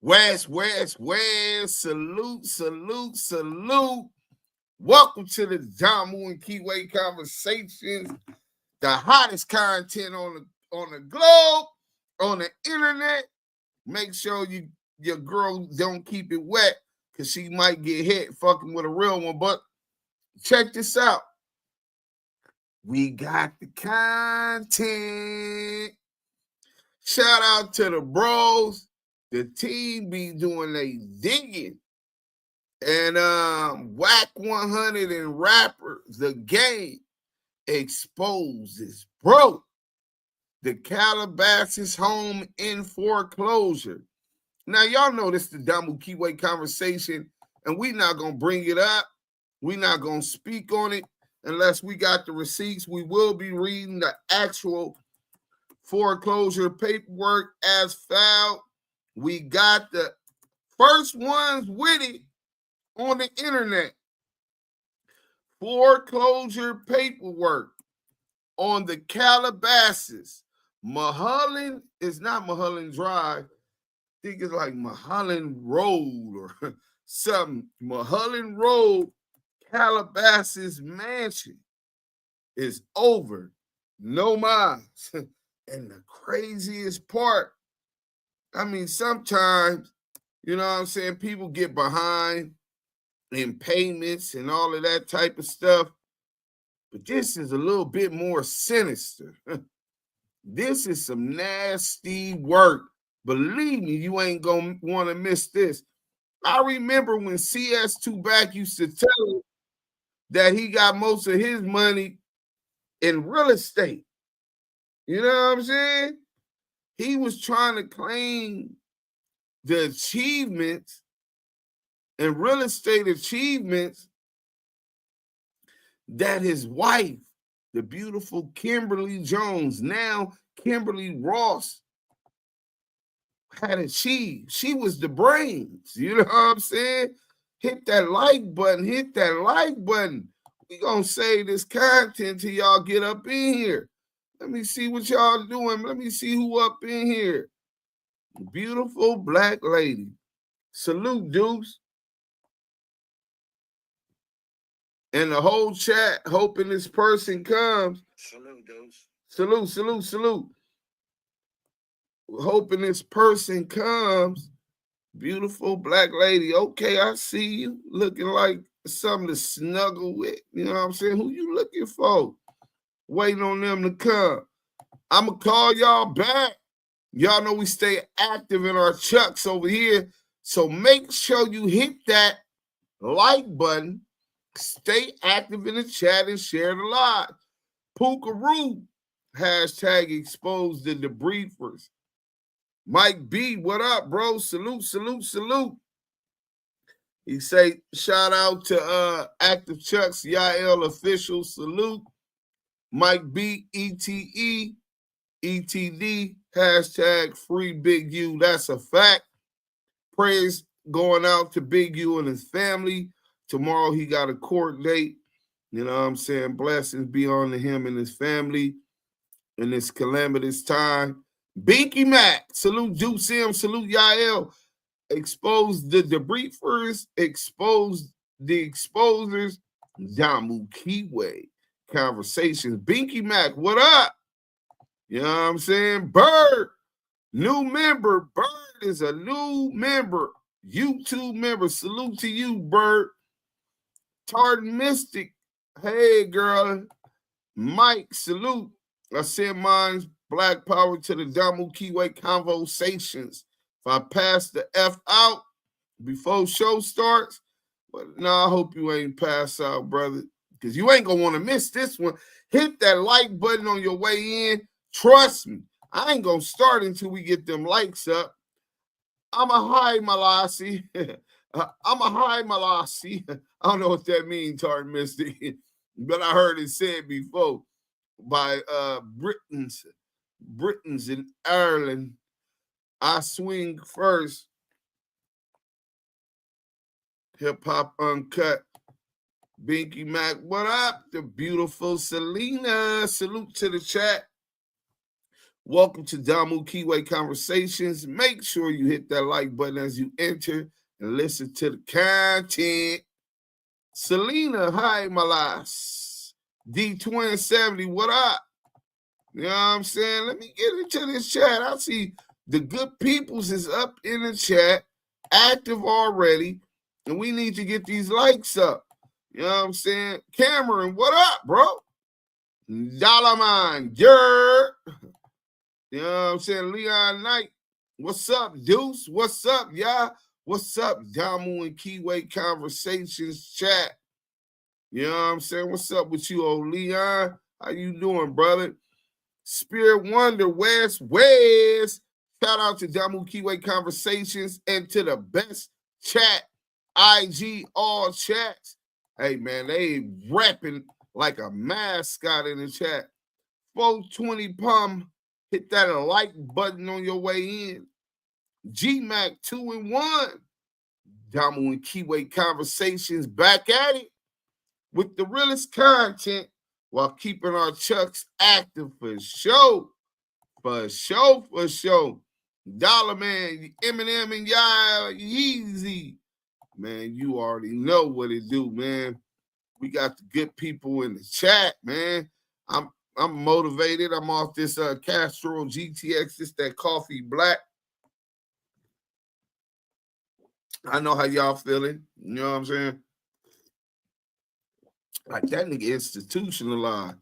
West, West, West, salute, salute, salute. Welcome to the Damu and Kiwe conversations, the hottest content on the globe, on the internet. Make sure your girl don't keep it wet because she might get hit fucking with a real one. But check this out. We got the content. Shout out to the bros. The team be doing they digging. And WACK100 and rapper, the game exposes, bro. The Calabasas home in foreclosure. Now, y'all know this is the Damu Kiwe conversation, and we not going to bring it up. We not going to speak on it unless we got the receipts. We will be reading the actual foreclosure paperwork as filed. We got the first ones with it on the internet. Foreclosure paperwork on the Calabasas. MUHOLLAND is not MUHOLLAND Drive. I think it's like MUHOLLAND Road or something. MUHOLLAND Road, Calabasas mansion is over. No minds. And the craziest part, I mean, sometimes, you know what I'm saying, people get behind in payments and all of that type of stuff. But this is a little bit more sinister. This is some nasty work. Believe me, you ain't going to want to miss this. I remember when CS2 Back used to tell him that he got most of his money in real estate. You know what I'm saying? He was trying to claim the achievements and real estate achievements that his wife, the beautiful Kimberly Jones, now Kimberly Ross, had achieved. She was the brains. You know what I'm saying? Hit that like button. Hit that like button. We gonna save this content till y'all get up in here. Let me see what y'all doing. Let me see who up in here. Beautiful black lady. Salute, Deuce. And the whole chat hoping this person comes. Salute, Deuce. Salute, salute, salute. Hoping this person comes. Beautiful black lady. Okay, I see you. Looking like something to snuggle with. You know what I'm saying? Who you looking for? Waiting on them to come. I'm going to call y'all back. Y'all know we stay active in our chucks over here. So make sure you hit that like button. Stay active in the chat and share the live. Pookaroo. Hashtag expose the debriefers. Mike B, what up, bro? Salute, salute, salute. He say, shout out to Active Chucks, Yael official, salute. Mike B, ETE, ETD, hashtag free Big U. That's a fact. Praise going out to Big U and his family. Tomorrow he got a court date. You know what I'm saying? Blessings be on to him and his family in this calamitous time. Binky Mac, salute Duke Sim, salute Yael. Expose the debriefers, expose the exposers. Damu Kiwe conversations. Binky Mac, what up? You know what I'm saying? Bird, new member. Bird is a new member. YouTube member. Salute to you, Bird. Tartan Mystic. Hey, girl. Mike, salute. I send mine black power to the Damu Kiwe conversations. If I pass the F out before show starts, well, I hope you ain't pass out, brother, because you ain't going to want to miss this one. Hit that like button on your way in. Trust me, I ain't going to start until we get them likes up. I'm a high Malasi. I'm a high Malasi. I don't know what that means, Tartan Mystic, but I heard it said before by Britons in Ireland. I swing first. Hip Hop Uncut. Binky Mac, what up? The beautiful Selena. Salute to the chat. Welcome to Damu Kiwe Conversations. Make sure you hit that like button as you enter and listen to the content. Selena, hi, my lass. D2070, what up? You know what I'm saying? Let me get into this chat. I see the good peoples is up in the chat, active already, and we need to get these likes up. You know what I'm saying? Cameron, what up, bro? Dollarman, yer. You know what I'm saying? Leon Knight, what's up, Deuce? What's up, y'all? What's up, Damu and Kiwe Conversations chat? You know what I'm saying? What's up with you, old Leon? How you doing, brother? Spirit Wonder, West. Shout out to Damu Kiwe Conversations and to the best chat, IG all chats. Hey, man, they rapping like a mascot in the chat. 420 Pum, hit that like button on your way in. GMAC 2-in-1. Damu and Kiwe Conversations back at it with the realest content while keeping our chucks active for show. For show. Dollar Man, Eminem and y'all, Yeezy. Man, you already know what it do, man. We got the good people in the chat, man. I'm motivated. I'm off this Castro GTX. It's that coffee black. I know how y'all feeling. You know what I'm saying? Like that nigga institutionalized.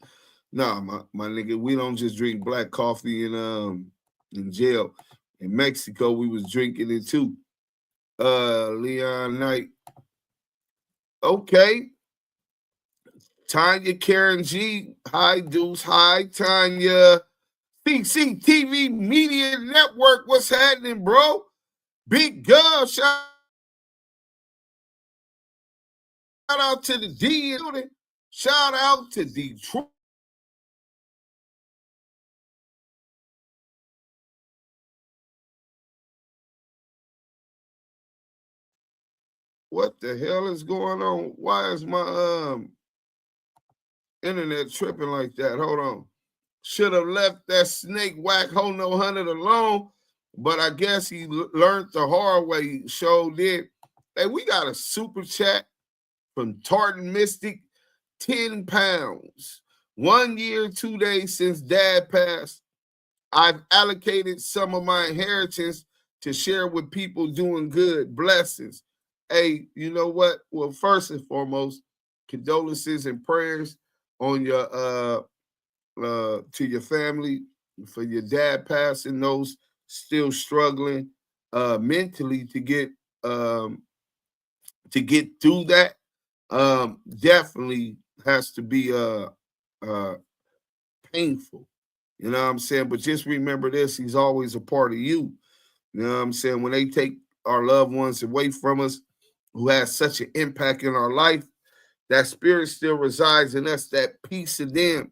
Nah, my nigga, we don't just drink black coffee in jail. In Mexico, we was drinking it too. Leon Knight. Okay. Tanya Karen G. Hi, Deuce. Hi, Tanya. CCTV Media Network. What's happening, bro? Big girl. Shout out to the D. Shout out to Detroit. What the hell is going on? Why is my internet tripping like that? Hold on. Should have left that snake WACK100 alone, but I guess he learned the hard way. Show did. Hey, we got a super chat from Tartan Mystic, 10 pounds. 1 year, 2 days since dad passed. I've allocated some of my inheritance to share with people doing good. Blessings. Hey, you know what? Well, first and foremost, condolences and prayers on your to your family for your dad passing. Those still struggling mentally to get through that definitely has to be painful. You know what I'm saying? But just remember this, he's always a part of you. You know what I'm saying? When they take our loved ones away from us who has such an impact in our life, that spirit still resides in us, that piece of them,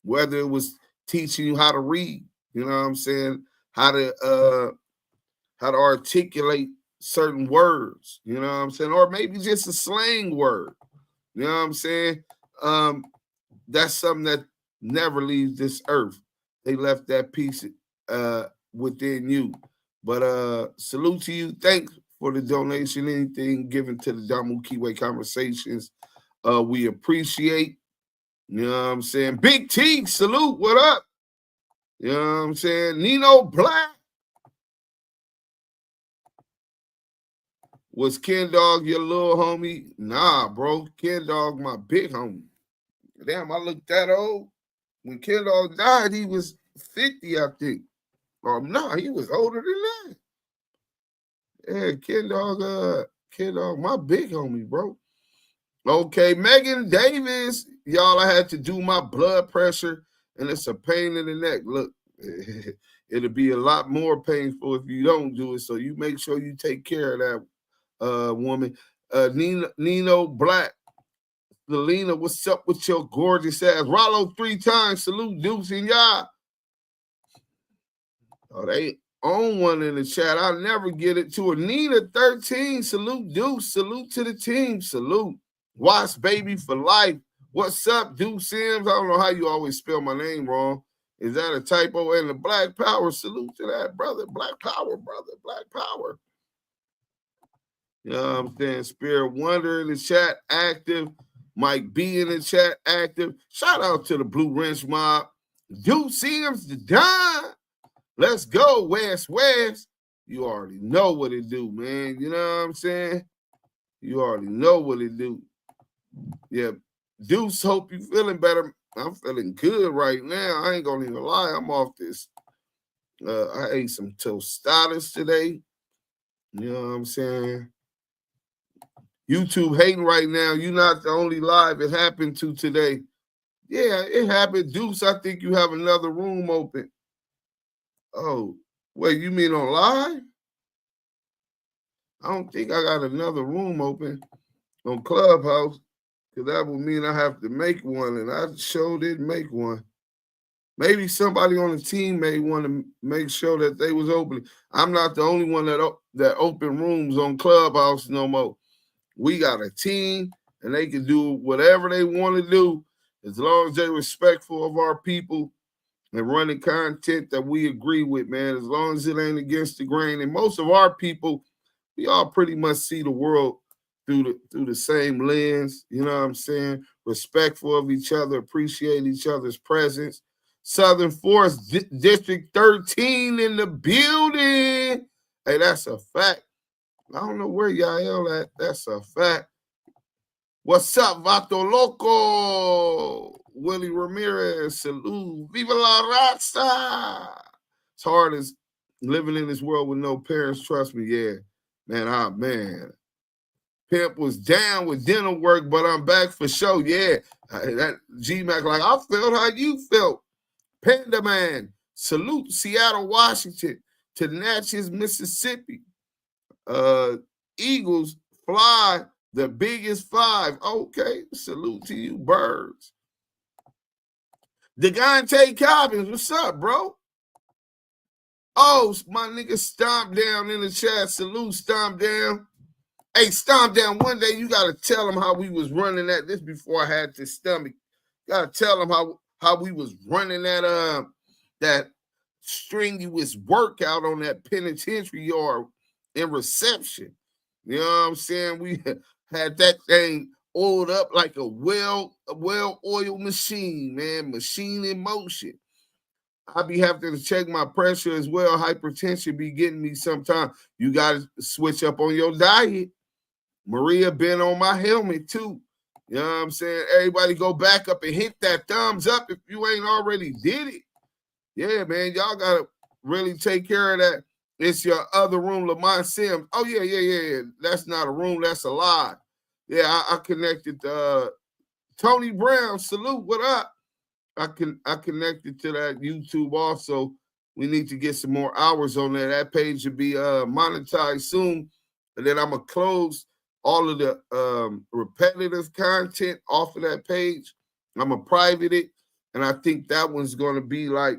whether it was teaching you how to read, you know what I'm saying, how to articulate certain words, you know what I'm saying, or maybe just a slang word, you know what I'm saying? That's something that never leaves this earth. They left that piece within you. But salute to you. Thanks for the donation. Anything given to the Damu Kiwe Conversations, we appreciate. You know what I'm saying? Big T, salute. What up? You know what I'm saying? Nino Black. Was Ken Dog your little homie? Nah, bro. Ken Dog my big homie. Damn, I looked that old. When Ken Dog died, he was 50, I think. Or no, he was older than that. Yeah, Ken Dog, my big homie, bro. Okay, Megan Davis. Y'all, I had to do my blood pressure, and it's a pain in the neck. Look, it'll be a lot more painful if you don't do it. So you make sure you take care of that woman. Nino Black. Selena, what's up with your gorgeous ass? Rollo 3 times. Salute, Deuce and y'all. Oh, they own one in the chat. I'll never get it to her. Nina 13. Salute, Deuce. Salute to the team. Salute. Watch Baby for life. What's up, Deuce Sims? I don't know how you always spell my name wrong. Is that a typo? And the Black Power, salute to that, brother. Black Power, brother. Black Power. You know what I'm saying? Spirit Wonder in the chat, active. Mike B in the chat, active. Shout out to the Blue Wrench Mob. Dude Sims the Don. Let's go, West. You already know what it do, man. You know what I'm saying? You already know what it do. Yeah. Deuce, hope you feeling better. I'm feeling good right now. I ain't gonna even lie. I'm off this. I ate some tostadas today. You know what I'm saying? YouTube hating right now. You're not the only live it happened to today. Yeah, it happened. Deuce, I think you have another room open. Oh, wait, you mean on live? I don't think I got another room open on Clubhouse, because that would mean I have to make one, and I sure didn't make one. Maybe somebody on the team may want to make sure that they was open. I'm not the only one that open rooms on Clubhouse no more. We got a team, and they can do whatever they want to do as long as they're respectful of our people and running content that we agree with, man, as long as it ain't against the grain. And most of our people, we all pretty much see the world through the same lens, you know what I'm saying? Respectful of each other, appreciate each other's presence. Southern Forest District 13 in the building. Hey, that's a fact. I don't know where y'all at. That's a fact. What's up, Vato Loco? Willie Ramirez, salute. Viva la Raza. It's hard as living in this world with no parents. Trust me, yeah. Man. Pimp was down with dental work, but I'm back for sure. Yeah. That G-Mac, like, I felt how you felt. Panda Man, salute Seattle, Washington, to Natchez, Mississippi. Eagles fly the biggest five. Okay, salute to you, birds. Degante Cobbins, what's up, bro? Oh, my nigga Stomp Down in the chat. Salute, Stomp Down. Hey, Stomp Down, one day you got to tell them how we was running that. This before I had this stomach. Got to tell them how we was running that strenuous workout on that penitentiary yard in reception. You know what I'm saying? We had that thing oiled up like a well-oiled machine, man. Machine in motion. I be having to check my pressure as well. Hypertension be getting me sometimes. You got to switch up on your diet. Maria been on my helmet too. You know what I'm saying? Everybody go back up and hit that thumbs up if you ain't already did it. Yeah, man, y'all got to really take care of that. It's your other room, Lamont Sims. Oh, yeah. That's not a room. That's a lie. Yeah, I connected Tony Brown. Salute. What up? I connected to that YouTube also. We need to get some more hours on there. That page should be monetized soon. And then I'm going to close all of the repetitive content off of that page. I'm going to private it. And I think that one's going to be like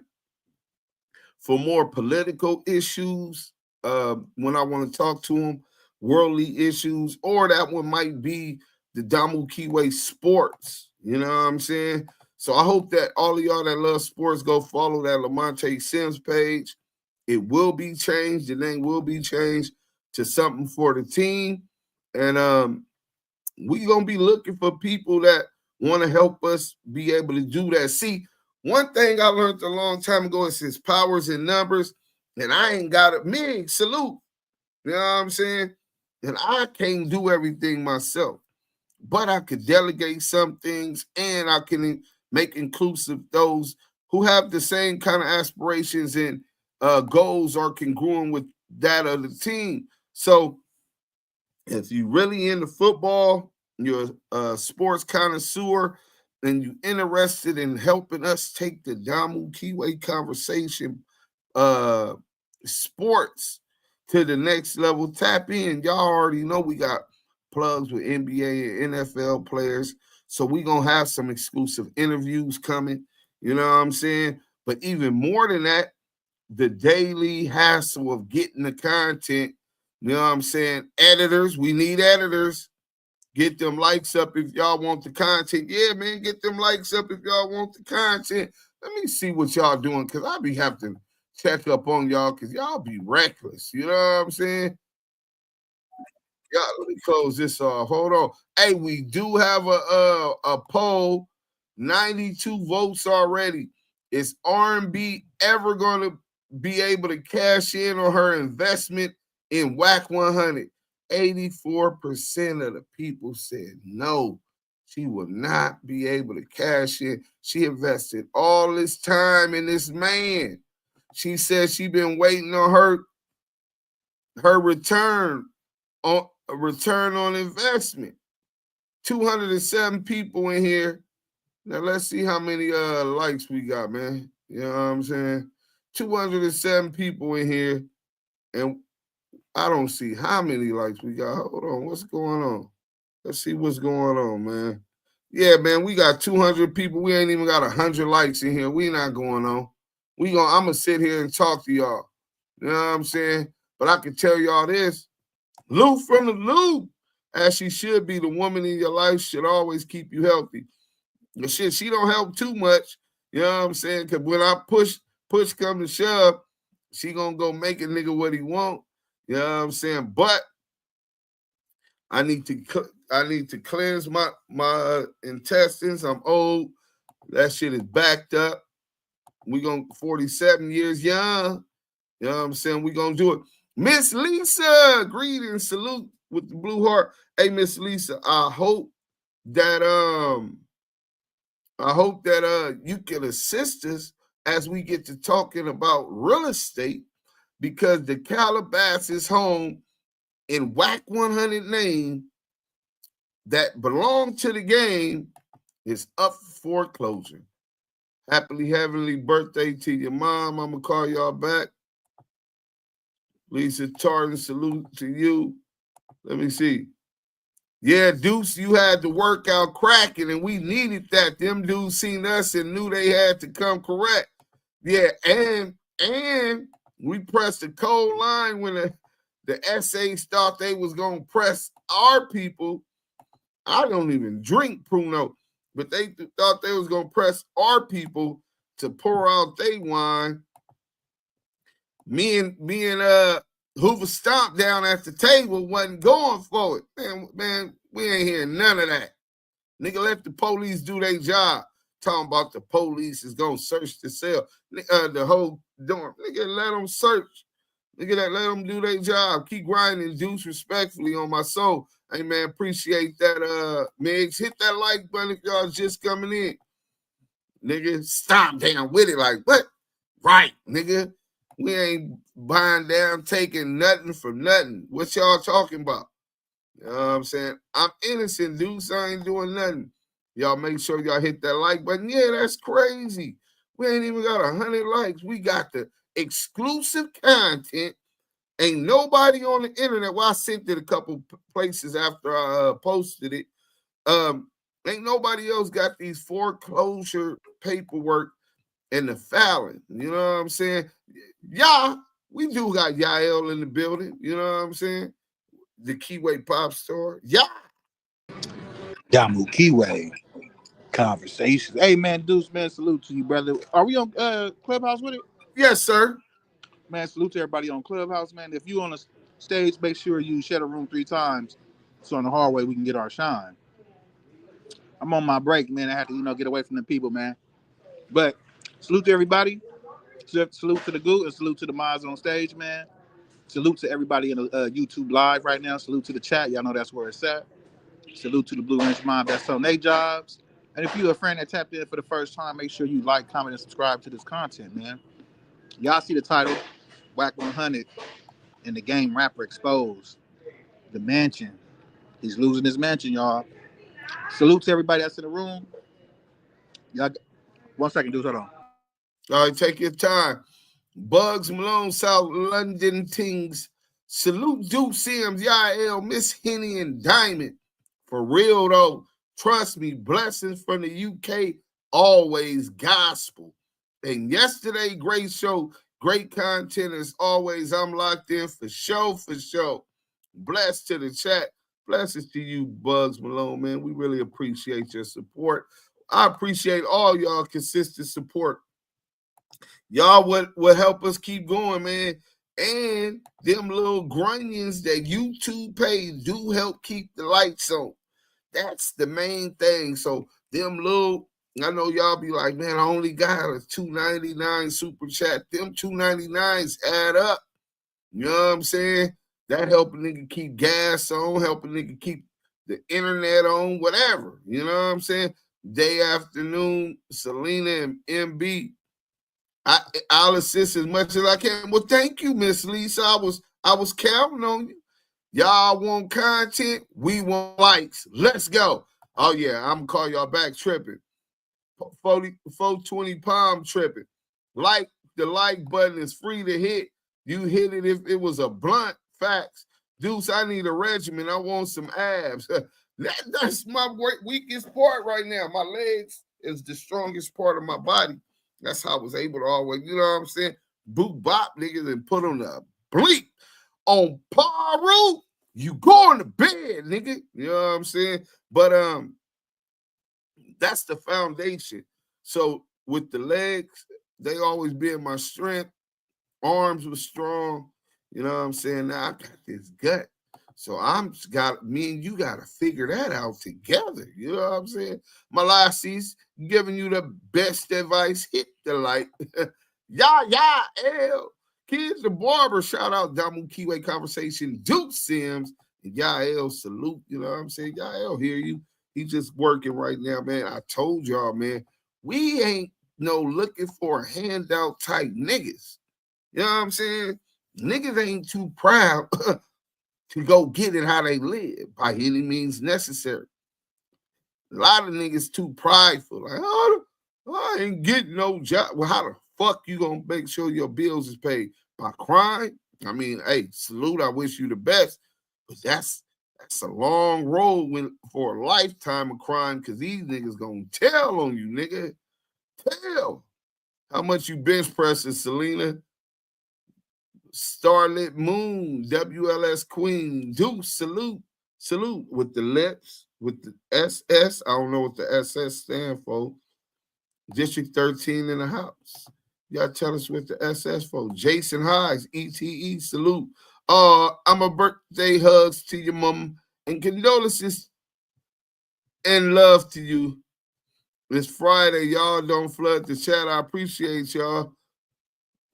for more political issues when I want to talk to them, worldly issues, or that one might be the Damu Kiwe sports. You know what I'm saying? So I hope that all of y'all that love sports go follow that Lamonte Sims page. It will be changed. The name will be changed to something for the team. And we're going to be looking for people that want to help us be able to do that. See, one thing I learned a long time ago is his powers and numbers, and I ain't got it. Me, salute. You know what I'm saying? And I can't do everything myself, but I could delegate some things, and I can make inclusive those who have the same kind of aspirations and goals are congruent with that of the team. So if you really into football, you're a sports connoisseur, and you're interested in helping us take the Damu Kiwe conversation sports to the next level, tap in. Y'all already know we got plugs with NBA and NFL players. So we're going to have some exclusive interviews coming. You know what I'm saying? But even more than that, the daily hassle of getting the content. You know what I'm saying? Editors, we need editors. Get them likes up if y'all want the content. Yeah, man, get them likes up if y'all want the content. Let me see what y'all doing, because I be having to check up on y'all, because y'all be reckless. You know what I'm saying? Yeah, let me close this off. Hold on. Hey, we do have a poll. 92 votes already. Is R&B ever going to be able to cash in on her investment in WACK100? 84% of the people said no. She will not be able to cash in. She invested all this time in this man. She said she been waiting on her return on investment. 207 people in here. Now let's see how many likes we got, man. You know what I'm saying? 207 people in here, and I don't see how many likes we got. Hold on, what's going on? Let's see what's going on, man. Yeah, man, we got 200 people. We ain't even got 100 likes in here. We not going on. I'm gonna sit here and talk to y'all. You know what I'm saying? But I can tell y'all this. Lou from the Lou, as she should be, the woman in your life should always keep you healthy. The shit, she don't help too much. You know what I'm saying? Because when I push come to shove, she gonna go make a nigga what he want. You know what I'm saying? But I need to cleanse my intestines. I'm old. That shit is backed up. We gonna 47 years young. You know what I'm saying? We gonna do it. Miss Lisa, greetings, salute with the blue heart. Hey, Miss Lisa, I hope that you can assist us as we get to talking about real estate, because the Calabasas home in WACK100 name that belong to the game is up for foreclosure. Happily heavenly birthday to your mom. I'm gonna call y'all back. Lisa Tartan, salute to you. Let me see. Yeah, Deuce, you had the workout cracking, and we needed that. Them dudes seen us and knew they had to come correct. Yeah, and we pressed the cold line when the essays thought they was gonna press our people. I don't even drink Pruno, but they thought they was gonna press our people to pour out their wine. Me and Hoover Stomp down at the table wasn't going for it. Man, we ain't hearing none of that. Nigga, let the police do their job. Talking about the police is gonna search the cell, the whole dorm. Nigga, let them search. Nigga, let them do their job. Keep grinding, Deuce, respectfully on my soul. Hey, man, appreciate that, Migs. Hit that like button if y'all just coming in. Nigga, stop down with it. Like, what? Right, nigga. We ain't buying down, taking nothing from nothing. What y'all talking about? You know what I'm saying? I'm innocent, dude, so I ain't doing nothing. Y'all make sure y'all hit that like button. Yeah, that's crazy. We ain't even got 100 likes. We got the exclusive content. Ain't nobody on the internet. Well, I sent it a couple places after I posted it. Ain't nobody else got these foreclosure paperwork and the filing. You know what I'm saying? Yeah, we do got Yael in the building. You know what I'm saying? The Kiwe Pop Store. Yeah. Damu Kiwe conversations. Hey man, Deuce, man, salute to you, brother. Are we on Clubhouse with it? Yes, sir. Man, salute to everybody on Clubhouse, man. If you on the stage, make sure you share the room 3 times so on the hallway we can get our shine. I'm on my break, man. I had to, get away from the people, man. But salute to everybody. Salute to the goo and salute to the mods on stage, man. Salute to everybody in the YouTube live right now. Salute to the chat. Y'all know that's where it's at. Salute to the Blue Inch Mob that's on their jobs. And if you're a friend that tapped in for the first time, make sure you like, comment, and subscribe to this content, man. Y'all see the title, WACK100, and the game rapper exposed. The mansion. He's losing his mansion, y'all. Salute to everybody that's in the room. Y'all, 1 second, dude, hold on. All right, take your time. Bugs Malone, South London Tings. Salute Duke Sims, Yael, Miss Henny, and Diamond. For real, though, trust me, blessings from the UK, always gospel. And yesterday, great show, great content as always. I'm locked in for show. Blessed to the chat. Blessings to you, Bugs Malone, man. We really appreciate your support. I appreciate all y'all consistent support Y'all would help us keep going, man. And them little grunions that YouTube pays do help keep the lights on. That's the main thing. So them little, I know y'all be like, man, I only got a $2.99 super chat. Them $2.99s add up. You know what I'm saying? That help a nigga keep gas on, help a nigga keep the internet on, whatever. You know what I'm saying? Day afternoon, Selena and MB. I'll assist as much as I can. Well, thank you, Miss Lisa. I was counting on you. Y'all want content? We want likes. Let's go. Oh yeah, I'm gonna call y'all back tripping. 420 palm tripping. Like the like button is free to hit. You hit it if it was a blunt. Facts. Deuce, I need a regimen. I want some abs. That's my weakest part right now. My legs is the strongest part of my body. That's how I was able to always, you know what I'm saying? Boot bop niggas and put on the bleep on Paru. You going to bed, nigga. You know what I'm saying? But that's the foundation. So with the legs, they always been my strength. Arms was strong. You know what I'm saying? Now I got this gut. So me and you gotta figure that out together. You know what I'm saying? My lassies giving you the best advice. Hit the like. L. Kids the barber. Shout out Damu Kiwe Conversation. Duke Sims. And L salute. You know what I'm saying? L hear you. He just working right now, man. I told y'all, man, we ain't looking for handout type niggas. You know what I'm saying? Niggas ain't too proud to go get it how they live by any means necessary. A lot of niggas too prideful. Like, oh, I ain't getting no job. Well, how the fuck you gonna make sure your bills is paid? By crime? I mean, hey, salute. I wish you the best. But that's a long road for a lifetime of crime because these niggas gonna tell on you, nigga. Tell. How much you bench pressing, Selena? Starlit Moon, WLS Queen, Deuce, salute with the lips, with the SS. I don't know what the SS stand for. District 13 in the house. Y'all tell us what the SS for. Jason Highs, ETE, salute. I'm a birthday hugs to your mom and condolences and love to you. It's Friday. Y'all don't flood the chat. I appreciate y'all.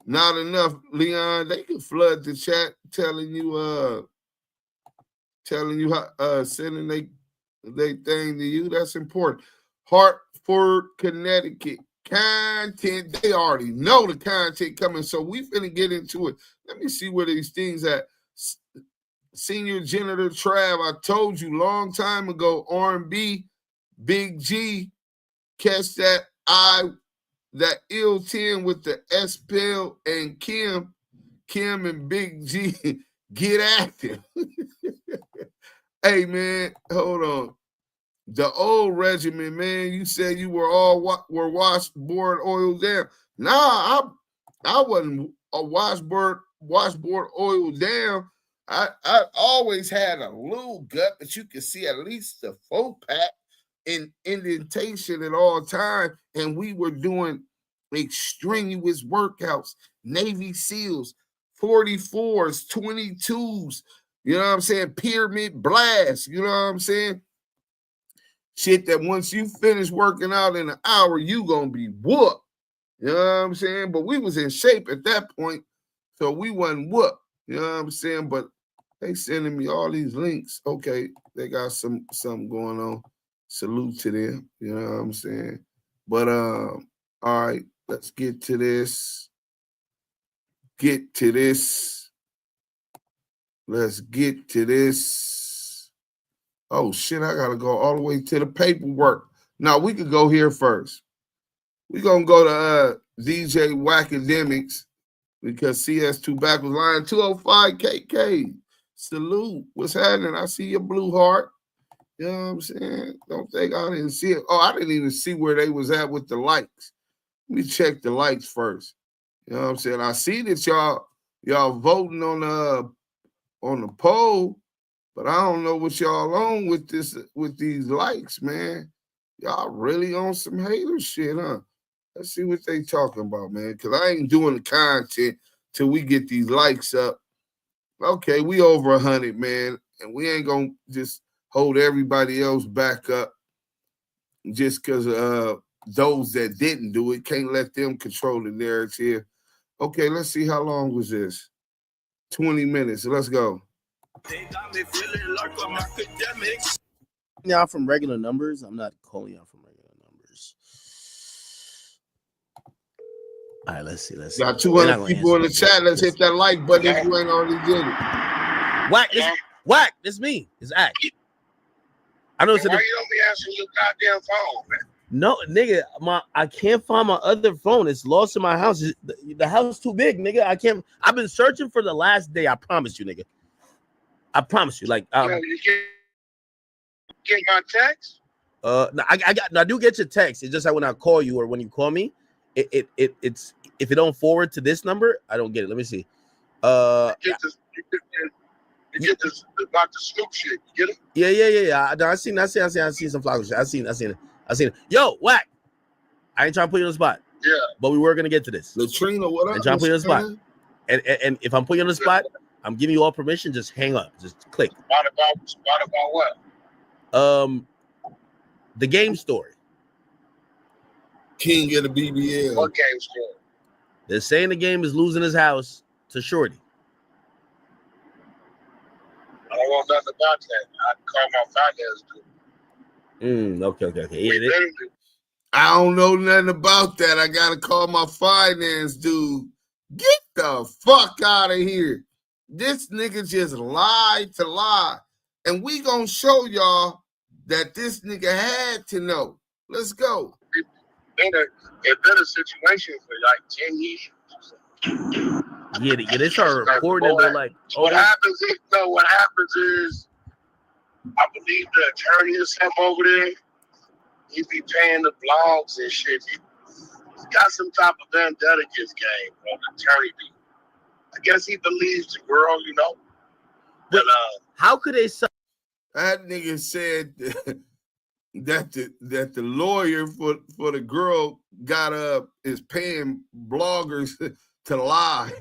Not enough, Leon. They can flood the chat telling you how sending they thing to you. That's important. Hartford, Connecticut. Content. They already know the content coming. So we finna get into it. Let me see where these things at. Senior Janitor Trav, I told you long time ago, R&B, Big G, catch that ill 10 with the S-Pill and Kim and Big G get active. Hey, man, hold on. The old regimen, man, you said you were all washboard oil down. Nah, I wasn't a washboard oil down. I always had a little gut, but you could see at least the 4-pack in indentation at all times. And we were doing extraneous workouts, Navy SEALs, 44s, 22s, you know what I'm saying? Pyramid blast, you know what I'm saying? Shit that once you finish working out in an hour, you gonna be whooped. You know what I'm saying? But we was in shape at that point, so we wasn't whooped. You know what I'm saying? But they sending me all these links. Okay, they got something going on. Salute to them. You know what I'm saying? But all right, let's get to this. Let's get to this. Oh shit, I gotta go all the way to the paperwork. Now we could go here first. We're gonna go to DJ Wackademics because CS2 back was line 205 KK. Salute. What's happening? I see your blue heart. You know what I'm saying? Don't think I didn't see it. Oh, I didn't even see where they was at with the likes. Let me check the likes first. You know what I'm saying? I see that y'all voting on the poll, but I don't know what y'all on with these likes, man. Y'all really on some hater shit, huh? Let's see what they talking about, man. Because I ain't doing the content till we get these likes up. Okay, we over 100, man. And we ain't going to just hold everybody else back up just because those that didn't do it. Can't let them control the narrative here. Okay, let's see how long was this. 20 minutes. Let's go. They got me feeling like I'm academics. Y'all from regular numbers. I'm not calling y'all from regular numbers. All right, let's see. Got 200 people in the chat. Let's hit that like button if you ain't already did it. Wack, this me. It's Act. I know. Why you don't be answering your goddamn phone, man? No, nigga, I can't find my other phone. It's lost in my house. The house is too big, nigga. I can't. I've been searching for the last day. I promise you, nigga. I promise you. Like, you get my text? No, I do get your text. It's just like when I call you or when you call me, it's if it don't forward to this number, I don't get it. Let me see. You get this about the Snoop shit. You get it? Yeah. I seen some flowers. I seen it. Yo, Wack. I ain't trying to put you on the spot. Yeah. But we were gonna get to this. Latrina, what up? I'm trying to put you on the spot. And if I'm putting you on the spot, I'm giving you all permission. Just hang up. Just click. Spot about what? The game story. King of the BBL. What game story? They're saying the game is losing his house to Shorty. I don't know nothing about that. I call my finance dude. Okay. Yeah, I don't know nothing about that. I gotta call my finance dude. Get the fuck out of here. This nigga just lied to lie. And we gonna show y'all that this nigga had to know. Let's go. It's been a situation for like 10 years. Yeah, they start reporting it. They're like, what happens is, I believe the attorney or something over there, he be paying the blogs and shit. He's got some type of vendetta against game, bro. The attorney be. I guess he believes the girl, you know. But how could they? That nigga said that the lawyer for the girl is paying bloggers to lie.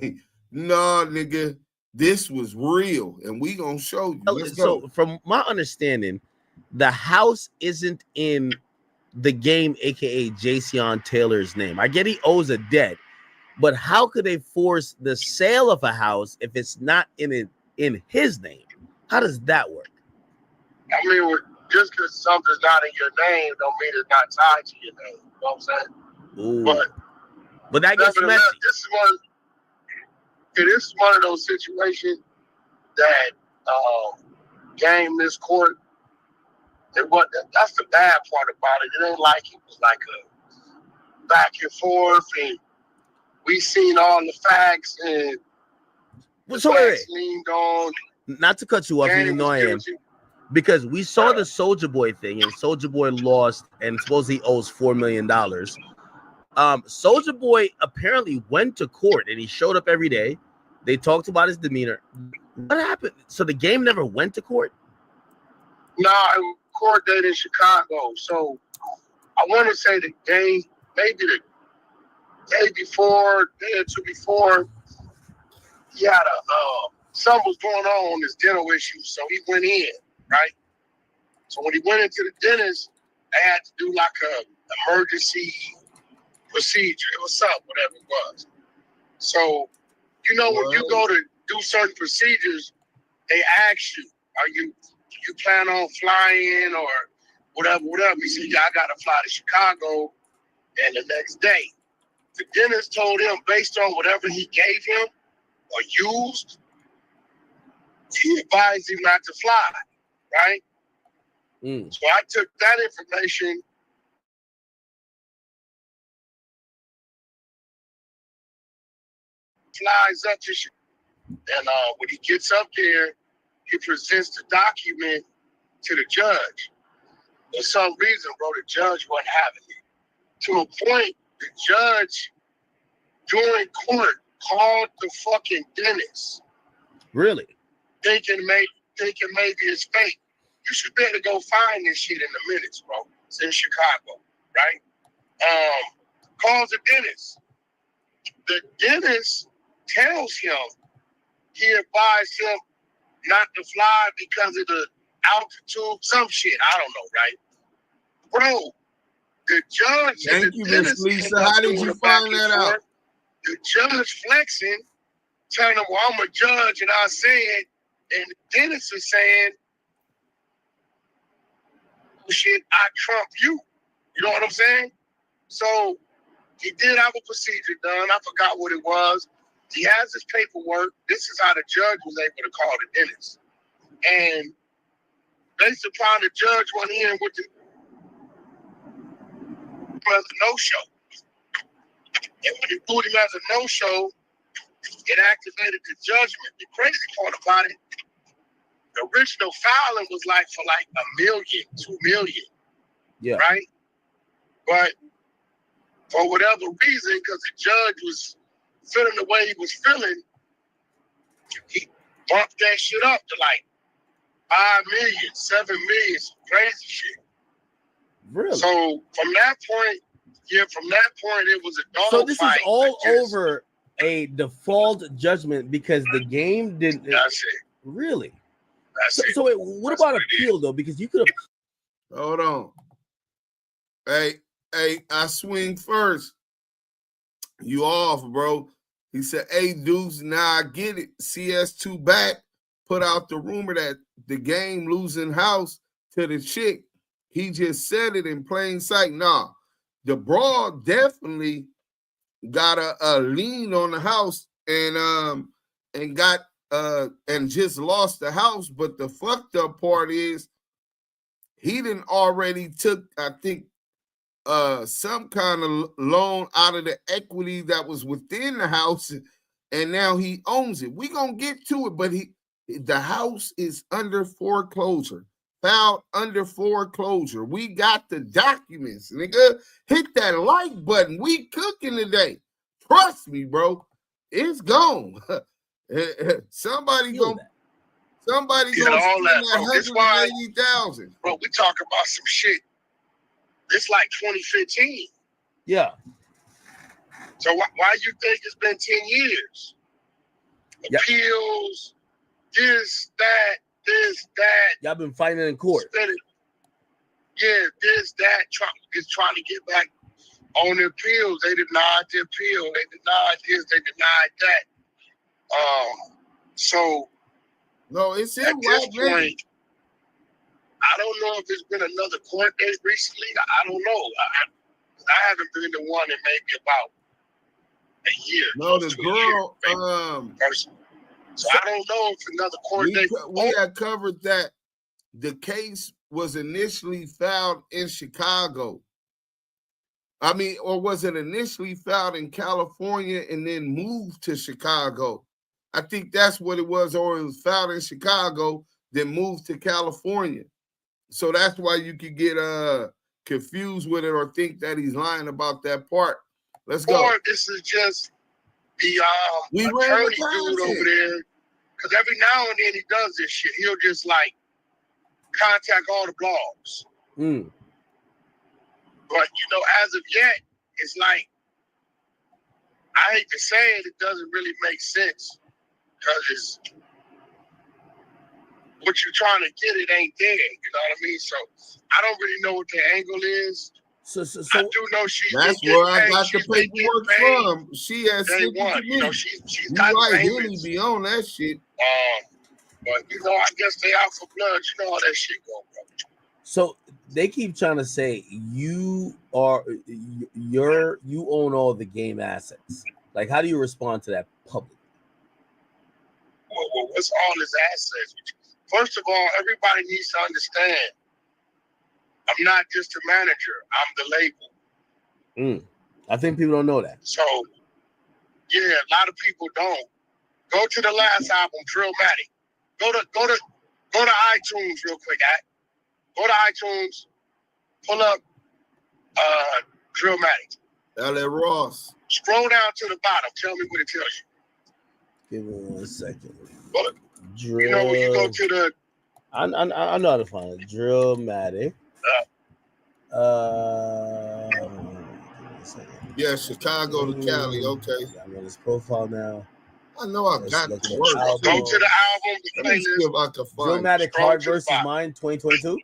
No, nigga, this was real, and we gonna show you. Let's go. So, from my understanding, the house isn't in the game, aka Jason Taylor's name. I get he owes a debt, but how could they force the sale of a house if it's not in his name? How does that work? I mean, just because something's not in your name don't mean it's not tied to your name. You know what I'm saying? Ooh. But that gets messy. This is one of those situations that game this court. That's the bad part about it. It ain't like it was like a back and forth, and we seen all the facts and leaned on. Not to cut you off, even though I am. Because we saw the Soulja Boy thing, and Soulja Boy lost, and supposedly owes $4 million. Soulja Boy apparently went to court, and he showed up every day. They talked about his demeanor. What happened? So the game never went to court? No, it was court date in Chicago. So I want to say the game, maybe the day before, day or two before, he had something was going on his dental issue, so he went in, right? So when he went into the dentist, they had to do like a emergency procedure. It was something, whatever it was. So, you know, when you go to do certain procedures, they ask you, you plan on flying or whatever. He said, yeah, I got to fly to Chicago and the next day. The dentist told him, based on whatever he gave him or used, he advised him not to fly, right? So I took that information. Flies up to shit. And when he gets up there, he presents the document to the judge. For some reason, bro, the judge wasn't having it. To a point, the judge during court called the fucking dentist. Really? Thinking maybe it's fake. You should be able to go find this shit in the minutes, bro. It's in Chicago, right? calls the dentist. The dentist tells him, he advised him not to fly because of the altitude, some shit. I don't know, right? Bro, the judge and Thank the you, Miss dentist Lisa. end up How did doing you a back find and that out? forth. The judge flexing, telling him, well, I'm a judge and I said, and the dentist is saying, oh, shit, I trump you. You know what I'm saying? So he did have a procedure done. I forgot what it was. He has his paperwork. This is how the judge was able to call the dentist. And based upon the judge went in with the as a no-show. And when he put him as a no-show, it activated the judgment. The crazy part about it, the original filing was like for like $1 million, $2 million. Yeah. Right? But for whatever reason, because the judge was feeling the way he was feeling, he bumped that shit up to like 5 million, 7 million, some crazy shit. Really? So from that point, it was a dog So this fight is all against- over a default judgment because the game didn't. That's it. Really? That's it. So wait, what That's about what it appeal though? Because you could have. Hold on. Hey, I swing first. You off, bro. He said, hey, dudes, now I get it. CS2 back put out the rumor that the game losing house to the chick. He just said it in plain sight. Nah, the broad definitely got a lien on the house and got and just lost the house. But the fucked up part is he didn't already took, I think, some kind of loan out of the equity that was within the house, and now he owns it. We're gonna get to it, but the house is under foreclosure, filed under foreclosure. We got the documents, nigga. Hit that like button. We cooking today. Trust me, bro. It's gone. Somebody Get gonna all spend that, that bro. That's why, 180,000. bro, we talk about some shit. It's like 2015. Yeah. So why you think it's been 10 years? Yep. Appeals, this, that. Y'all been fighting in court. Yeah, this, that, trying to get back on the appeals. They denied the appeal. They denied this. They denied that. So no, it's at this point, I don't know if there's been another court date recently. I don't know. I haven't been to one in maybe about a year. No, the girl. So I don't know if another court date. We had covered that the case was initially filed in Chicago. I mean, or was it initially filed in California and then moved to Chicago? I think that's what it was, or it was filed in Chicago, then moved to California. So that's why you could get confused with it or think that he's lying about that part. Let's go. Or this is just the attorney dude over there. Because every now and then he does this shit. He'll just like contact all the blogs. Mm. But as of yet, it's like, I hate to say it, it doesn't really make sense. Because it's what you're trying to get, it ain't there. You know what I mean? So I don't really know what the angle is. So I do know she's that's been where I paid. got the paperwork from. She has day sent it one. to me. She's You got right, payments. Henny be on that shit. But I guess they out for blood. You know how that shit go, bro. So they keep trying to say you own all the game assets. Like, how do you respond to that publicly? Well, what's all his assets? First of all, everybody needs to understand, I'm not just a manager. I'm the label. I think people don't know that. So, yeah, a lot of people don't. Go to the last album, Drillmatic. Go to iTunes real quick. Go to iTunes. Pull up Drillmatic. L.A. Ross. Scroll down to the bottom. Tell me what it tells you. Give me 1 second. But, when you go to the... I know how to find it. Drillmatic. Give me a second. Yeah, Chicago to Cali. Okay. I'm on his profile now. I know I Let's got look the at work. the album. Go to the album, the Let me see playlist. if I can find it. Drillmatic Scroll Heart to the versus bottom. Mine 2022.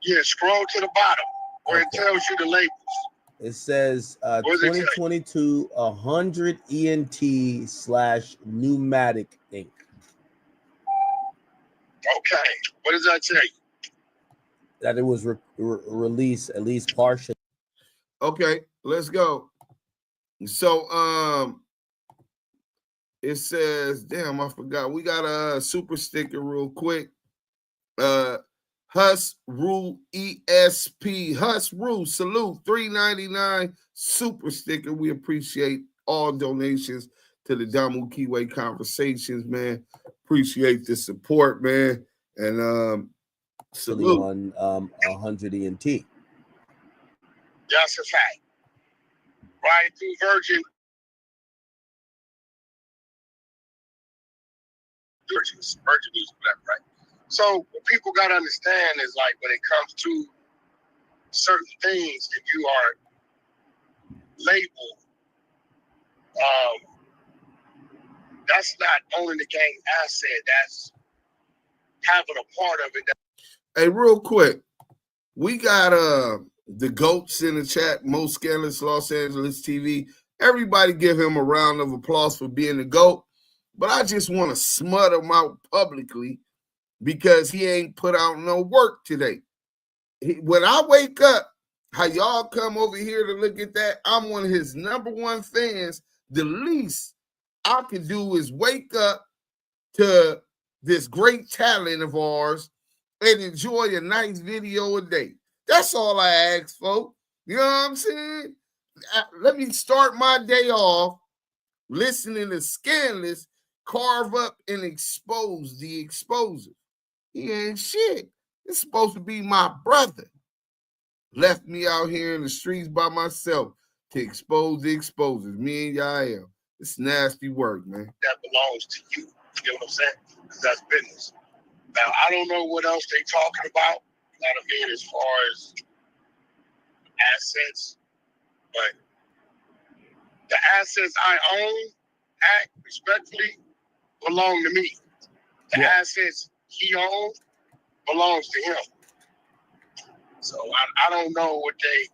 Yeah, scroll to the bottom where Okay. it tells you the labels. It says What does it say? 2022 100 ENT/Pneumatic Inc. Okay. What does that say? That it was released at least partially. Okay, let's go. So it says, damn, I forgot. We got a super sticker real quick. Hus Rule ESP. Hus Rule salute $3.99 super sticker. We appreciate all donations to the Damu Kiwe conversations, man. Appreciate the support, man. And salute. On 100 ENT. That's a fact. Right through Virgin. Virgin News, whatever, right? So what people gotta understand is like when it comes to certain things, if you are labeled, that's not owning the gang asset, that's having a part of it. Hey, real quick, we got the GOATs in the chat, Most Scandalous Los Angeles TV. Everybody give him a round of applause for being the GOAT. But I just want to smut him out publicly because he ain't put out no work today. When I wake up, how y'all come over here to look at that, I'm one of his #1 fans. The least I can do is wake up to this great talent of ours and enjoy a nice video a day. That's all I ask, folks. You know what I'm saying? Let me start my day off listening to Scandalous carve up and expose the exposer. He ain't shit. It's supposed to be my brother. Left me out here in the streets by myself to expose the exposers. Me and Yael. It's nasty work, man. That belongs to you. You know what I'm saying? Because that's business. Now, I don't know what else they talking about. You know what I mean? As far as assets. But the assets I own, respectfully, belong to me. The assets he owns belongs to him. So I don't know what they,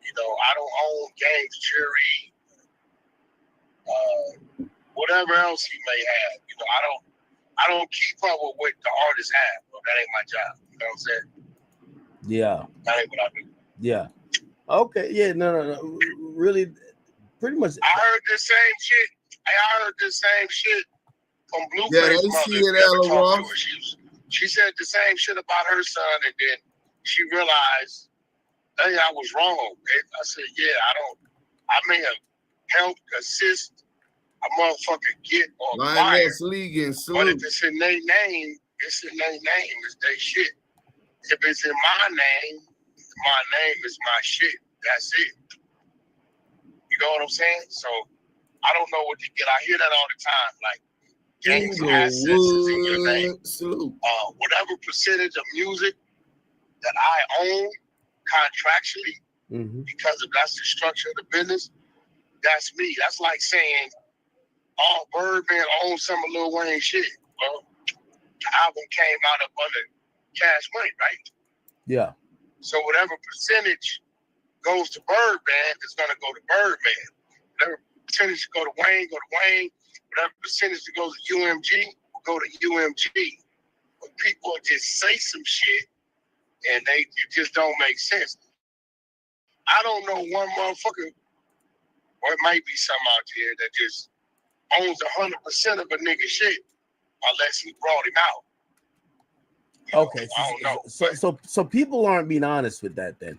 I don't own gangs, jury, whatever else he may have. I don't keep up with what the artists have. Well, that ain't my job. You know what I'm saying? Yeah. That ain't what I do. Yeah. Okay. Yeah. No. Really, pretty much. I heard the same shit. I heard the same shit from Blueface. Yeah, they see it, Ella Ross. She said the same shit about her son, and then she realized, hey, I was wrong. I said, yeah, I may have helped, assist a motherfucker get or acquire. But if it's in their name, it's in their name. It's their shit. If it's in my name is my shit. That's it. You know what I'm saying? So I don't know what to get. I hear that all the time. Like, gangs assets is in your name. Whatever percentage of music that I own contractually, because if that's the structure of the business, that's me. That's like saying, oh, Birdman owns some of Lil Wayne's shit. Well, the album came out up under Cash Money, right? Yeah. So whatever percentage goes to Birdman is going to go to Birdman. Whatever percentage go to Wayne, go to Wayne. Whatever percentage that goes to UMG, will go to UMG. But people just say some shit, and it just don't make sense. I don't know one motherfucker, or it might be some out there that just owns 100% of a nigga shit unless he brought him out. Okay, I don't know. So people aren't being honest with that then.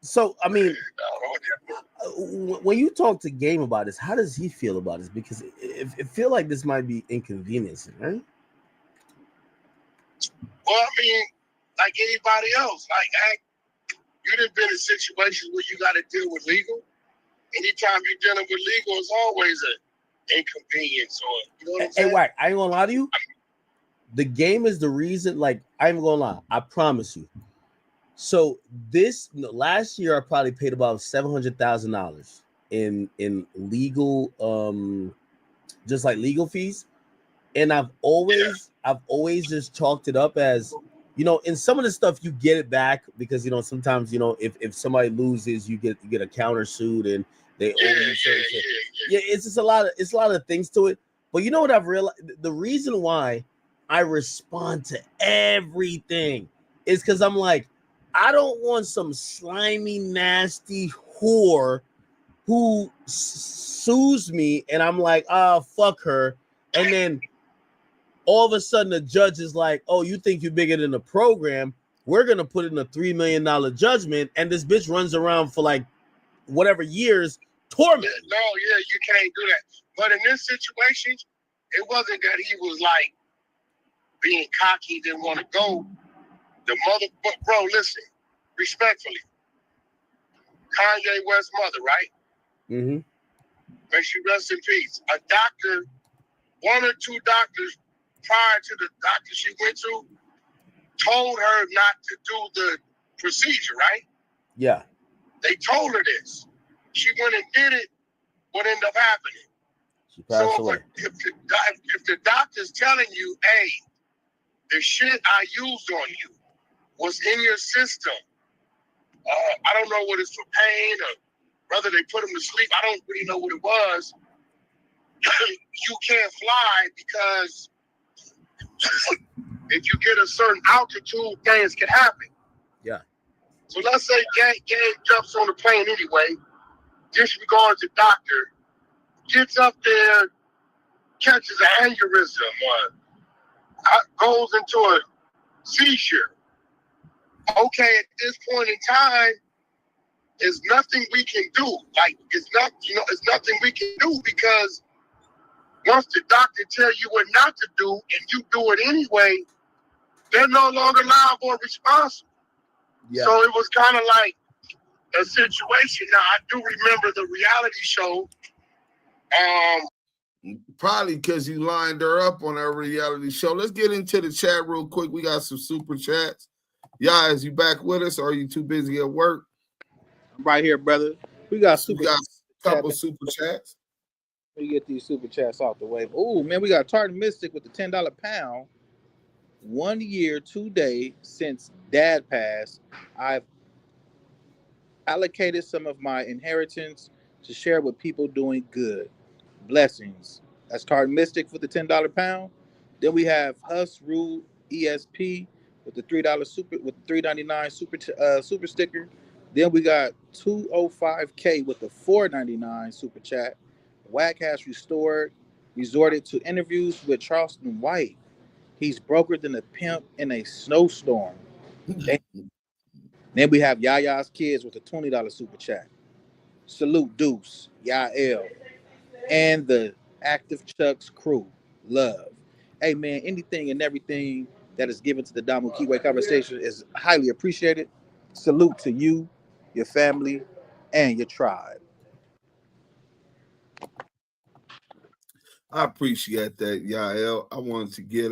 So I mean, when you talk to Game about this, how does he feel about this? Because it feel like this might be inconveniencing, right? Well, I mean, like anybody else, you done been in situations where you got to deal with legal. Anytime you're dealing with legal, it's always an inconvenience, or you know what I'm saying? Hey, Wack, I ain't gonna lie to you. The game is the reason. Like, I ain't gonna lie. I promise you. So last year I probably paid about $700,000 in legal just like legal fees. And I've always just chalked it up as, you know, in some of the stuff you get it back because, you know, sometimes, you know, if somebody loses, you get a countersuit and they owe you certain shit. Yeah, it's just a lot of things to it. But you know what I've realized? The reason why I respond to everything is because I'm like, I don't want some slimy, nasty whore who sues me and I'm like, fuck her. And then all of a sudden the judge is like, oh, you think you're bigger than the program? We're going to put in a $3 million judgment. And this bitch runs around for like whatever years torment. No, yeah, you can't do that. But in this situation, it wasn't that he was like being cocky, didn't want to go. Bro, listen, respectfully. Kanye West's mother, right? Mm-hmm. May she rest in peace. A doctor, one or two doctors prior to the doctor she went to, told her not to do the procedure, right? Yeah. They told her this. She went and did it. What ended up happening? She passed away. If the doctor's telling you, hey, the shit I used on you was in your system, I don't know what it's for pain or whether they put him to sleep. I don't really know what it was. You can't fly because if you get a certain altitude, things can happen. Yeah. So let's say Gang jumps on the plane anyway, disregards the doctor, gets up there, catches an aneurysm, or goes into a seizure. Okay, at this point in time, there's nothing we can do. Like, it's nothing we can do because once the doctor tells you what not to do and you do it anyway, they're no longer liable or responsible. Yeah. So it was kind of like a situation. Now, I do remember the reality show. Probably because you lined her up on that reality show. Let's get into the chat real quick. We got some super chats. Is you back with us or are you too busy at work? I'm right here, brother. We got a couple super chats. Let me get these super chats off the way. Oh, man, we got Tartan Mystic with the $10 pound. 1 year, 2 days since Dad passed, I've allocated some of my inheritance to share with people doing good. Blessings. That's Tartan Mystic with the $10 pound. Then we have Hus Rule ESP with the $3 $3.99 super sticker. Then we got 205K with the $4.99 super chat. Wack has resorted to interviews with Charleston White. He's brokered than a pimp in a snowstorm. Then we have Yaya's Kids with a $20 super chat. Salute Deuce, Yael, and the Active Chucks crew. Love. Hey, man, anything and everything that is given to the Damu Kiwe conversation is highly appreciated. Salute to you, your family, and your tribe. I appreciate that, Yael. I want to get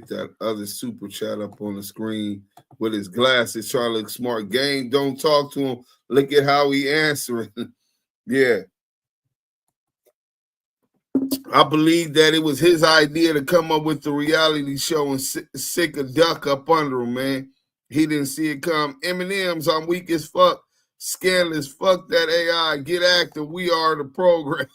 that other super chat up on the screen with his glasses, trying to look smart. Game, don't talk to him. Look at how he answering. Yeah. I believe that it was his idea to come up with the reality show and sick a duck up under him, man. He didn't see it come. M&M's, I'm weak as fuck. Scandalous, fuck that AI. Get active. We are the program.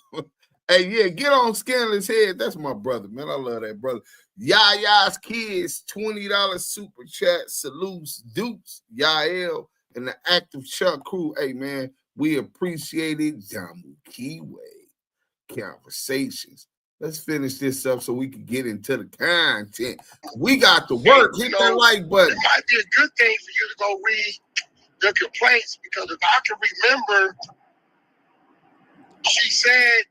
Hey, yeah, get on Scandalous head. That's my brother, man. I love that brother. Yaya's Kids, $20 super chat. Salutes, Dukes, Yael, and the Active Chuck crew. Hey, man, we appreciate it. Damu Kiwe conversations. Let's finish this up so we can get into the content. We got the work. Hit that like button. It might be a good thing for you to go read the complaints because if I can remember, she said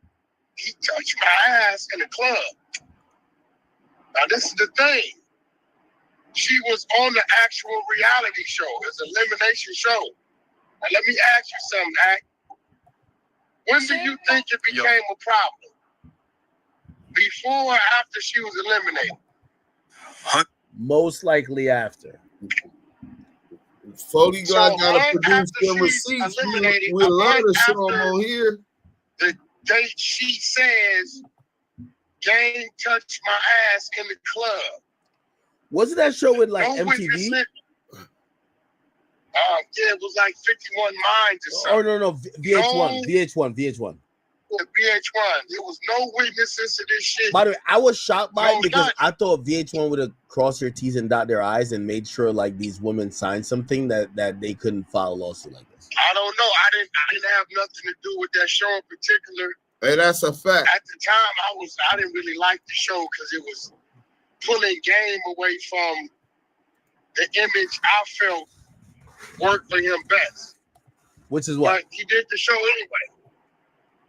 he touched my ass in the club. Now, this is the thing. She was on the actual reality show. It's an elimination show. Now, let me ask you something, Ack. When do you think it became a problem? Before or after she was eliminated? Most likely after. Foley So gotta month produce after them she's receipts. eliminated, We a love month to show them after on here. the date she says, Game touched my ass in the club. Wasn't that show with like No witness MTV? said- yeah, it was like 51 Minds or something. Oh no, VH1. The VH1. There was no witnesses to this shit. By the way, I was shocked by No, it because nothing. I thought VH1 would have crossed their T's and dot their I's and made sure like these women signed something that they couldn't file a lawsuit like this. I don't know. I didn't have nothing to do with that show in particular. Hey, that's a fact. At the time, I didn't really like the show because it was pulling Game away from the image I felt worked for him best. Which is what? But he did the show anyway.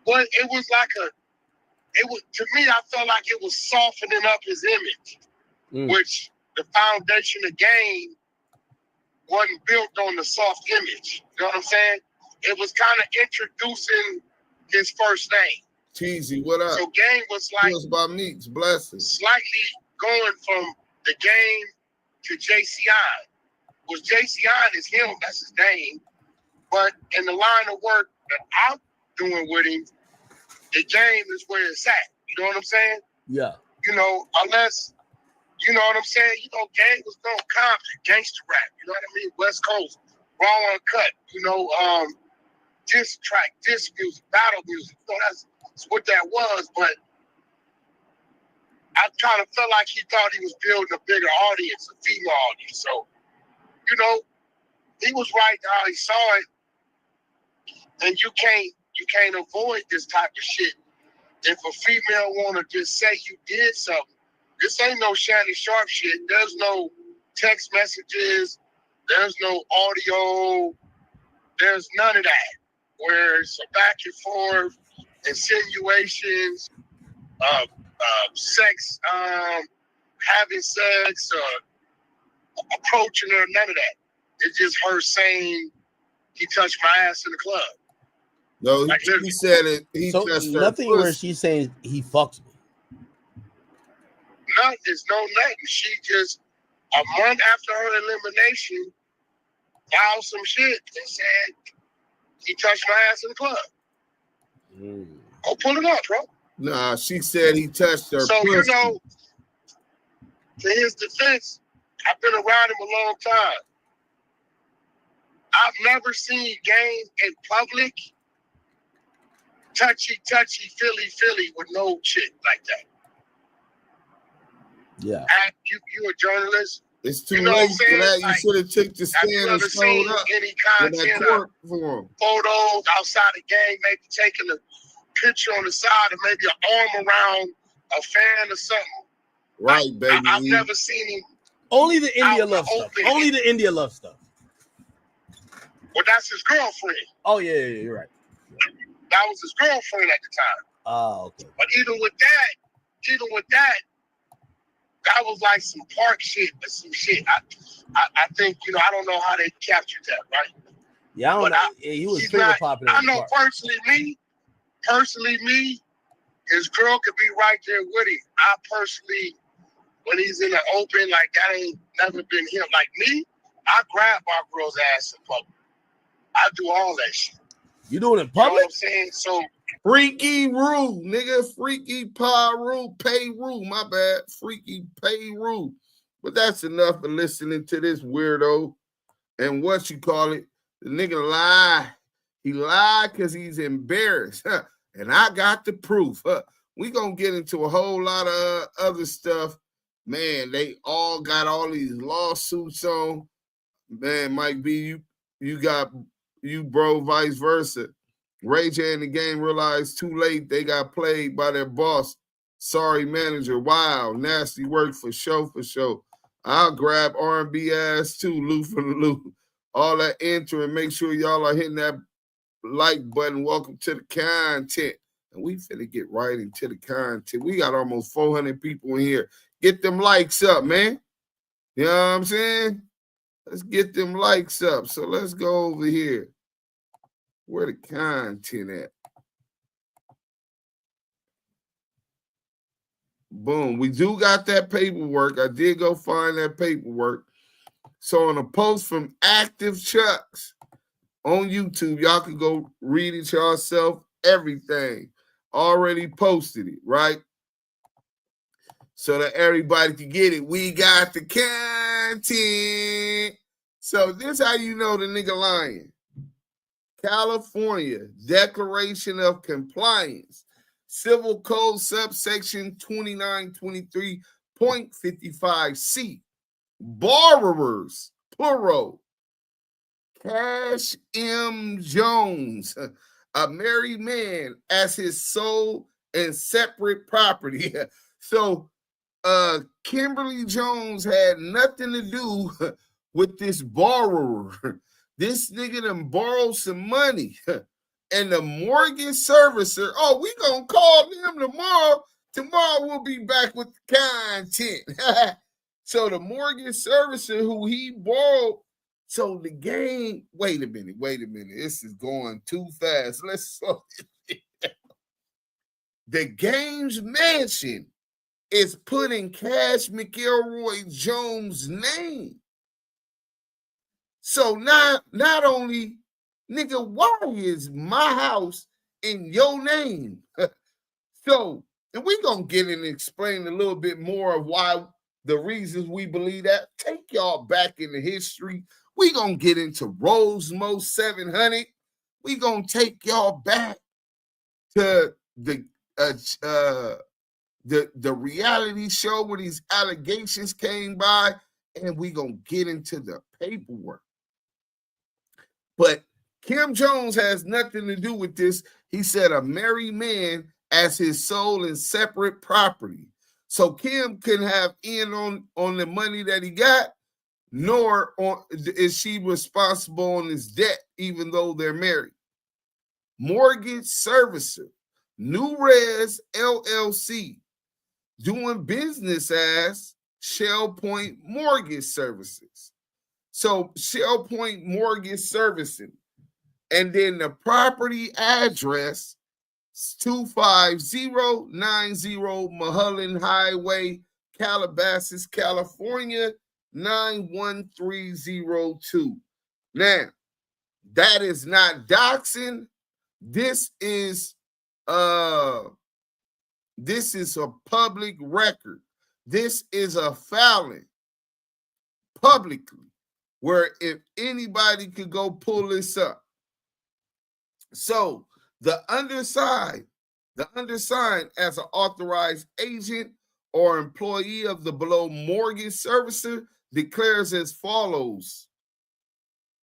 But it was like to me, I felt like it was softening up his image, which the foundation of Game wasn't built on the soft image. You know what I'm saying? It was kind of introducing his first name. Cheesy, what up? So Game was like by Meeks, blessings. Slightly going from the Game to JCI. Was JCI is him, that's his name. But in the line of work that I'm doing with him, the Game is where it's at. You know what I'm saying? Yeah. You know, unless, you know what I'm saying? You know, Game was going Compton, gangster rap. You know what I mean? West Coast, raw uncut. You know, diss track, diss music, battle music. You know, that's what that was. But I kind of felt like he thought he was building a bigger audience, a female audience. So, you know, he was right how he saw it. And you can't avoid this type of shit. If a female want to just say you did something, this ain't no Shannon Sharp shit. There's no text messages. There's no audio. There's none of that. Where it's a back and forth, insinuations, sex, having sex, approaching her, none of that. It's just her saying he touched my ass in the club. No, Like, he said it. He So touched her nothing where pussy. she's saying he fucked me. Nothing. There's no nothing. She just, a month after her elimination, filed some shit and said he touched my ass in the club. Go pull it up, bro. Nah, she said he touched her So, pussy. you know, to his defense, I've been around him a long time. I've never seen Game in public touchy, feely with no shit like that. Yeah. And you a journalist. It's too You know late what I'm for saying? that. You Like, should have took the have stand you and ever showed seen up any in that content court for him. photos outside the game, maybe taking a picture on the side or maybe an arm around a fan or something? Right, baby. I've never seen him. Only the India Out love the stuff. open. Only the India love stuff. Well, that's his girlfriend. Oh yeah, you're right. That was his girlfriend at the time. Oh, okay. But even with that, that was like some park shit or some shit. I think, you know, I don't know how they captured that, right? Yeah, I don't But know. He was he's finger not- popping. I know personally me, his girl could be right there with him. I personally, when he's in the open, like that ain't never been him. Like me, I grab my girl's ass in public. I do all that shit. You doing it in You know what public? I'm saying? So Freaky Roo, nigga. Freaky Paru, Peru. My bad. Freaky Peru. But that's enough of listening to this weirdo. And what you call it? The nigga lie. He lied because he's embarrassed. Huh. And I got the proof. Huh. We gonna get into a whole lot of other stuff. Man, they all got all these lawsuits on. Man, Mike B, you got you, bro, vice versa. Ray J and the game realized too late they got played by their boss. Sorry, manager. Wow, nasty work for show. I'll grab R&B ass too, Lou for the Lou. All that enter and make sure y'all are hitting that like button. Welcome to the content. And we finna get right into the content. We got almost 400 people in here. Get them likes up, man. You know what I'm saying? Let's get them likes up. So let's go over here. Where the content at? Boom. We do got that paperwork. I did go find that paperwork. So on a post from Active Chucks on YouTube, y'all can go read it yourself. Everything already posted it, right? So that everybody can get it. We got the content. So this how you know the nigga lying. California Declaration of Compliance, Civil Code subsection 2923.55C. Borrowers, plural. Cash M. Jones, a married man, as his sole and separate property. So Kimberly Jones had nothing to do with this borrower. This nigga done borrowed some money. And the mortgage servicer, oh, we gonna call them tomorrow. Tomorrow we'll be back with the content. So the mortgage servicer who he borrowed, so the game, wait a minute. This is going too fast. Let's slow it down. The game's mansion is putting Cash McElroy Jones' name. So not only, nigga, why is my house in your name? So, and we're going to get in and explain a little bit more of why the reasons we believe that. Take y'all back in the history. We're going to get into Rosemo 700. We're going to take y'all back to the reality show where these allegations came by, and we're going to get into the paperwork. But Kim Jones has nothing to do with this. He said a married man as his sole and separate property. So Kim can have in on the money that he got, nor is she responsible on his debt, even though they're married. Mortgage servicer, New Res LLC, doing business as Shell Point Mortgage Services. So Shell Point Mortgage Servicing. And then the property address is 25090 Mulholland Highway, Calabasas, California, 91302. Now, that is not doxing. This is a public record. This is a filing publicly, where if anybody could go pull this up. So the undersigned as an authorized agent or employee of the below mortgage servicer declares as follows.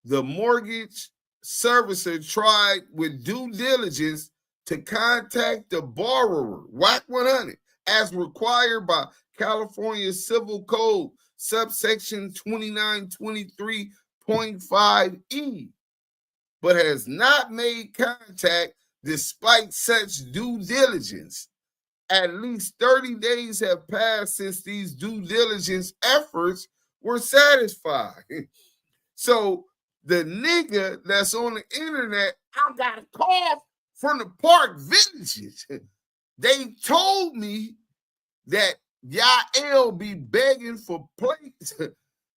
The mortgage servicer tried with due diligence to contact the borrower, WACK100, as required by California Civil Code subsection 2923.5E, but has not made contact despite such due diligence. At least 30 days have passed since these due diligence efforts were satisfied. So the nigga that's on the internet, I got a call from the Park Villages. They told me that Yael be begging for plates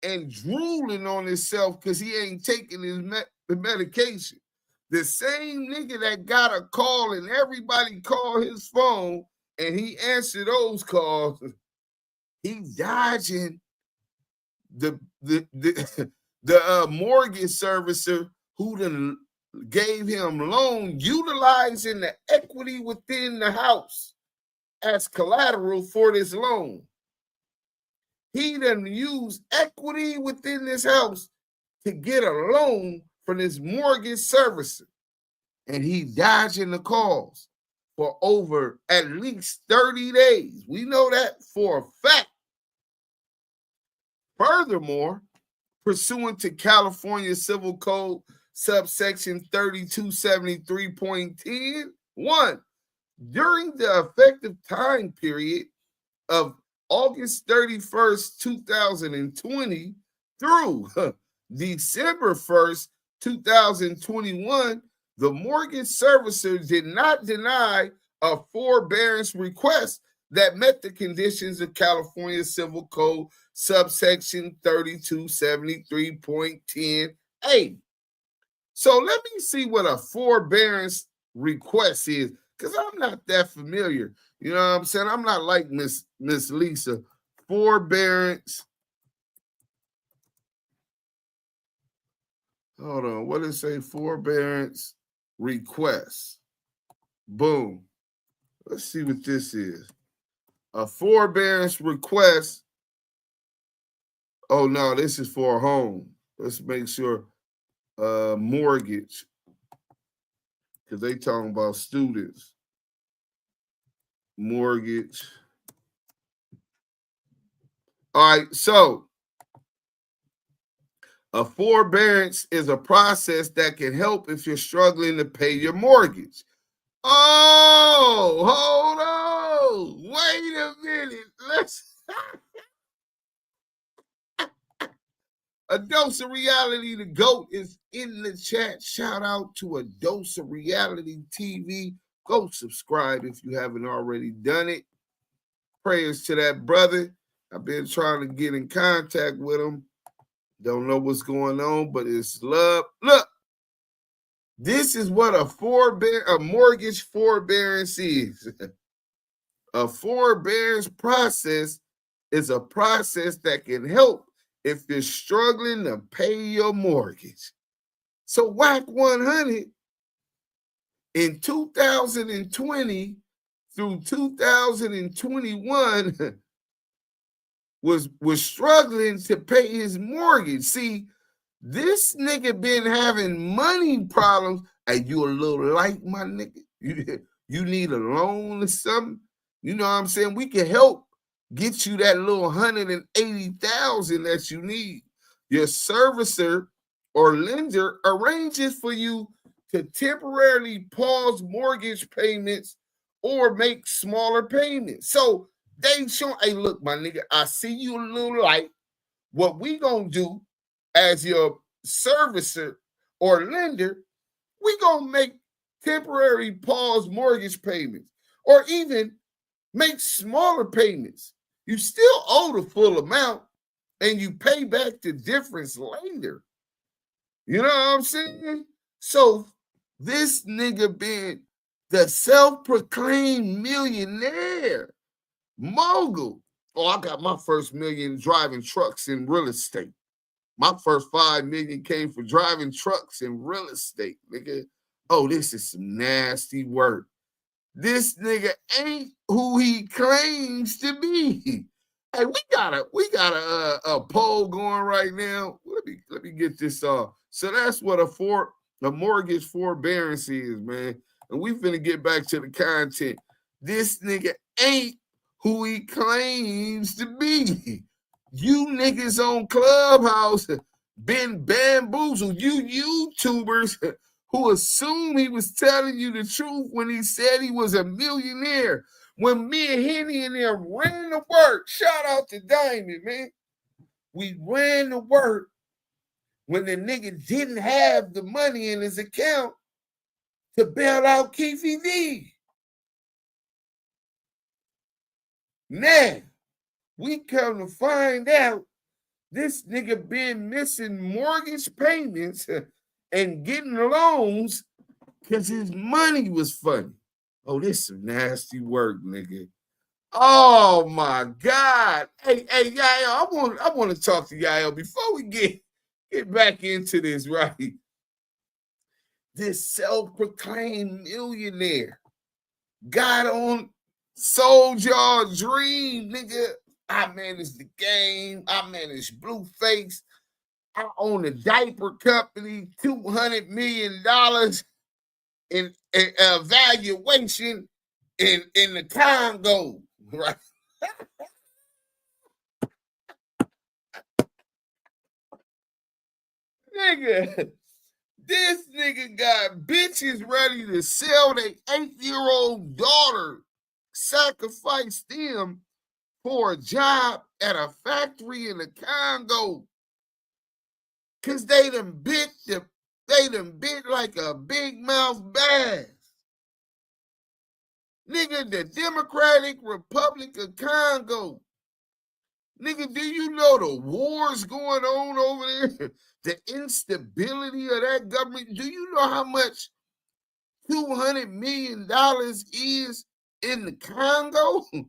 and drooling on himself because he ain't taking his medication. The same nigga that got a call and everybody called his phone and he answered those calls, he dodging the mortgage servicer who done gave him loan, utilizing the equity within the house as collateral for this loan. He done used equity within this house to get a loan from this mortgage servicer. And he dodging the calls for over at least 30 days. We know that for a fact. Furthermore, pursuant to California Civil Code subsection 3273.10, during the effective time period of August 31st, 2020 through December 1st, 2021, the mortgage servicer did not deny a forbearance request that met the conditions of California Civil Code subsection 3273.10a. So let me see what a forbearance request is, because I'm not that familiar. You know what I'm saying? I'm not like Miss Lisa. Forbearance. Hold on. What does it say? Forbearance request. Boom. Let's see what this is. A forbearance request. Oh, no, this is for a home. Let's make sure. Mortgage. Because they talking about students. Mortgage. All right, so a forbearance is a process that can help if you're struggling to pay your mortgage. Oh, hold on. Wait a minute. Let's A Dose of Reality, the GOAT, is in the chat. Shout out to A Dose of Reality TV. Go subscribe if you haven't already done it. Prayers to that brother. I've been trying to get in contact with him. Don't know what's going on, but it's love. Look, this is what a mortgage forbearance is. A forbearance process is a process that can help if you're struggling to pay your mortgage. So WACK100 in 2020 through 2021 was struggling to pay his mortgage. See, this nigga been having money problems. Hey, you a little light, my nigga? You need a loan or something? You know what I'm saying? We can help get you that little $180,000 that you need. Your servicer or lender arranges for you to temporarily pause mortgage payments or make smaller payments. So they show, hey, look, my nigga, I see you a little light. What we gonna do as your servicer or lender, we gonna make temporary pause mortgage payments or even make smaller payments. You still owe the full amount and you pay back the difference later. You know what I'm saying? So this nigga being the self-proclaimed millionaire, mogul. Oh, I got my first million driving trucks in real estate. My first 5 million came from driving trucks in real estate, nigga. Oh, this is some nasty work. This nigga ain't who he claims to be. Hey, we got a poll going right now. Let me get this off. So that's what a mortgage forbearance is, man. And we finna get back to the content. This nigga ain't who he claims to be. You niggas on Clubhouse been bamboozled. You YouTubers who assumed he was telling you the truth when he said he was a millionaire. When me and Henny and them ran to work, shout out to Diamond, man. We ran to work when the nigga didn't have the money in his account to bail out Kiwe D. Now, we come to find out this nigga been missing mortgage payments and getting loans because his money was funny. Oh, this some nasty work, nigga. Oh my God. Hey, Yael, I want to talk to Yael before we get back into this, right? This self-proclaimed millionaire got on, sold y'all a dream, nigga. I manage the game. I manage Blueface. I own a diaper company, $200 million in valuation in the Congo, right? Nigga, this nigga got bitches ready to sell their 8-year-old daughter, sacrifice them for a job at a factory in the Congo. Cause they done bit like a big mouth bass. Nigga, the Democratic Republic of Congo. Nigga, do you know the wars going on over there? The instability of that government. Do you know how much $200 million is in the Congo? And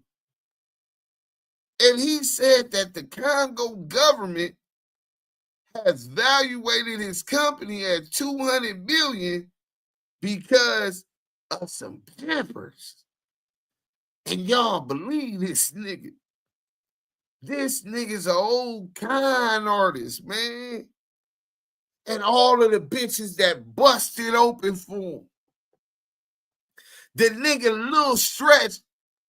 he said that the Congo government has valuated his company at $200 million because of some Pampers. And y'all believe this nigga. This nigga's an old con artist, man. And all of the bitches that busted open for him. The nigga Lil Stretch,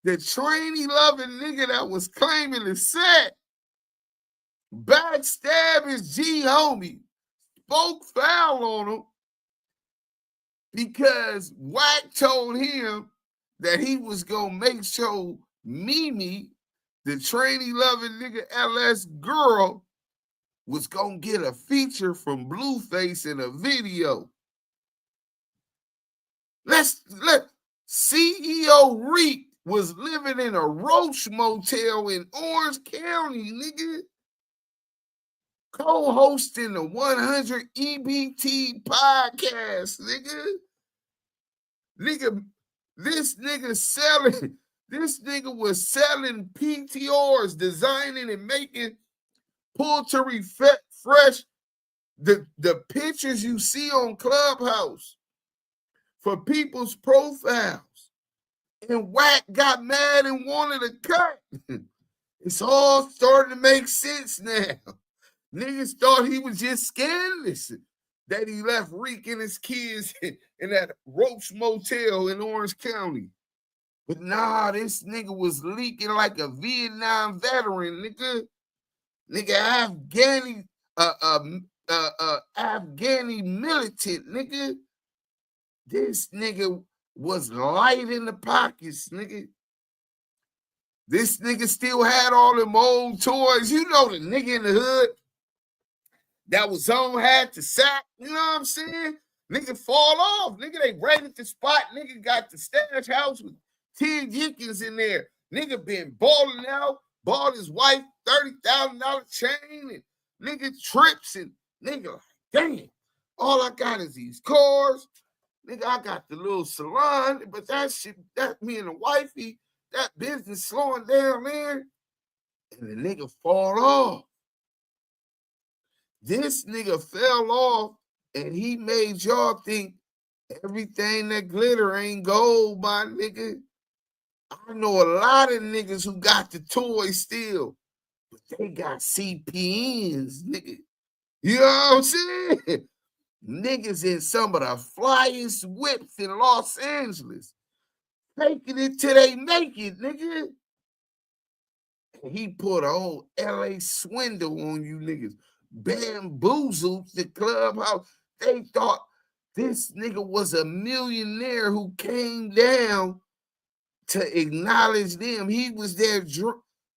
the trainee loving nigga that was claiming the set, backstab his G homie, spoke foul on him because Wack told him that he was gonna make sure Mimi, the trainee loving nigga LS girl, was gonna get a feature from Blueface in a video. Let CEO Reek was living in a Roach motel in Orange County, nigga. Co-hosting the 100 EBT podcast, nigga. Nigga, this nigga was selling PTRs, designing and making poultry fresh the pictures you see on Clubhouse for people's profiles. And Wack got mad and wanted a cut. It's all starting to make sense now. Niggas thought he was just scandalous that he left Reek and his kids in that Roach motel in Orange County. But nah, this nigga was leaking like a Vietnam veteran, nigga. Nigga, Afghani militant, nigga. This nigga was light in the pockets, nigga. This nigga still had all them old toys. You know the nigga in the hood that was on had to sack. You know what I'm saying? Nigga fall off. Nigga, they raided the spot. Nigga got the stash house with 10 Yickens in there. Nigga been balling out. Bought his wife $30,000 chain and nigga trips and nigga like, damn, all I got is these cars. Nigga, I got the little salon, but that shit, that me and the wifey, that business slowing down there. And the nigga fall off. This nigga fell off and he made y'all think everything that glitter ain't gold, my nigga. I know a lot of niggas who got the toys still, but they got CPNs, nigga. You know what I'm saying? Niggas in some of the flyest whips in Los Angeles, taking it till they make it, nigga. And he put a whole LA swindle on you niggas. Bamboozled the clubhouse. They thought this nigga was a millionaire who came down to acknowledge them. He was their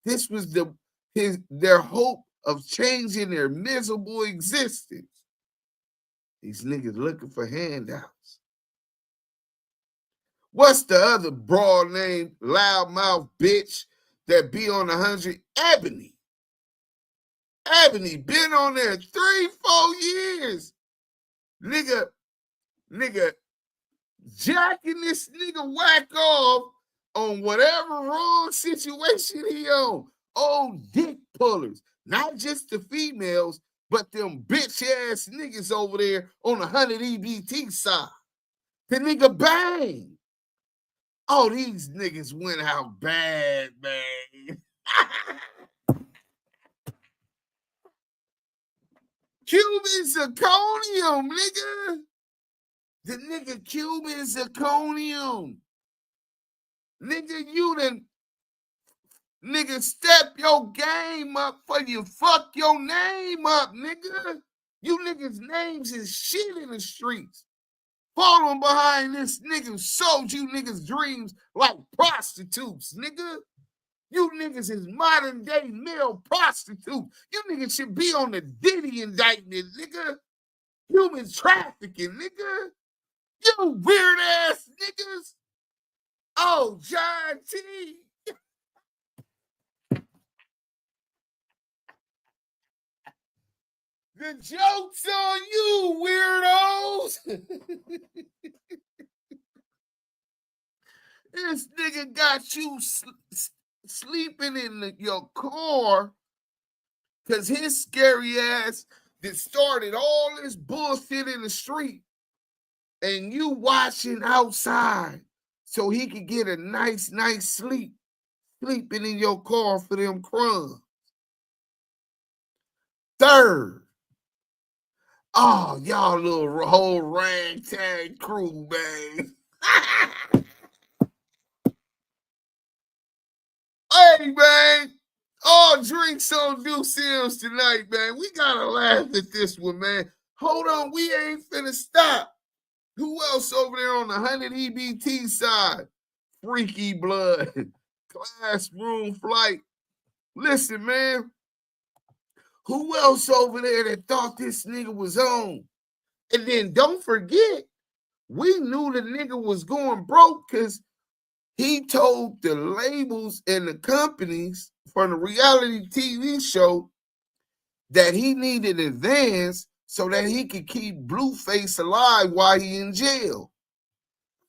this was their hope of changing their miserable existence. These niggas looking for handouts. What's the other broad name, loudmouth bitch that be on 100? Ebony. Ebony been on there 3-4 years. Nigga, jacking this nigga Wack off on whatever wrong situation he on. Old dick pullers. Not just the females, but them bitch ass niggas over there on the 100 EBT side. The nigga bang. Oh, these niggas went out bad, man. Cuban zirconium, nigga. The nigga Cuban zirconium. Nigga, you done, nigga, step your game up for you fuck your name up, nigga. You niggas' names is shit in the streets. Following behind this nigga who sold you niggas' dreams like prostitutes, nigga. You niggas is modern day male prostitutes. You niggas should be on the Diddy indictment, nigga. Human trafficking, nigga. You weird ass niggas. Oh, John T. The joke's on you, weirdos. This nigga got you sleeping in your car because his scary ass that started all this bullshit in the street and you watching outside so he could get a nice night's sleep, sleeping in your car for them crumbs. Third, oh, y'all little whole ragtag crew, man. Hey, man, all drinks on Due Sims tonight, man. We gotta laugh at this one, man. Hold on, we ain't finna stop. Who else over there on the 100 EBT side? Freaky Blood, Classroom Flight. Listen, man. Who else over there that thought this nigga was on? And then don't forget, we knew the nigga was going broke because he told the labels and the companies for the reality TV show that he needed advance so that he could keep Blueface alive while he in jail.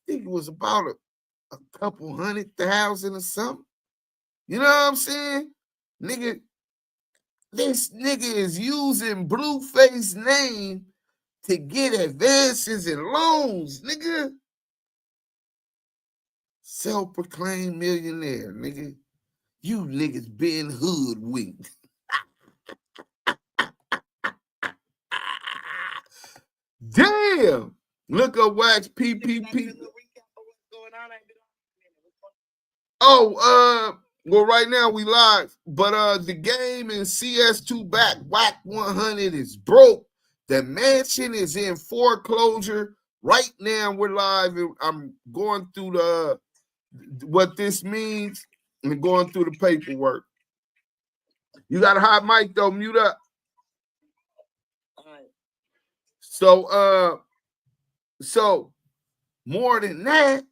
I think it was about a couple $100,000 or something. You know what I'm saying? Nigga, this nigga is using Blueface name to get advances and loans, nigga. Self-proclaimed millionaire, nigga. You niggas been hoodwinked. Damn. Look up Wack's PPP. Oh, well, right now we live, but the game in CS2 back, WACK100 is broke. The mansion is in foreclosure. Right now we're live. I'm going through what this means and going through the paperwork. You got a hot mic though, mute up. All right. So more than that,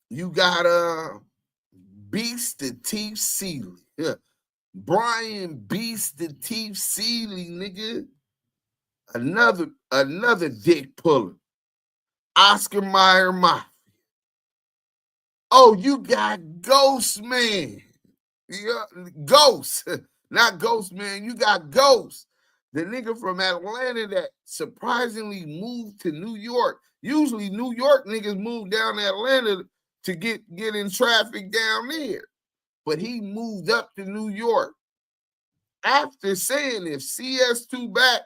you got Beast the Teeth Seeley. Yeah. Brian Beast the Teeth Seeley, nigga. Another dick puller. Oscar Mayer Mafia. Oh, you got Ghost Man. Yeah, Ghost. Not Ghost Man. You got Ghost. The nigga from Atlanta that surprisingly moved to New York. Usually New York niggas move down to Atlanta to get in traffic down there. But he moved up to New York. After saying if CS2 back,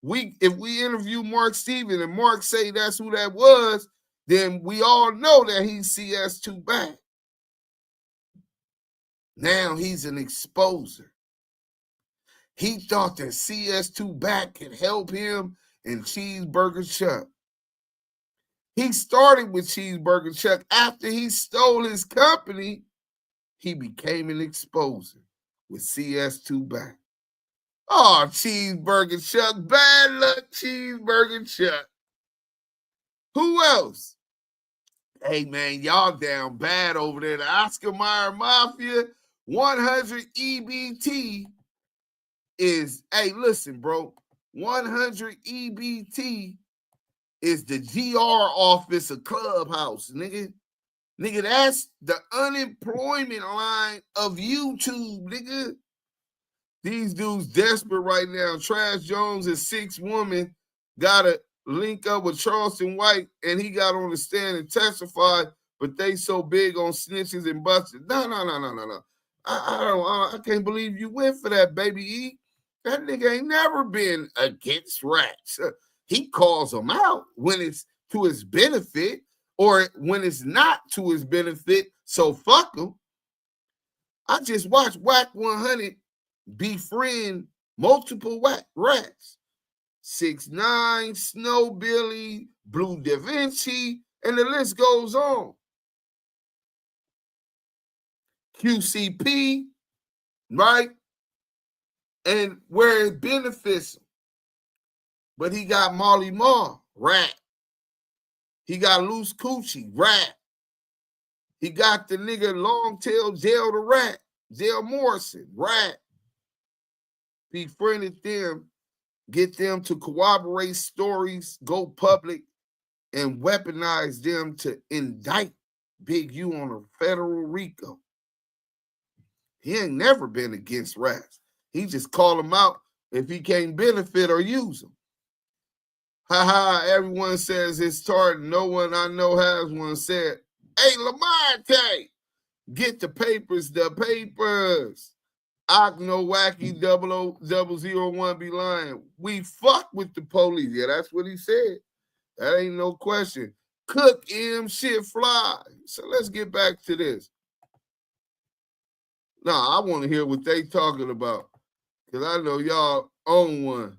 if we interview Mark Steven and Mark say that's who that was, then we all know that he's CS2 back. Now he's an exposer. He thought that CS2 back could help him in Cheeseburger Chuck. He started with Cheeseburger Chuck. After he stole his company, he became an exposer with CS2 back. Oh, Cheeseburger Chuck. Bad luck, Cheeseburger Chuck. Who else? Hey, man, y'all down bad over there. The Oscar Mayer Mafia 100 EBT is, hey, listen, bro. 100 EBT is the GR office of Clubhouse, nigga. Nigga, that's the unemployment line of YouTube, nigga. These dudes desperate right now. Trash Jones and 6 Women got to link up with Charleston White, and he got on the stand and testified, but they so big on snitches and busters. No. I can't believe you went for that, baby E. That nigga ain't never been against rats. He calls them out when it's to his benefit or when it's not to his benefit, so fuck him. I just watched WACK100 befriend multiple rats. 6ix9ine, Snow Billy, Blue Da Vinci, and the list goes on. QCP, right? And where it benefits him. But he got Molly Marr, rat. He got Loose Coochie, rat. He got the nigga long tail Jail the Rat, Jail Morrison, Rat. Befriended them, get them to corroborate stories, go public, and weaponize them to indict Big U on a federal RICO. He ain't never been against rats. He just call them out if he can't benefit or use them. Everyone says it's tart. No one I know has one. Said, hey, Lamonte, get the papers, I know Wacky 00001 be lying. We fuck with the police. Yeah, that's what he said. That ain't no question. Cook M shit fly. So let's get back to this. Nah, I want to hear what they talking about. Because I know y'all own one.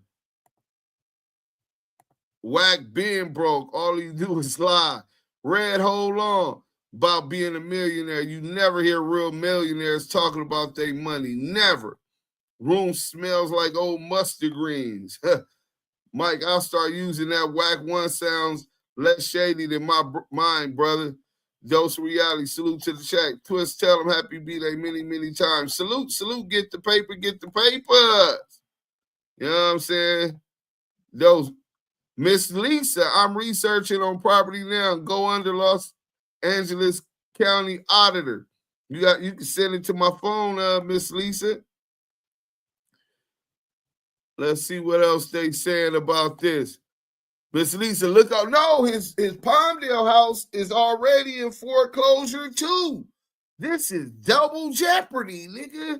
Wack being broke. All he do is lie. Red, hold on. About being a millionaire. You never hear real millionaires talking about their money. Never. Room smells like old mustard greens. Mike, I'll start using that Wack 1 sounds less shady than my mind, brother. Dose of reality. Salute to the chat. Twist, tell them happy B-Day many, many times. Salute, get the paper, get the papers. You know what I'm saying? Those Miss Lisa, I'm researching on property now. Go under Los Angeles County Auditor. You can send it to my phone, Miss Lisa. Let's see what else they saying about this. Miss Lisa, look out. No, his Palmdale house is already in foreclosure too. This is double jeopardy, nigga.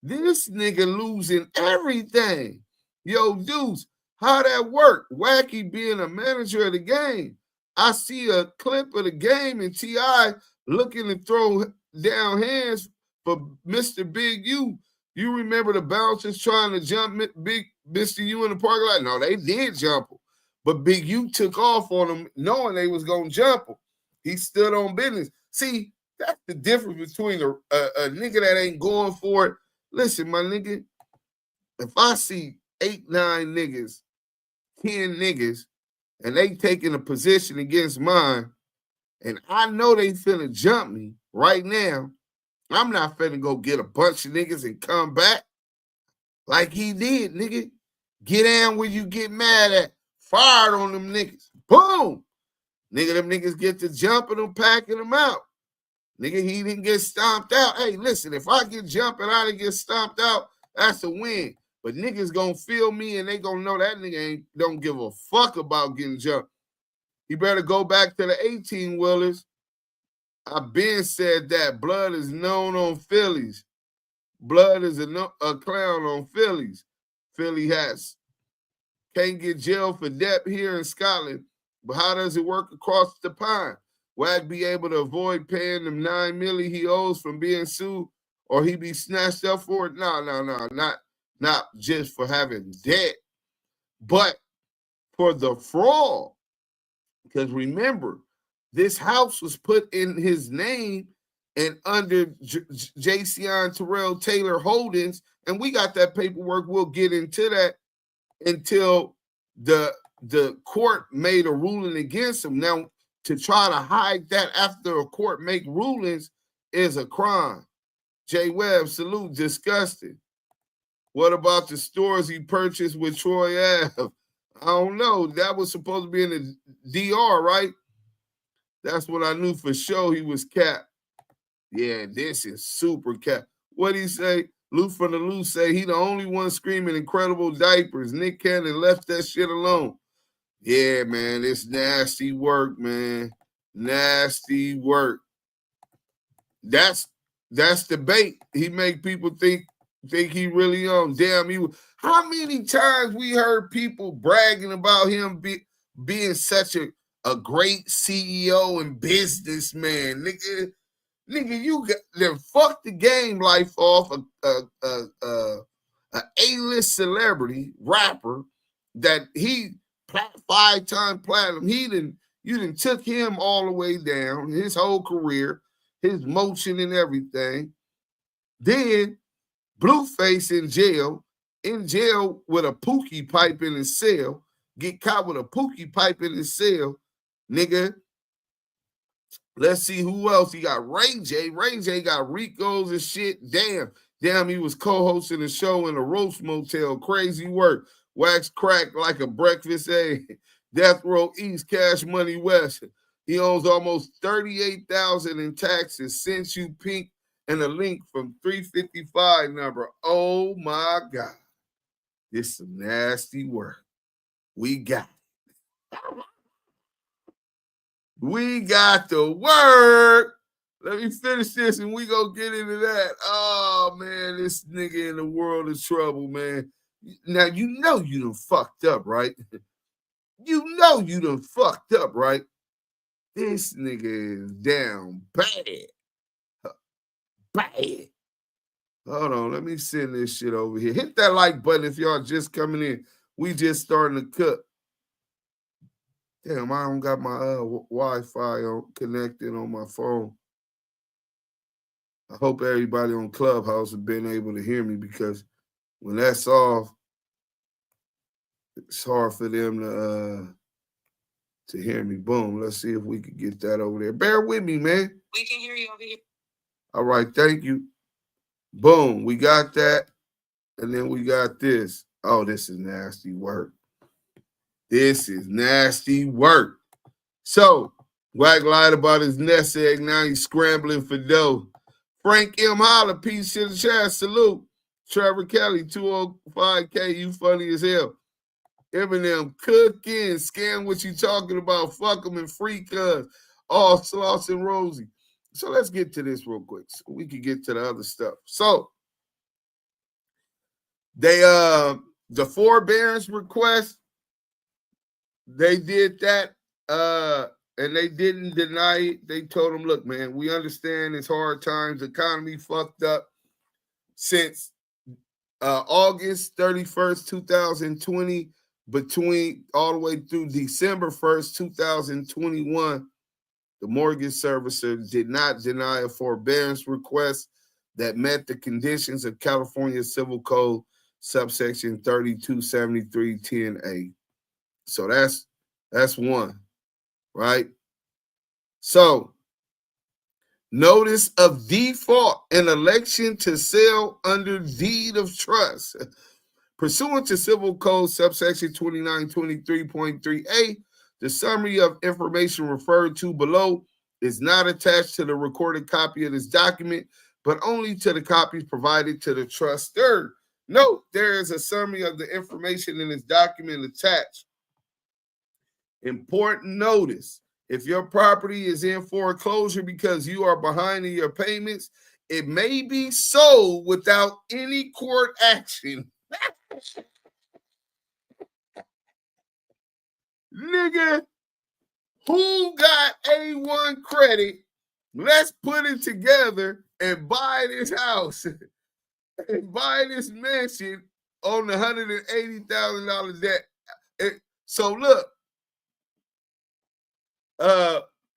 This nigga losing everything. Yo, dudes, how that work? Wacky being a manager of the game. I see a clip of the game and T.I. looking to throw down hands for Mr. Big U. You remember the bouncers trying to jump Big Mr. U in the parking lot? No, they did jump him. But Big U took off on him knowing they was going to jump him. He stood on business. See, that's the difference between a nigga that ain't going for it. Listen, my nigga, if I see 8, 9 niggas, 10 niggas, and they taking a position against mine, and I know they finna jump me right now, I'm not finna go get a bunch of niggas and come back like he did, nigga. Get down where you get mad at. Fired on them niggas. Boom. Nigga, them niggas get to jumping them, packing them out. Nigga, he didn't get stomped out. Hey, listen, if I get jumping out and get stomped out, that's a win. But niggas gonna feel me and they gonna know that nigga don't give a fuck about getting jumped. He better go back to the 18-wheelers. I been said that blood is known on Phillies. Blood is a clown on Phillies. Philly hats. Can't get jail for debt here in Scotland, but how does it work across the pond? Wack be able to avoid paying them $9 million he owes from being sued, or he be snatched up for it? No, not just for having debt, but for the fraud. Because remember, this house was put in his name and under Jason Terrell Taylor Holdings, and we got that paperwork. We'll get into that until the court made a ruling against him. Now, to try to hide that after a court make rulings is a crime. J. Webb, salute, disgusting. What about the stores he purchased with Troy Ave? I don't know. That was supposed to be in the DR, right? That's what I knew for sure. He was capped. Yeah, this is super capped. What'd he say? Lou from the Lou say he the only one screaming incredible diapers. Nick Cannon left that shit alone. Yeah, man, it's nasty work, man. Nasty work. That's the bait. He make people think he really on. Damn, how many times we heard people bragging about him being such a great CEO and businessman, nigga. Nigga, you got then fuck the game life off a A-list celebrity rapper that he 5-time platinum. You done took him all the way down, his whole career, his motion and everything. Then Blueface in jail with a pookie pipe in his cell, get caught with a pookie pipe in his cell, nigga. Let's see who else. He got Ray J. Ray J got Ricos and shit. Damn, he was co-hosting a show in a roast motel. Crazy work. Wax crack like a breakfast egg. Death Row East, Cash Money West. He owns almost $38,000 in taxes. Sent you pink and a link from 355 number. Oh my God. This some nasty work. We got the work. Let me finish this and we gonna get into that. Oh man, this nigga in the world of trouble, man. Now you know you done fucked up, right? You know you done fucked up, right? This nigga is down bad. Bad. Hold on, let me send this shit over here. Hit that like button if y'all just coming in. We just starting to cook. Damn, I don't got my Wi-Fi connected on my phone. I hope everybody on Clubhouse has been able to hear me because when that's off, it's hard for them to hear me. Boom. Let's see if we can get that over there. Bear with me, man. We can hear you over here. All right, thank you. Boom, we got that. And then we got this. Oh, this is nasty work. This is nasty work. So, Wack lied about his nest egg. Now he's scrambling for dough. Frank M. Holler, peace to the chat. Salute. Trevor Kelly, 205K. You funny as hell. Eminem, cooking. Scam what you talking about. Fuck them and free cuz. All Sloss and Rosie. So let's get to this real quick so we can get to the other stuff. So they the forbearance request, they did that and they didn't deny it. They told them, look, man, we understand it's hard times, the economy fucked up since August 31st, 2020, between all the way through December 1st, 2021. The mortgage servicer did not deny a forbearance request that met the conditions of California Civil Code subsection 327310A. So that's one, right? So notice of default, an election to sell under deed of trust. Pursuant to Civil Code subsection 2923.3A, the summary of information referred to below is not attached to the recorded copy of this document, but only to the copies provided to the trustor. Note, there is a summary of the information in this document attached. Important notice, if your property is in foreclosure because you are behind in your payments, it may be sold without any court action. Nigga, who got A1 credit? Let's put it together and buy this house and buy this mansion on the $180,000 debt. So look,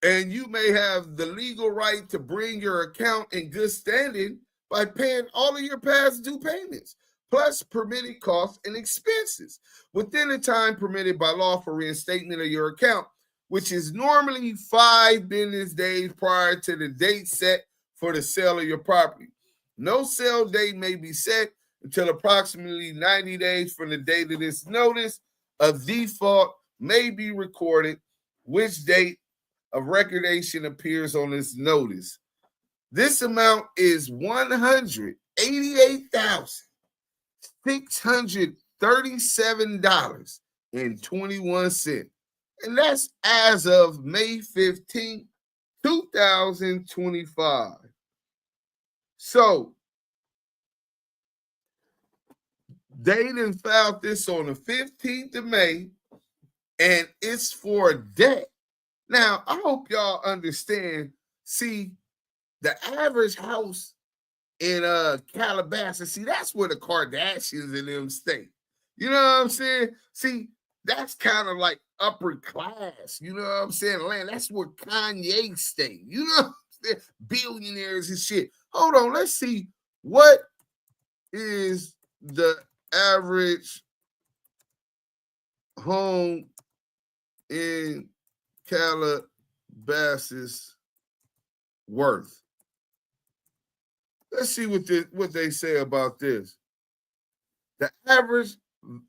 and you may have the legal right to bring your account in good standing by paying all of your past due payments, plus permitted costs and expenses within the time permitted by law for reinstatement of your account, which is normally 5 business days prior to the date set for the sale of your property. No sale date may be set until approximately 90 days from the date of this notice of default may be recorded, which date of recordation appears on this notice. This amount is $188,637.21. And that's as of May 15, 2025. So they done filed this on the 15th of May, and it's for debt. Now, I hope y'all understand. See, the average house in Calabasas, see, that's where the Kardashians and them stay. You know what I'm saying? See, that's kind of like upper class. You know what I'm saying? Land. That's where Kanye stay. You know what I'm saying? Billionaires and shit. Hold on, let's see. What is the average home in Calabasas worth. Let's see what they say about this. The average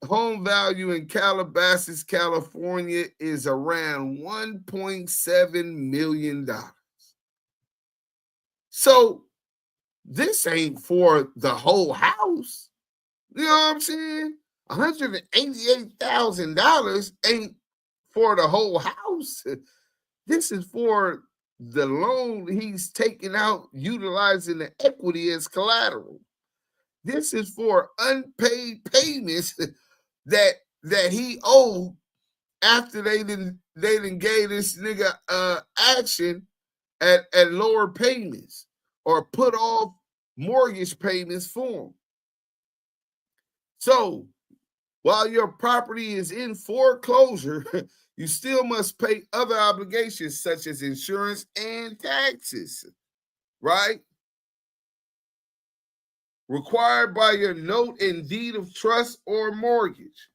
home value in Calabasas, California is around $1.7 million. So this ain't for the whole house. You know what I'm saying? $188,000 ain't for the whole house. This is for the loan he's taking out, utilizing the equity as collateral. This is for unpaid payments that he owed after they didn't gave this nigga action at lower payments or put off mortgage payments for him. So while your property is in foreclosure, you still must pay other obligations such as insurance and taxes, right? Required by your note and deed of trust or mortgage.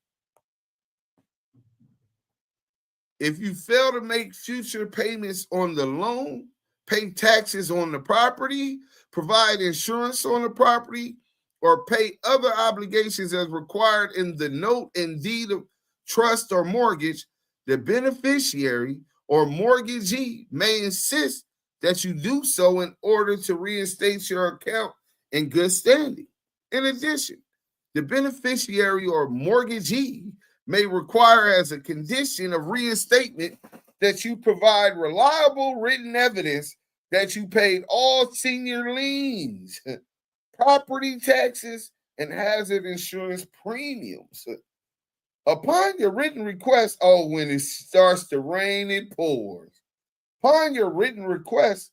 If you fail to make future payments on the loan, pay taxes on the property, provide insurance on the property, or pay other obligations as required in the note and deed of trust or mortgage, the beneficiary or mortgagee may insist that you do so in order to reinstate your account in good standing. In addition, the beneficiary or mortgagee may require as a condition of reinstatement that you provide reliable written evidence that you paid all senior liens, property taxes, and hazard insurance premiums. Upon your written request, when it starts to rain, it pours. Upon your written request,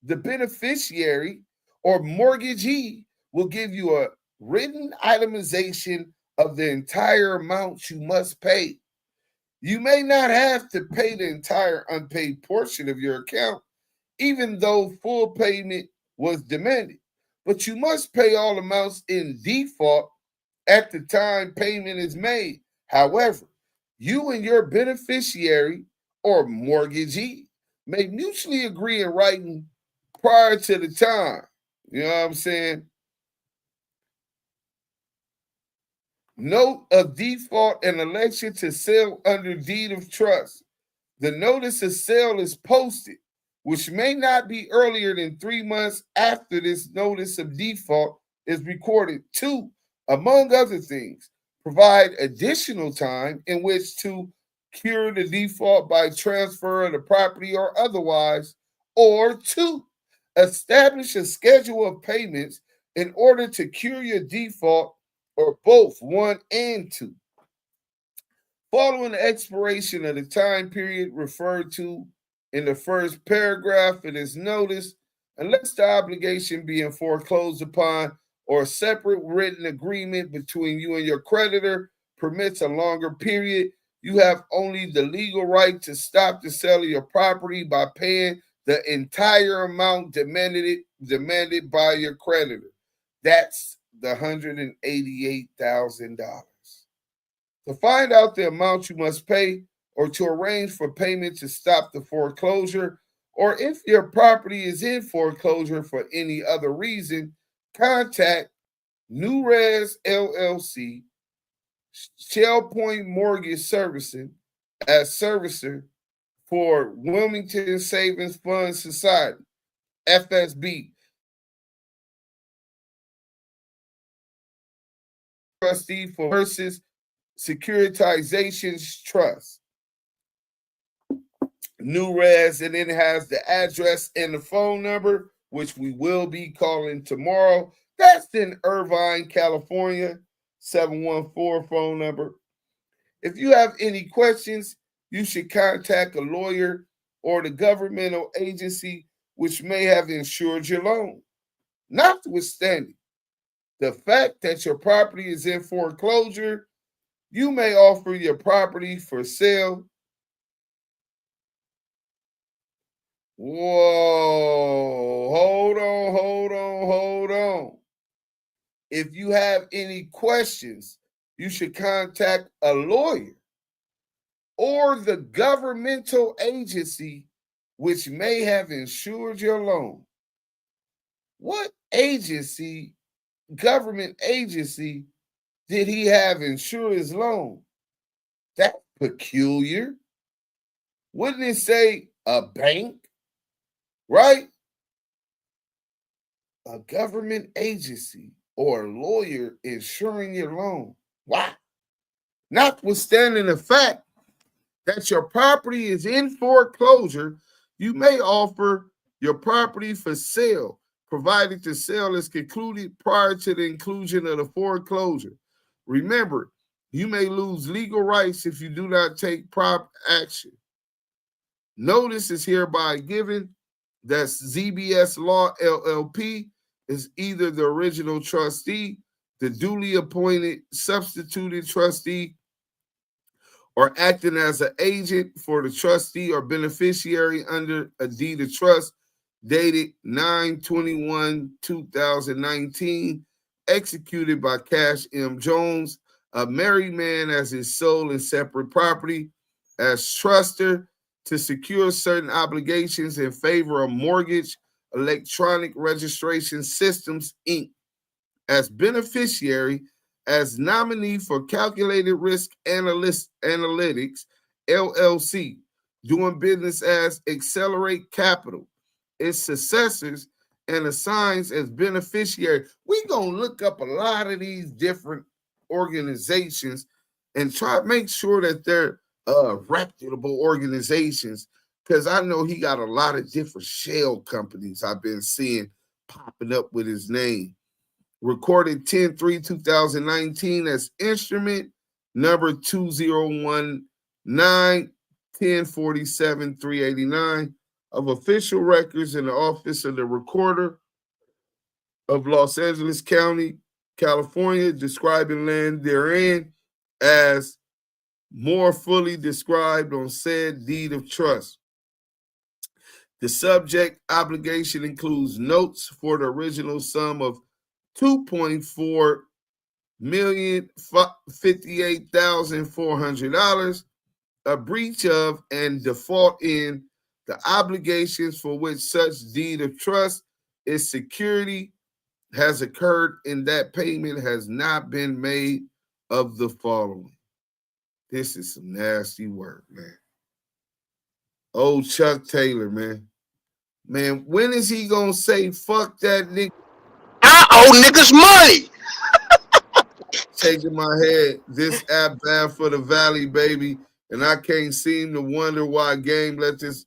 the beneficiary or mortgagee will give you a written itemization of the entire amount you must pay. You may not have to pay the entire unpaid portion of your account, even though full payment was demanded, but you must pay all amounts in default at the time payment is made. However, you and your beneficiary or mortgagee may mutually agree in writing prior to the time. You know what I'm saying? Note of default and election to sell under deed of trust. The notice of sale is posted, which may not be earlier than 3 months after this notice of default is recorded. 2, among other things, provide additional time in which to cure the default by transfer of the property or otherwise. Or 2, establish a schedule of payments in order to cure your default, or both 1 and 2. Following the expiration of the time period referred to in the first paragraph of this notice, unless the obligation being foreclosed upon or a separate written agreement between you and your creditor permits a longer period, you have only the legal right to stop the sale of your property by paying the entire amount demanded by your creditor. That's the $188,000. To find out the amount you must pay or to arrange for payment to stop the foreclosure, or if your property is in foreclosure for any other reason, contact New Res LLC, Shell Point Mortgage Servicing as servicer for Wilmington Savings Fund Society, FSB, trustee for versus Securitizations Trust. New Res, and then it has the address and the phone number, which we will be calling tomorrow. That's in Irvine, California, 714 phone number. If you have any questions, you should contact a lawyer or the governmental agency which may have insured your loan. Notwithstanding the fact that your property is in foreclosure, you may offer your property for sale. Whoa, hold on. If you have any questions, you should contact a lawyer or the governmental agency which may have insured your loan. What agency, government agency, did he have insure his loan? That's peculiar. Wouldn't it say a bank, right? A government agency or a lawyer insuring your loan. Wow. Notwithstanding the fact that your property is in foreclosure, you may offer your property for sale, provided the sale is concluded prior to the inclusion of the foreclosure. Remember, you may lose legal rights if you do not take prompt action. Notice is hereby given that ZBS Law LLP is either the original trustee, the duly appointed substituted trustee, or acting as an agent for the trustee or beneficiary under a deed of trust dated 9/21/2019, executed by Cash M. Jones, a married man as his sole and separate property, as truster to secure certain obligations in favor of Mortgage Electronic Registration Systems, Inc., as beneficiary, as nominee for Calculated Risk Analytics, LLC, doing business as Accelerate Capital, its successors, and assigns as beneficiary. We're going to look up a lot of these different organizations and try to make sure that they're reputable organizations, because I know he got a lot of different shell companies I've been seeing popping up with his name. Recorded 10/3/2019 as instrument number 2019-1047-389 of official records in the office of the Recorder of Los Angeles County, California, describing land therein as more fully described on said deed of trust. The subject obligation includes notes for the original sum of $2.458,400, a breach of and default in the obligations for which such deed of trust is security has occurred, and that payment has not been made of the following. This is some nasty work, man. Old Chuck Taylor, man. Man, when is he gonna say fuck that nigga? I owe niggas money. Shaking my head. This app bad for the Valley, baby. And I can't seem to wonder why Game let this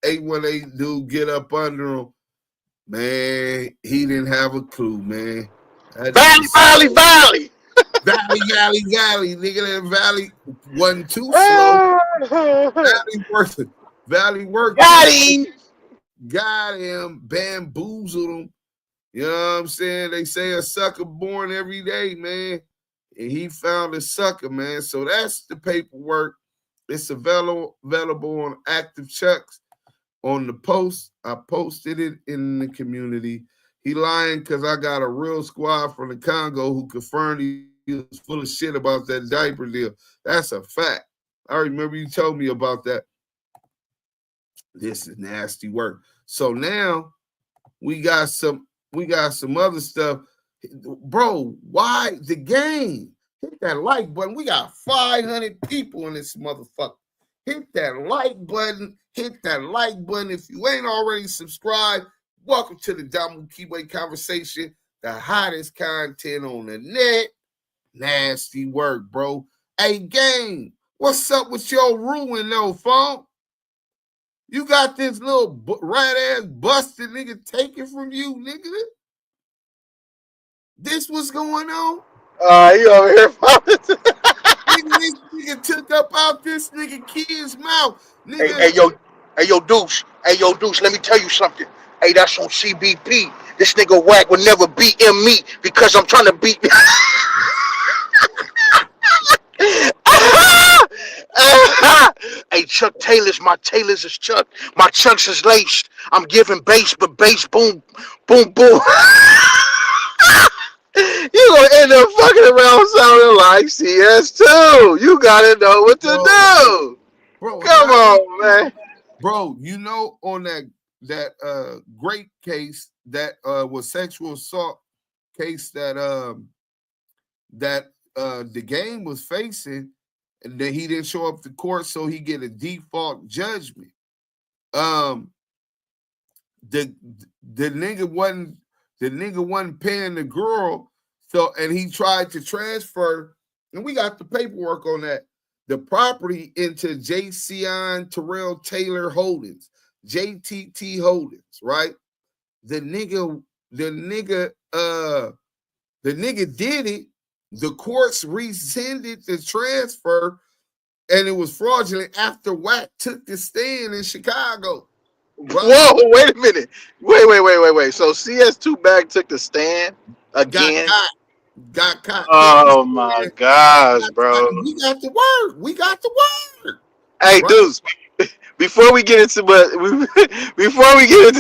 818 dude get up under him. Man, he didn't have a clue, man. Valley. Valley. Nigga, that Valley wasn't too slow. Valley worked. Got him, bamboozled him. You know what I'm saying? They say a sucker born every day, man. And he found a sucker, man. So that's the paperwork. It's available on Active Chucks on the post. I posted it in the community. He lying because I got a real squad from the Congo who confirmed he was full of shit about that diaper deal. That's a fact. I remember you told me about that. This is nasty work. So now we got some other stuff. Bro, why the game? Hit that like button. We got 500 people in this motherfucker. Hit that like button. Hit that like button. If you ain't already subscribed, welcome to the Damu Kiwe conversation, the hottest content on the net. Nasty work, bro. Hey, gang, what's up with your ruin, though, phone? You got this little rat-ass busted nigga taken from you, nigga? This what's going on? You over here, Nigga, this nigga took up out this nigga kid's mouth. Nigga. Hey, yo, Deuce. Let me tell you something. Hey, that's on CBP. This nigga Wack would never beat me because I'm trying to beat me. Hey, Chuck Taylor's, my Taylor's is Chuck. My Chucks is laced. I'm giving bass, but bass, boom, boom, boom. You gonna end up fucking around sounding like CS2. You gotta know what to do. Bro, come on, man. bro. You know, on that great case that was sexual assault case that the game was facing, and that he didn't show up to court, so he get a default judgment. The nigga wasn't paying the girl, so and he tried to transfer, and we got the paperwork on that, the property into Jason Terrell Taylor Holdings, JTT Holdings, right? The nigga did it. The courts rescinded the transfer, and it was fraudulent after Wack took the stand in Chicago. Right? Whoa, wait a minute. Wait. So CS2 Bag took the stand again? Got caught. Oh my gosh, bro. We got the word. Hey, right? dudes, before we get into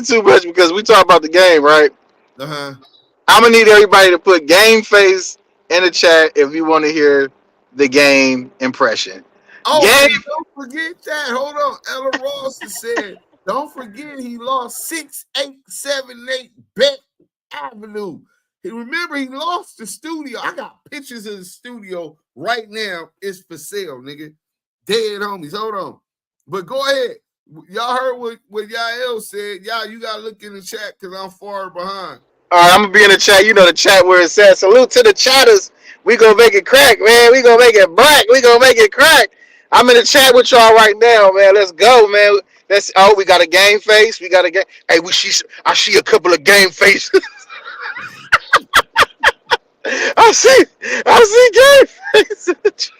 too much, because we talk about the game, right? Uh-huh. I'm gonna need everybody to put game face in the chat if you want to hear the game impression. Oh, game. and don't forget that. Hold on. Ella Ross said, don't forget he lost 6878 Beck Avenue. Remember, he lost the studio. I got pictures of the studio right now. It's for sale, nigga. Dead homies. Hold on. But go ahead. Y'all heard what Yael said. Y'all, you got to look in the chat because I'm far behind. All right, I'm going to be in the chat. You know the chat where it says, salute to the chatters. We going to make it crack, man. We going to make it black. We going to make it crack. I'm in the chat with y'all right now, man. Let's go, man. We got a game face. We got a game. Hey, I see a couple of game faces. I see game faces.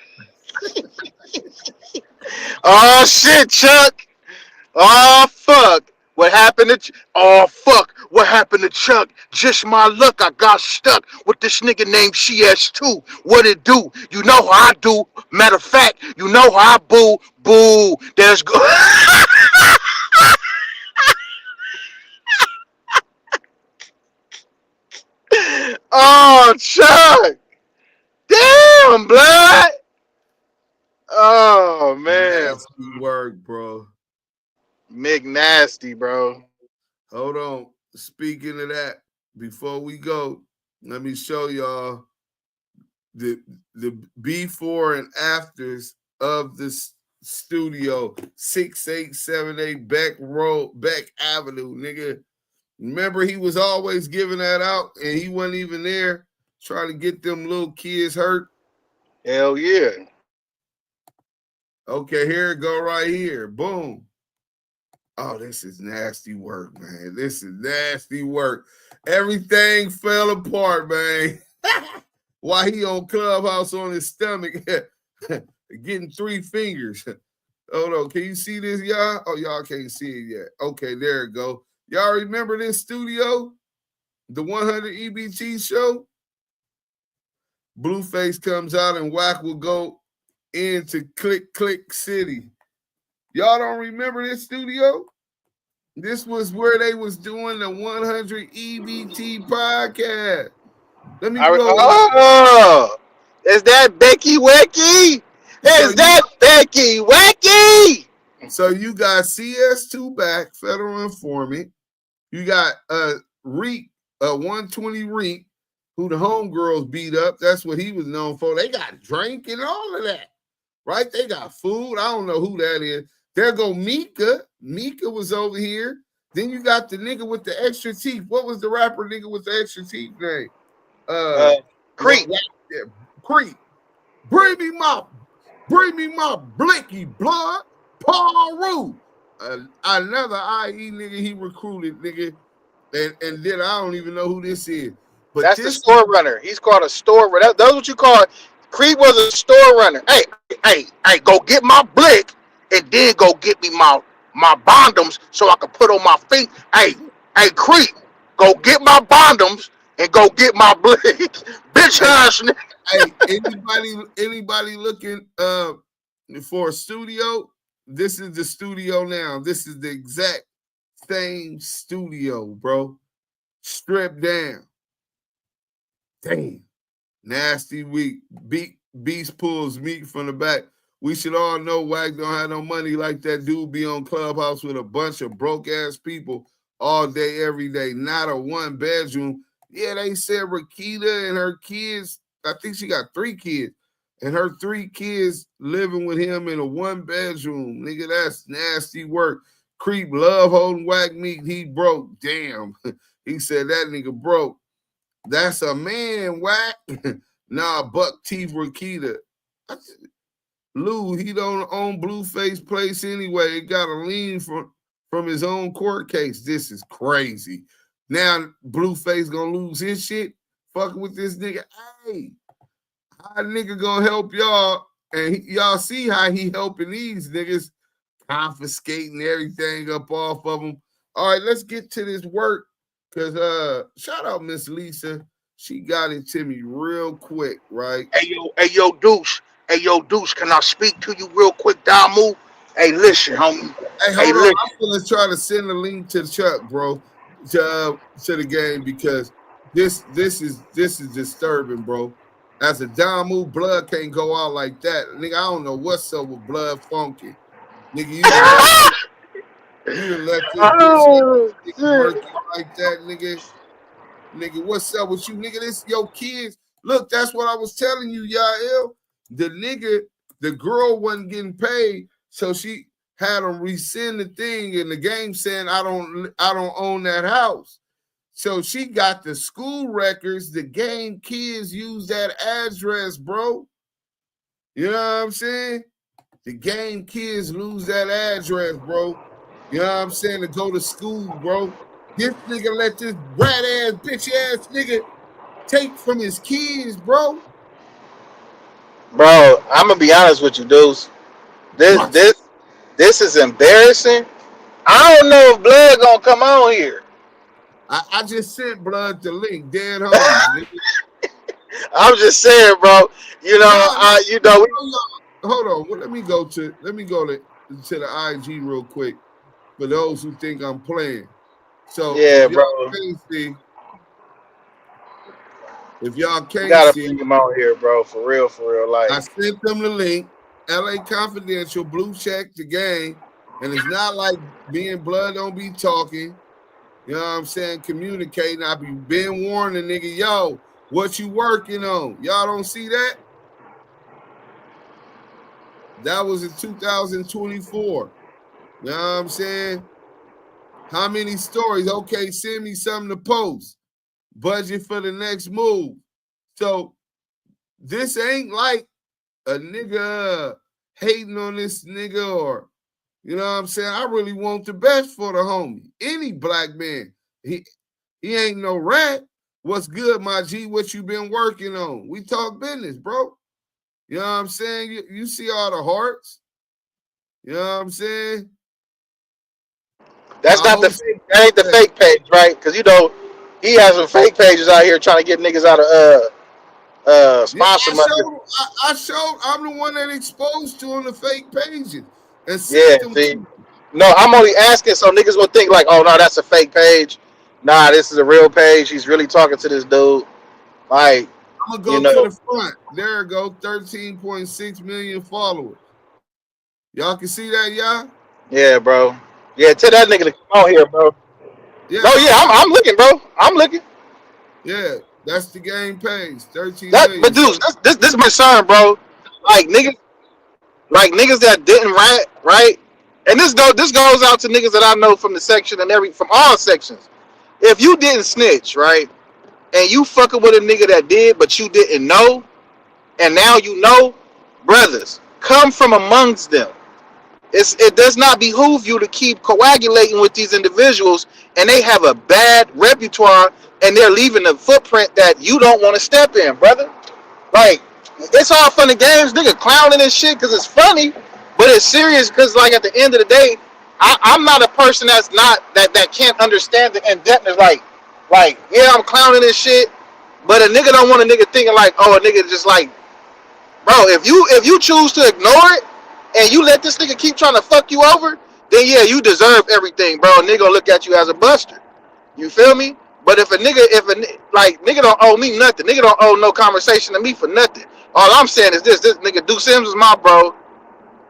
Oh, shit, Chuck. Oh, fuck. What happened to... Oh, fuck. What happened to Chuck? Just my luck. I got stuck with this nigga named CS2. What it do? You know how I do. Matter of fact, you know how I boo. Boo. There's... Oh, Chuck. Damn, blood. Oh, man. Nasty work, bro. McNasty, bro. Hold on. Speaking of that, before we go, let me show y'all the before and afters of this studio, 6878 Beck Avenue, nigga. Remember, he was always giving that out, and he wasn't even there trying to get them little kids hurt. Hell yeah. Okay, here it go right here. Boom. Oh, this is nasty work, man. This is nasty work. Everything fell apart, man. While he on Clubhouse on his stomach, getting 3 fingers. Hold on. Can you see this, y'all? Oh, y'all can't see it yet. Okay, there it go. Y'all remember this studio? The 100 EBT show? Blueface comes out and Wack will go into Click City. Y'all don't remember this studio? This was where they was doing the 100 EBT podcast. Let me go. Oh, is that Becky Wacky? Becky Wacky? So you got CS2 back, federal informant. You got Reek, 120 Reek, who the homegirls beat up. That's what he was known for. They got drink and all of that, right? They got food. I don't know who that is. There go Mika. Mika was over here. Then you got the nigga with the extra teeth. What was the rapper nigga with the extra teeth name? Creep. Creep. Bring me my blinky blood. Paru. Another IE nigga he recruited, nigga. And then I don't even know who this is. But that's the store runner. He's called a store runner. That's what you call it. Creep was a store runner. Hey, go get my blick and then go get me my bondoms so I can put on my feet. Hey, Creep, go get my bondoms and go get my blick. Bitch ass nigga. Hey, anybody looking for a studio? This is the studio now. This is the exact same studio, bro. Stripped down. Damn. Nasty week. Beast pulls meat from the back. We should all know Wack don't have no money like that dude be on Clubhouse with a bunch of broke-ass people all day, every day. Not a one-bedroom. Yeah, they said Rakita and her kids, I think she got 3 kids, and her 3 kids living with him in a one-bedroom. Nigga, that's nasty work. Creep love holding Wack meat. He broke. Damn. He said that nigga broke. That's a man, Wack. Nah, buck teeth Rakita. Lou, he don't own Blueface Place anyway. It got a lien from his own court case. This is crazy. Now Blueface gonna lose his shit. Fucking with this nigga. Hey, how nigga gonna help y'all? And y'all see how he helping these niggas, confiscating everything up off of them. All right, let's get to this work. Cause shout out Miss Lisa. She got it to me real quick, right? Hey yo, Deuce. Hey, yo, Deuce, can I speak to you real quick, Damu? Hey, listen, homie. Hey, hold on. I'm gonna try to send a link to Chuck, bro, to the game because this is disturbing, bro. As a Damu, blood can't go out like that, nigga. I don't know what's up with blood funky, nigga. You done let this bitch work like that, nigga. Nigga, what's up with you, nigga? This your kids. Look, that's what I was telling you, Yael. The girl wasn't getting paid, so she had them rescind the thing in the game saying, I don't own that house. So she got the school records. The game kids use that address, bro. You know what I'm saying? The game kids lose that address, bro. You know what I'm saying? To go to school, bro. This nigga let this rat ass, bitch ass nigga take from his kids, bro. Bro, I'm gonna be honest with you, dudes. This is embarrassing. I don't know if blood gonna come on here. I just sent blood the link, dead homies. I'm just saying, bro. You know, hold on. Well, let me go to the IG real quick for those who think I'm playing. So yeah, bro. If y'all can't gotta see, bring him out here, bro. For real. Like I sent them the link. LA Confidential, blue check the game. And it's not like me and Blood don't be talking. You know what I'm saying? Communicating. I be been warning nigga, yo, what you working on? Y'all don't see that? That was in 2024. You know what I'm saying? How many stories? Okay, send me something to post. Budget for the next move. So this ain't like a nigga hating on this nigga or, you know what I'm saying? I really want the best for the homie. Any black man. He ain't no rat. What's good, my G? What you been working on? We talk business, bro. You know what I'm saying? You see all the hearts. You know what I'm saying? That's not that ain't the fake page, right? Because you know he has some fake pages out here trying to get niggas out of sponsor money. I'm the one that exposed to on the fake pages. And see. No, I'm only asking so niggas will think like, oh no, that's a fake page. Nah, this is a real page. He's really talking to this dude. Like, I'm gonna go to the front. There we go. 13.6 million followers. Y'all can see that, y'all? Yeah, bro. Yeah, tell that nigga to come on here, bro. Yeah. No, yeah, I'm looking, bro. I'm looking. Yeah, that's the game page. 13 million. But dude, this my concern, bro. Like niggas that didn't rat, right? And this goes out to niggas that I know from the section and from all sections. If you didn't snitch, right, and you fucking with a nigga that did, but you didn't know, and now you know, brothers, come from amongst them. It does not behoove you to keep coagulating with these individuals, and they have a bad repertoire, and they're leaving a footprint that you don't want to step in, brother. Like, it's all fun and games, nigga, clowning and shit, because it's funny, but it's serious, because, like, at the end of the day, I'm not a person that's not, that can't understand the in-depthness, like, yeah, I'm clowning and shit, but a nigga don't want a nigga thinking, like, oh, a nigga just, like, bro, if you choose to ignore it, and you let this nigga keep trying to fuck you over, then yeah, you deserve everything, bro. A nigga gonna look at you as a buster. You feel me? But if a nigga don't owe me nothing, nigga don't owe no conversation to me for nothing. All I'm saying is this nigga Duke Sims is my bro.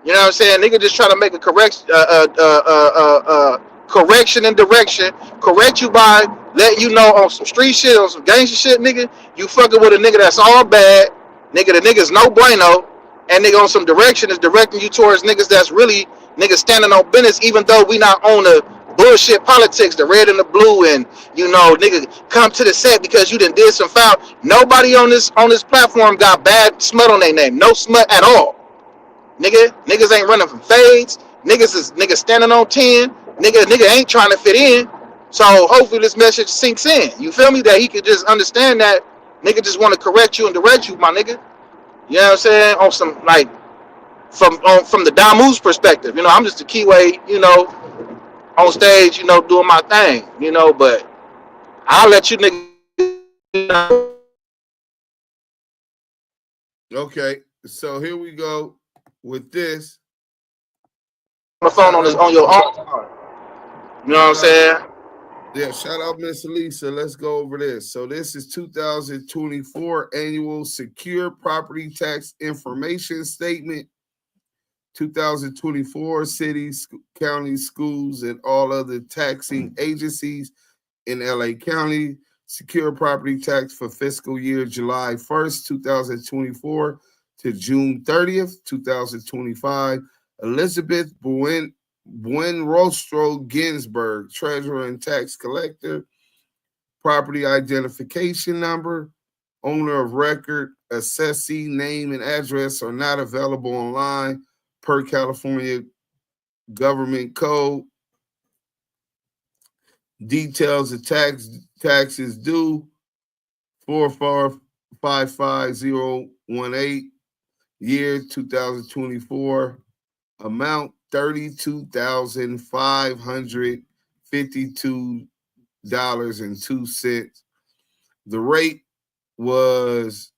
You know what I'm saying? Nigga just trying to make a correction and direction. Correct you by letting you know on some street shit, on some gangster shit, nigga. You fucking with a nigga that's all bad. Nigga, the nigga's no bueno. And nigga on some direction is directing you towards niggas that's really niggas standing on business, even though we not on the bullshit politics, the red and the blue, and you know, nigga, come to the set because you done did some foul. Nobody on this platform got bad smut on their name. No smut at all. Niggas ain't running from fades. Niggas standing on 10. Nigga ain't trying to fit in. So hopefully this message sinks in. You feel me? That he could just understand that nigga just want to correct you and direct you, my nigga. You know what I'm saying? On some like from the Damu's perspective. You know, I'm just a Kiwe, you know, on stage, you know, doing my thing, you know, but I'll let you niggas on Okay, so here we go with this. the phone on your own. You know what I'm saying? Yeah, shout out Miss Lisa. Let's go over this. So this is 2024 annual secure property tax information statement. 2024 cities, counties, schools, and all other taxing agencies in LA County secure property tax for fiscal year July 1st, 2024 to June 30th, 2025. Elizabeth Buenrostro Ginsburg, Treasurer and Tax Collector, property identification number, owner of record, assessee name and address are not available online per California government code. Details of taxes due 4455018, year 2024, amount $32,552.02. The rate was,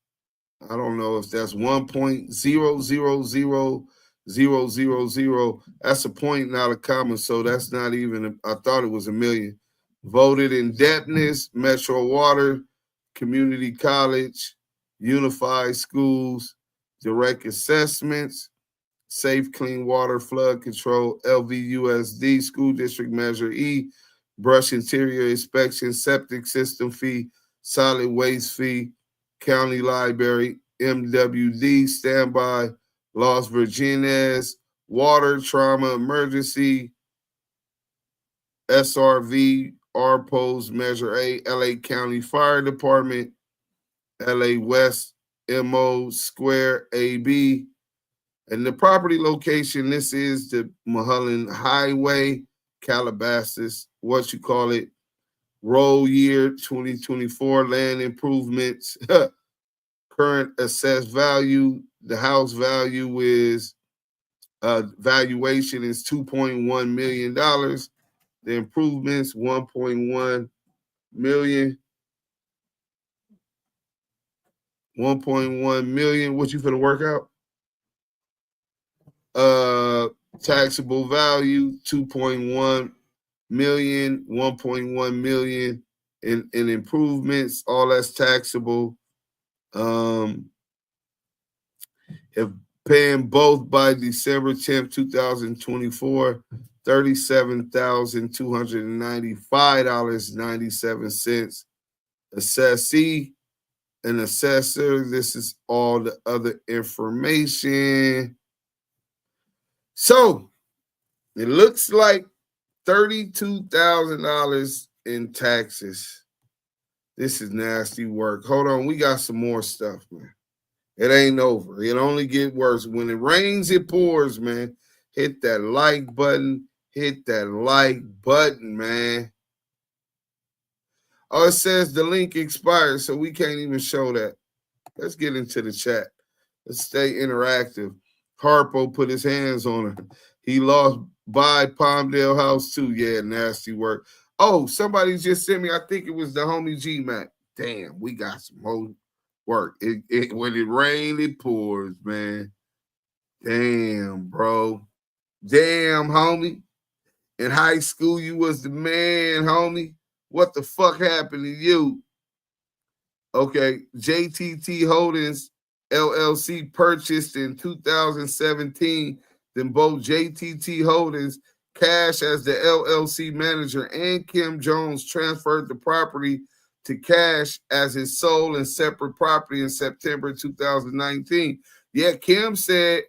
I don't know if that's 1.000000. That's a point, not a comma, so that's not even, I thought it was a million. Voted indebtedness, Metro Water, Community College, Unified Schools, Direct Assessments, Safe Clean Water Flood Control, LVUSD, School District Measure E, Brush Interior Inspection, Septic System Fee, Solid Waste Fee, County Library, MWD, Standby, Los Virgenes, Water Trauma Emergency, SRV, RPOS Measure A, LA County Fire Department, LA West MO Square AB. And the property location, this is the MUHOLLAND Highway, Calabasas, what you call it, roll year 2024, land improvements, current assessed value, the house value is, valuation is $2.1 million. The improvements, 1.1 million. 1.1 million. What you finna work out? Taxable value, 2.1 million, 1.1 million in improvements. All that's taxable. If paying both by December 10th, 2024, $37,295.97. Assessee, an assessor. This is all the other information. So it looks like $32,000 in taxes. This is nasty work. Hold on, we got some more stuff, man. It ain't over. It only get worse. When it rains, it pours, man. Hit that like button. Hit that like button, man. Oh, it says the link expired, so we can't even show that. Let's get into the chat. Let's stay interactive. Harpo put his hands on her. He lost by Palmdale House too. Yeah, nasty work. Oh, somebody just sent me, I think it was the homie G-Mac. Damn, we got some more work. When it rains, it pours, man. Damn, bro. Damn, homie. In high school, you was the man, homie. What the fuck happened to you? Okay, JTT Holdings LLC purchased in 2017 the Then both JTT Holdings, Cash as the LLC manager, and Kim Jones transferred the property to Cash as his sole and separate property in September 2019. Yeah, Kim said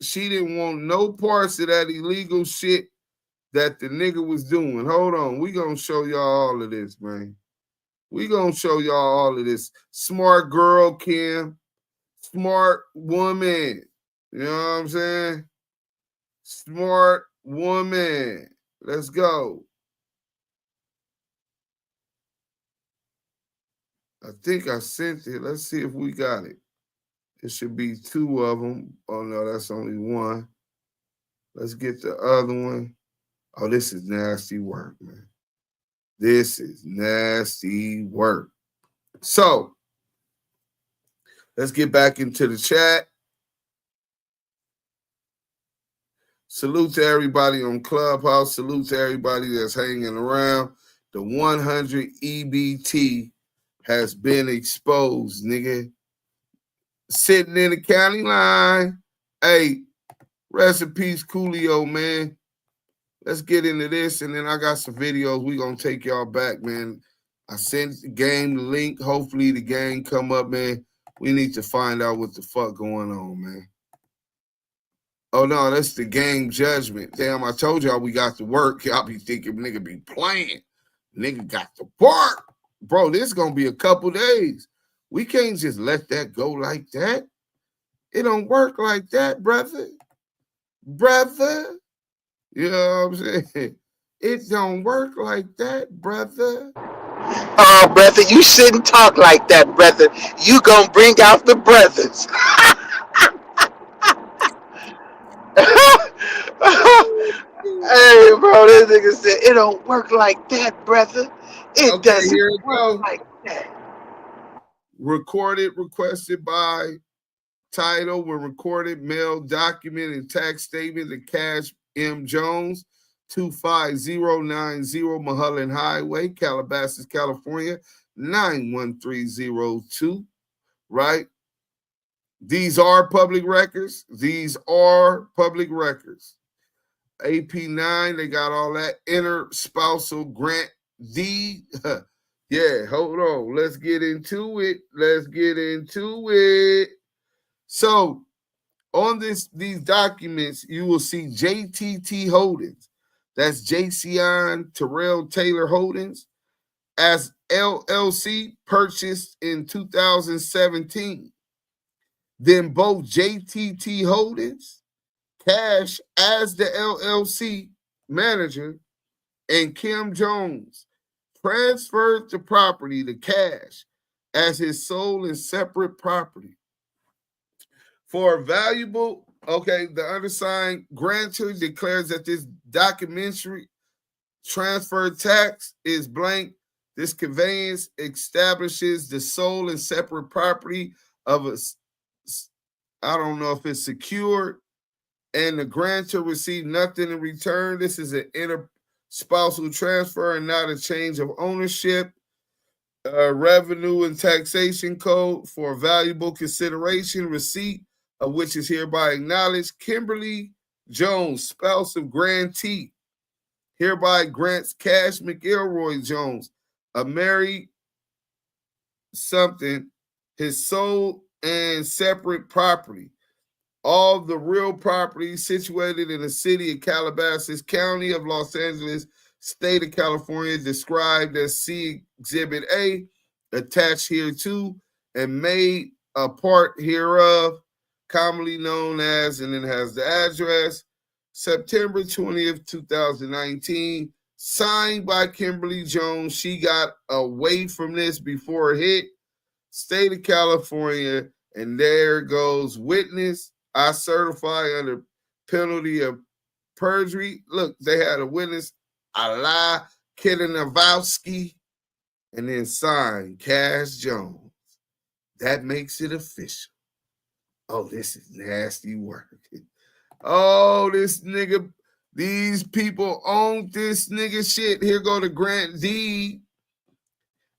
she didn't want no parts of that illegal shit that the nigga was doing. Hold on. We gonna show y'all all of this, man. We gonna show y'all all of this. Smart girl, Kim. Smart woman. You know what I'm saying? Smart woman. Let's go. I think I sent it. Let's see if we got it. It should be two of them. Oh, no, that's only one. Let's get the other one. Oh, this is nasty work, man. This is nasty work. So, let's get back into the chat. Salute to everybody on Clubhouse. Salute to everybody that's hanging around. The 100 EBT has been exposed, nigga. Sitting in the county line. Hey, rest in peace, Coolio, man. Let's get into this, and then I got some videos. We gonna take y'all back, man. I sent the game the link. Hopefully the game come up, man. We need to find out what the fuck going on, man. Oh, no, that's the game judgment. Damn, I told y'all we got to work. Y'all be thinking nigga be playing. Nigga got to work. Bro, this is going to be a couple days. We can't just let that go like that. It don't work like that, brother. Brother. You know what I'm saying? It don't work like that, brother. Oh, brother, you shouldn't talk like that, brother. You gonna bring out the brothers. Hey, bro, this nigga said it don't work like that, brother. It doesn't work like that. Recorded, requested by title, were recorded, mail, document, and tax statement to Cash M. Jones, 25090 MUHOLLAND Highway, Calabasas, California, 91302, right? These are public records. These are public records. AP9, they got all that. Interspousal grant deed. Yeah, hold on. Let's get into it. Let's get into it. So, on these documents, you will see JTT Holdings. That's Jayceon Terrell Taylor Holdings as LLC, purchased in 2017. Then both JTT Holdings, Cash as the LLC manager, and Kim Jones transferred the property to Cash as his sole and separate property. For a valuable, the undersigned grantor declares that this documentary transfer tax is blank. This conveyance establishes the sole and separate property of a, I don't know if it's secured, and the grantor received nothing in return. This is an interspousal transfer and not a change of ownership. Revenue and taxation code for valuable consideration receipt of which is hereby acknowledged. Kimberly Jones, spouse of grantee, hereby grants Cash McElroy Jones, a married something, his sole and separate property. All the real property situated in the city of Calabasas, County of Los Angeles, State of California, described as C Exhibit A, attached hereto, and made a part hereof, commonly known as, and then has the address, September 20th, 2019, signed by Kimberly Jones. She got away from this before it hit. State of California, and there goes witness. I certify under penalty of perjury. Look, they had a witness, Allah Kidanavowski, and then signed Cash Jones. That makes it official. Oh, this is nasty work. Oh, this nigga, these people own this nigga shit. Here go the grant deed.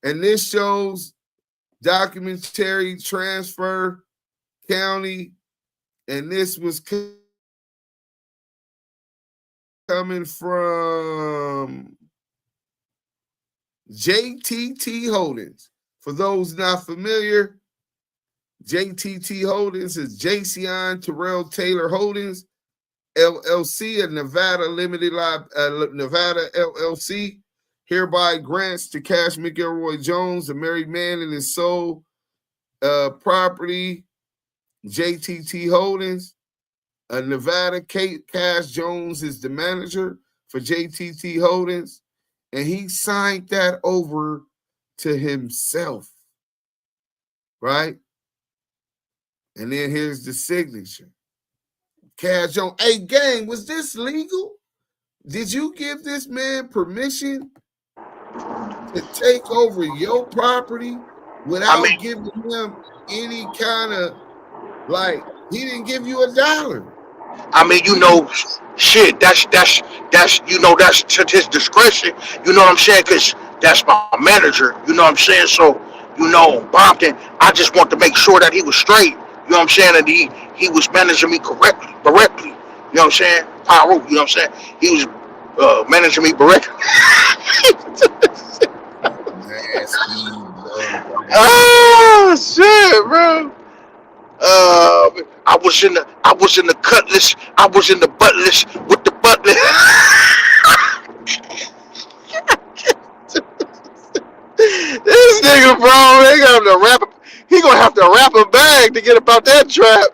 And this shows documentary transfer, county, And this was coming from JTT Holdings. For those not familiar, JTT Holdings is Jason Terrell Taylor Holdings, LLC, a Nevada Nevada LLC, hereby grants to Cash McElroy Jones, a married man, and his sole property, JTT Holdings, Nevada. Cash Jones is the manager for JTT Holdings, and he signed that over to himself, right? And then here's the signature. Cash Jones. Hey, gang, was this legal? Did you give this man permission to take over your property without giving him any kind of, like, he didn't give you $1? I mean, you know, shit. That's you know, that's to his discretion. You know what I'm saying? Because that's my manager. You know what I'm saying? So, you know, Brompton, I just want to make sure that he was straight. You know what I'm saying? And he was managing me correctly. You know what I'm saying? Pyro. You know what I'm saying? He was managing me correctly. Oh shit, bro. I was in the cutlass. I was in the buttless with the butler. This nigga, bro, he gonna have to wrap a bag to get about that trap.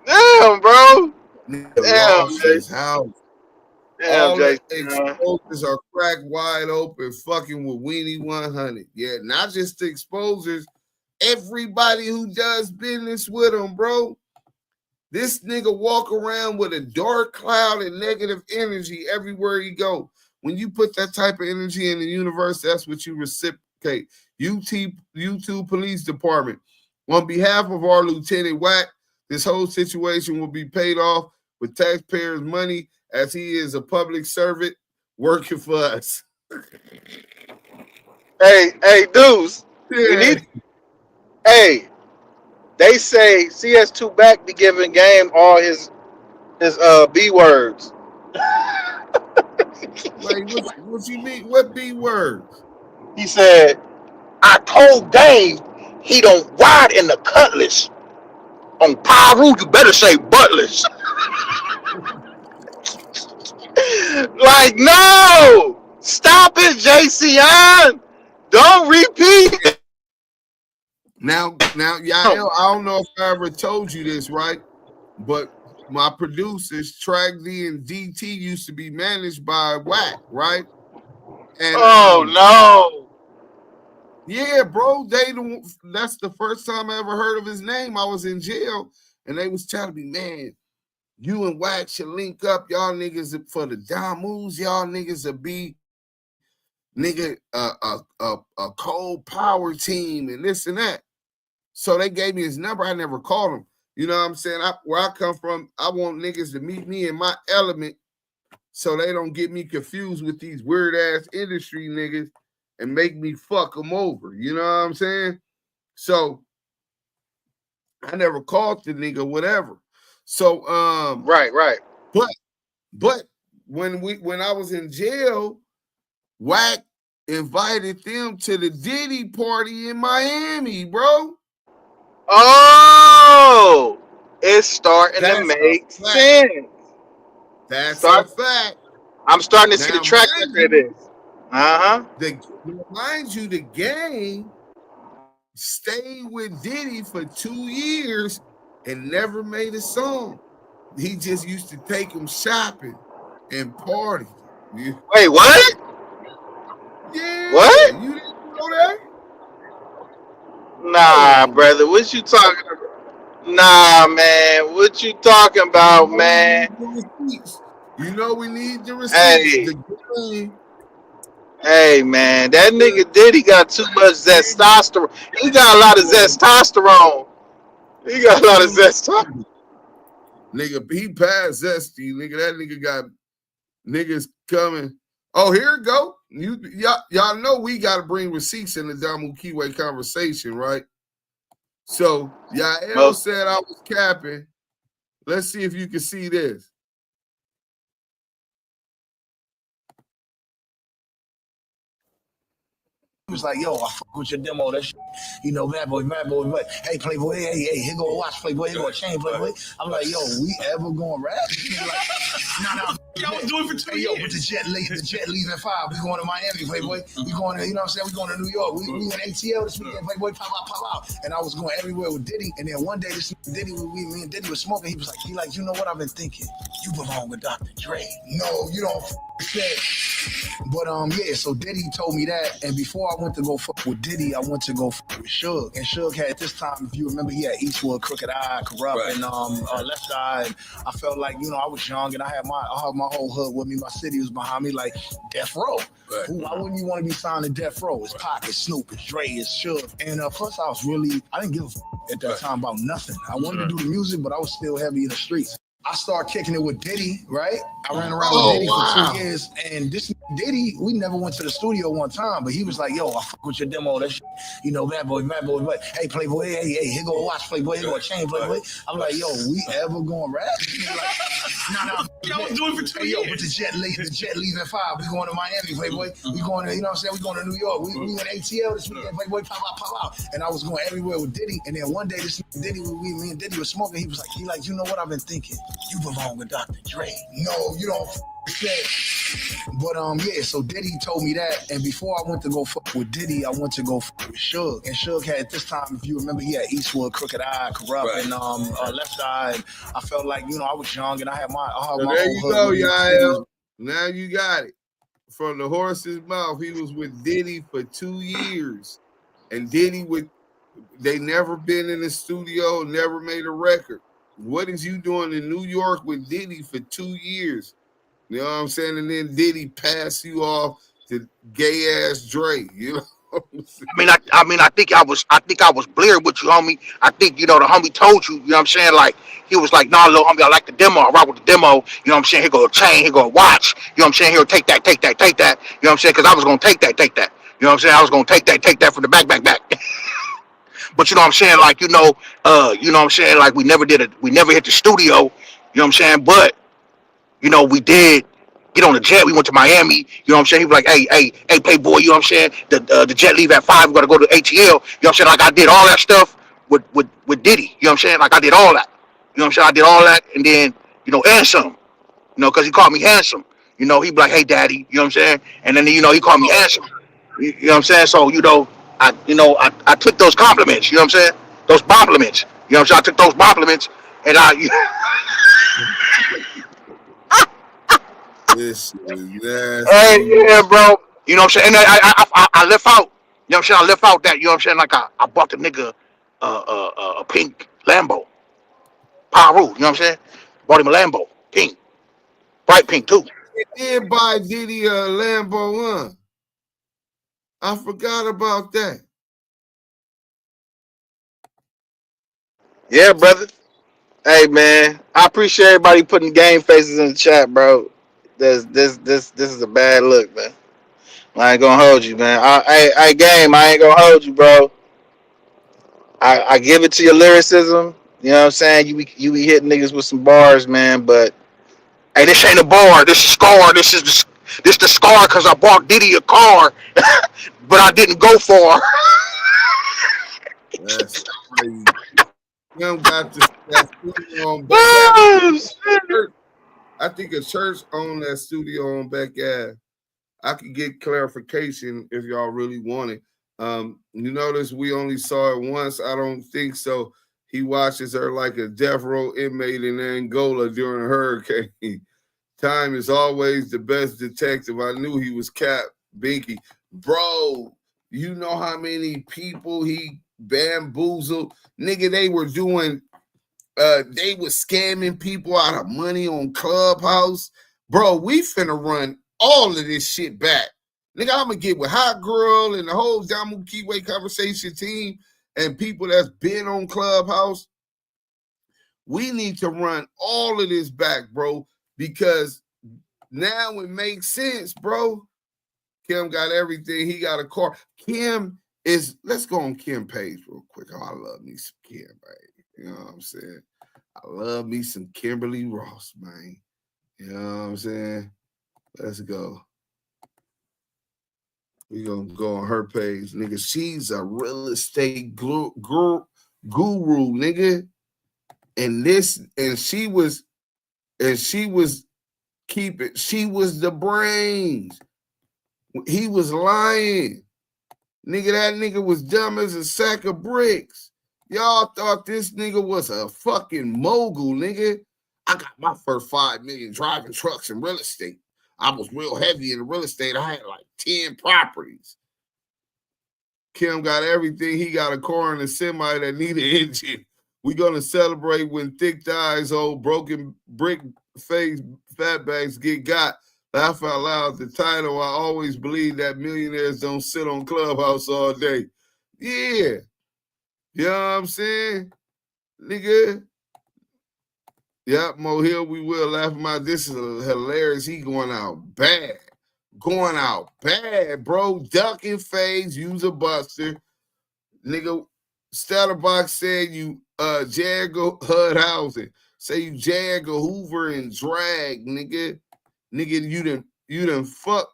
Damn, bro. Damn, his house. All the Jason, exposures are cracked wide open, fucking with Weenie 100. Yeah, not just the exposures. Everybody who does business with him, bro. This nigga walk around with a dark cloud and negative energy everywhere he go. When you put that type of energy in the universe, that's what you reciprocate. YouTube Police Department. On behalf of our Lieutenant Wack, this whole situation will be paid off with taxpayers' money as he is a public servant working for us. Hey, dudes. Yeah. Hey, they say CS2 Back be giving Game all his B words. Like, what you mean? What B words? He said, I told Game he don't ride in the cutlass. On Pyru, you better say buttless. Like, no! Stop it, JCN! Don't repeat it. Now, Yael, I don't know if I ever told you this, right? But my producers, Tragedy and DT, used to be managed by Wack, right? And no. Yeah, bro. That's the first time I ever heard of his name. I was in jail, and they was telling me, man, you and Wack should link up. Y'all niggas for the Damus. Y'all niggas will be nigga a cold power team and this and that. So they gave me his number. I never called him. You know what I'm saying? Where I come from, I want niggas to meet me in my element so they don't get me confused with these weird ass industry niggas and make me fuck them over. You know what I'm saying? So I never called the nigga, whatever. So right. But when I was in jail, Wack invited them to the Diddy party in Miami, bro. Oh, it's starting to make sense. That's a fact. I'm starting to see the track record of this. Mind you, the Game stayed with Diddy for 2 years and never made a song. He just used to take him shopping and party. Wait, what? Yeah. What? You didn't know that? Nah, brother. What you talking about? Nah, man. What you talking about, man? You know we need the receipts. Hey, man. That nigga Diddy got too much testosterone. He got a lot of testosterone. Nigga, he passed zesty. Nigga, that nigga got niggas coming. Oh, here it go. Y'all know we got to bring receipts in the Damu Kiwe conversation, right? So, Yael said I was capping. Let's see if you can see this. He was like, yo, I fuck with your demo. That shit, you know, bad boy. Hey, Playboy, hey, here go a watch, Playboy. Here go a chain, Playboy. I'm like, yo, we ever going rap? Like, no. Y'all was doing for 2 years. Yo, but the jet leaving at 5. We going to Miami, Playboy. We going to, you know what I'm saying? We going to New York. We in ATL this weekend, Playboy. Pop out. And I was going everywhere with Diddy. And then one day, this Diddy, me and Diddy was smoking. He was like, you know what I've been thinking? You belong with Dr. Dre. No, you don't say. But yeah, so Diddy told me that, and before I went to go fuck with Diddy, I went to go fuck with Suge. And Suge had, at this time, if you remember, he had Eastwood, Crooked Eye, Corrupt, right, and Left Eye. And I felt like, you know, I was young and I had my whole hood with me. My city was behind me, like Death Row. Right. Why wouldn't you want to be signed to Death Row? It's Pac, it's Snoop, it's Dre, it's Suge. And plus, I didn't give a fuck at that time about nothing. I wanted to do the music, but I was still heavy in the streets. I started kicking it with Diddy, right? I ran around with Diddy for 2 years, and this Diddy, we never went to the studio one time, but he was like, yo, I fuck with your demo, that shit, you know, bad boy, hey, Playboy, hey, here go a watch, Playboy, here go a chain, Playboy. I'm like, yo, we ever going rap? Like, no. Y'all was doing for 2 years. Yo, but the jet leaving at 5. We going to Miami, Playboy. We going to, you know what I'm saying? We going to New York. We in ATL this weekend, Playboy, pop out. And I was going everywhere with Diddy, and then one day, this Diddy, me and Diddy was smoking. He was like, you know what I've been thinking? You belong with Dr. Dre. No, you don't say. But yeah, so Diddy told me that, and before I went to go fuck with Diddy, I went to go fuck with Suge. And Suge had, at this time, if you remember, he had Eastwood, Crooked Eye, Corrupt, right, and Left Eye. And I felt like, you know, I was young and I had my there you go, y'all. Now you got it. From the horse's mouth, he was with Diddy for 2 years. And Diddy they never been in the studio, never made a record. What is you doing in New York with Diddy for 2 years? You know what I'm saying? And then Diddy pass you off to gay ass Dre. You know what I'm saying? I think I was bleared with you, homie. I think, you know, the homie told you, you know what I'm saying? Like, he was like, nah, little homie, I like the demo. I rock with the demo. You know what I'm saying? Here go a chain, here go a watch. You know what I'm saying? He'll take that. You know what I'm saying? Because I was gonna take that. You know what I'm saying? I was gonna take that from the back. But you know what I'm saying? Like, you know what I'm saying? Like, we never hit the studio, you know what I'm saying? But, you know, we did get on the jet. We went to Miami, you know what I'm saying? He was like, hey, Playboy, you know what I'm saying? The jet leave at 5, we gotta go to ATL, you know what I'm saying? Like, I did all that stuff with Diddy, you know what I'm saying? Like, I did all that. You know what I'm saying? I did all that, and then, you know, and some, you know, because he called me handsome. You know, he'd be like, hey, daddy, you know what I'm saying? And then, you know, he called me handsome. You know what I'm saying? So, you know, I took those compliments, you know what I'm saying? Those compliments. You know what I'm saying? I took those compliments and This is nasty. Hey, yeah, bro. You know what I'm saying? And I left out, you know what I'm saying? I left out that, you know what I'm saying? Like, I bought the nigga a pink Lambo. Paru, you know what I'm saying? Bought him a Lambo. Pink. Bright pink, too. They did buy Diddy a Lambo, huh? I forgot about that. Yeah, brother. Hey, man. I appreciate everybody putting game faces in the chat, bro. This is a bad look, man. I ain't gonna hold you, man. I game. I ain't gonna hold you, bro. I give it to your lyricism. You know what I'm saying? You be hitting niggas with some bars, man. But hey, this ain't a bar. This is scar. This the scar because I bought Diddy a car, but I didn't go far. That's crazy. Them got that studio on Beck. I think a church owned that studio on Beck Ave. I could get clarification if y'all really want it. You notice we only saw it once. I don't think so. He watches her like a death row inmate in Angola during a hurricane. Time is always the best detective. I knew he was Cap Binky. Bro, you know how many people he bamboozled? Nigga, they were scamming people out of money on Clubhouse. Bro, we finna run all of this shit back. Nigga, I'm gonna get with Hot Girl and the whole Damu Kiwe conversation team and people that's been on Clubhouse. We need to run all of this back, bro, because now it makes sense, bro. Kim got everything. He got a car. Let's go on Kim page real quick. Oh, I love me some Kim, baby. You know what I'm saying? I love me some Kimberly Ross, man. You know what I'm saying? Let's go. We gonna go on her page, nigga. She's a real estate guru, nigga. And she was she was the brains. He was lying. Nigga, that nigga was dumb as a sack of bricks. Y'all thought this nigga was a fucking mogul, nigga. I got my first 5 million driving trucks in real estate. I was real heavy in real estate. I had like 10 properties. Kim got everything. He got a car and a semi that need an engine. We gonna celebrate when thick thighs, old broken brick face fatbacks get got. Laugh out loud. The title, I always believe that millionaires don't sit on Clubhouse all day. Yeah. You know what I'm saying? Nigga. Yep, Mo Hill, we will laugh him out. This is hilarious. He going out bad. Going out bad, bro. Ducking fades, use a buster. Nigga, Statterbox said you Jagger HUD housing. Say you Jagger Hoover and drag, nigga. Nigga, you done fuck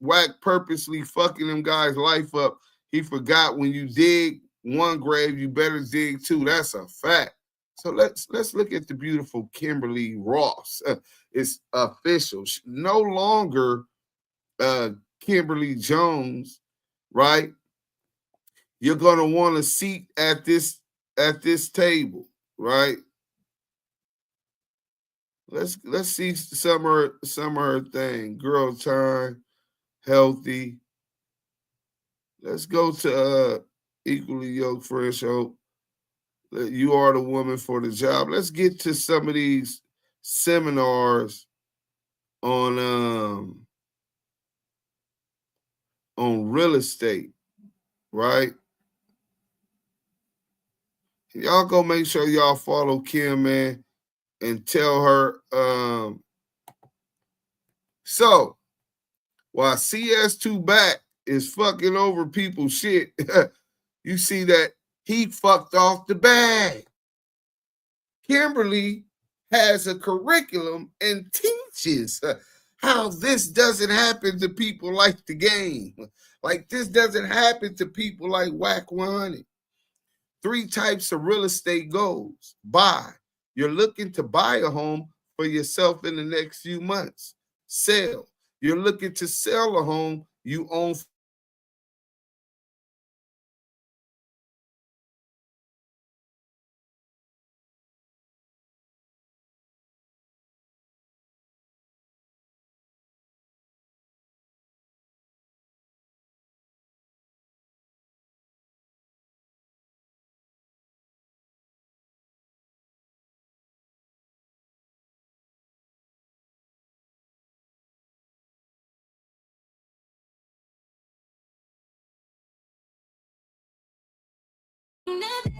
Wack purposely fucking them guys' life up. He forgot when you dig one grave, you better dig two. That's a fact. So let's look at the beautiful Kimberly Ross. It's official. No longer Kimberly Jones, right? You're gonna want a seat at this table, right? Let's see some of her thing. Girl time, healthy. Let's go to Equally Yoked Fresh Hope. You are the woman for the job. Let's get to some of these seminars on real estate, right? Y'all go make sure y'all follow Kim, man, and tell her. So while CS2 back is fucking over people's shit, you see that he fucked off the bag. Kimberly has a curriculum and teaches how this doesn't happen to people like the game. Like this doesn't happen to people like WACK100. 3 types of real estate goals. Buy. You're looking to buy a home for yourself in the next few months. Sell. You're looking to sell a home you own.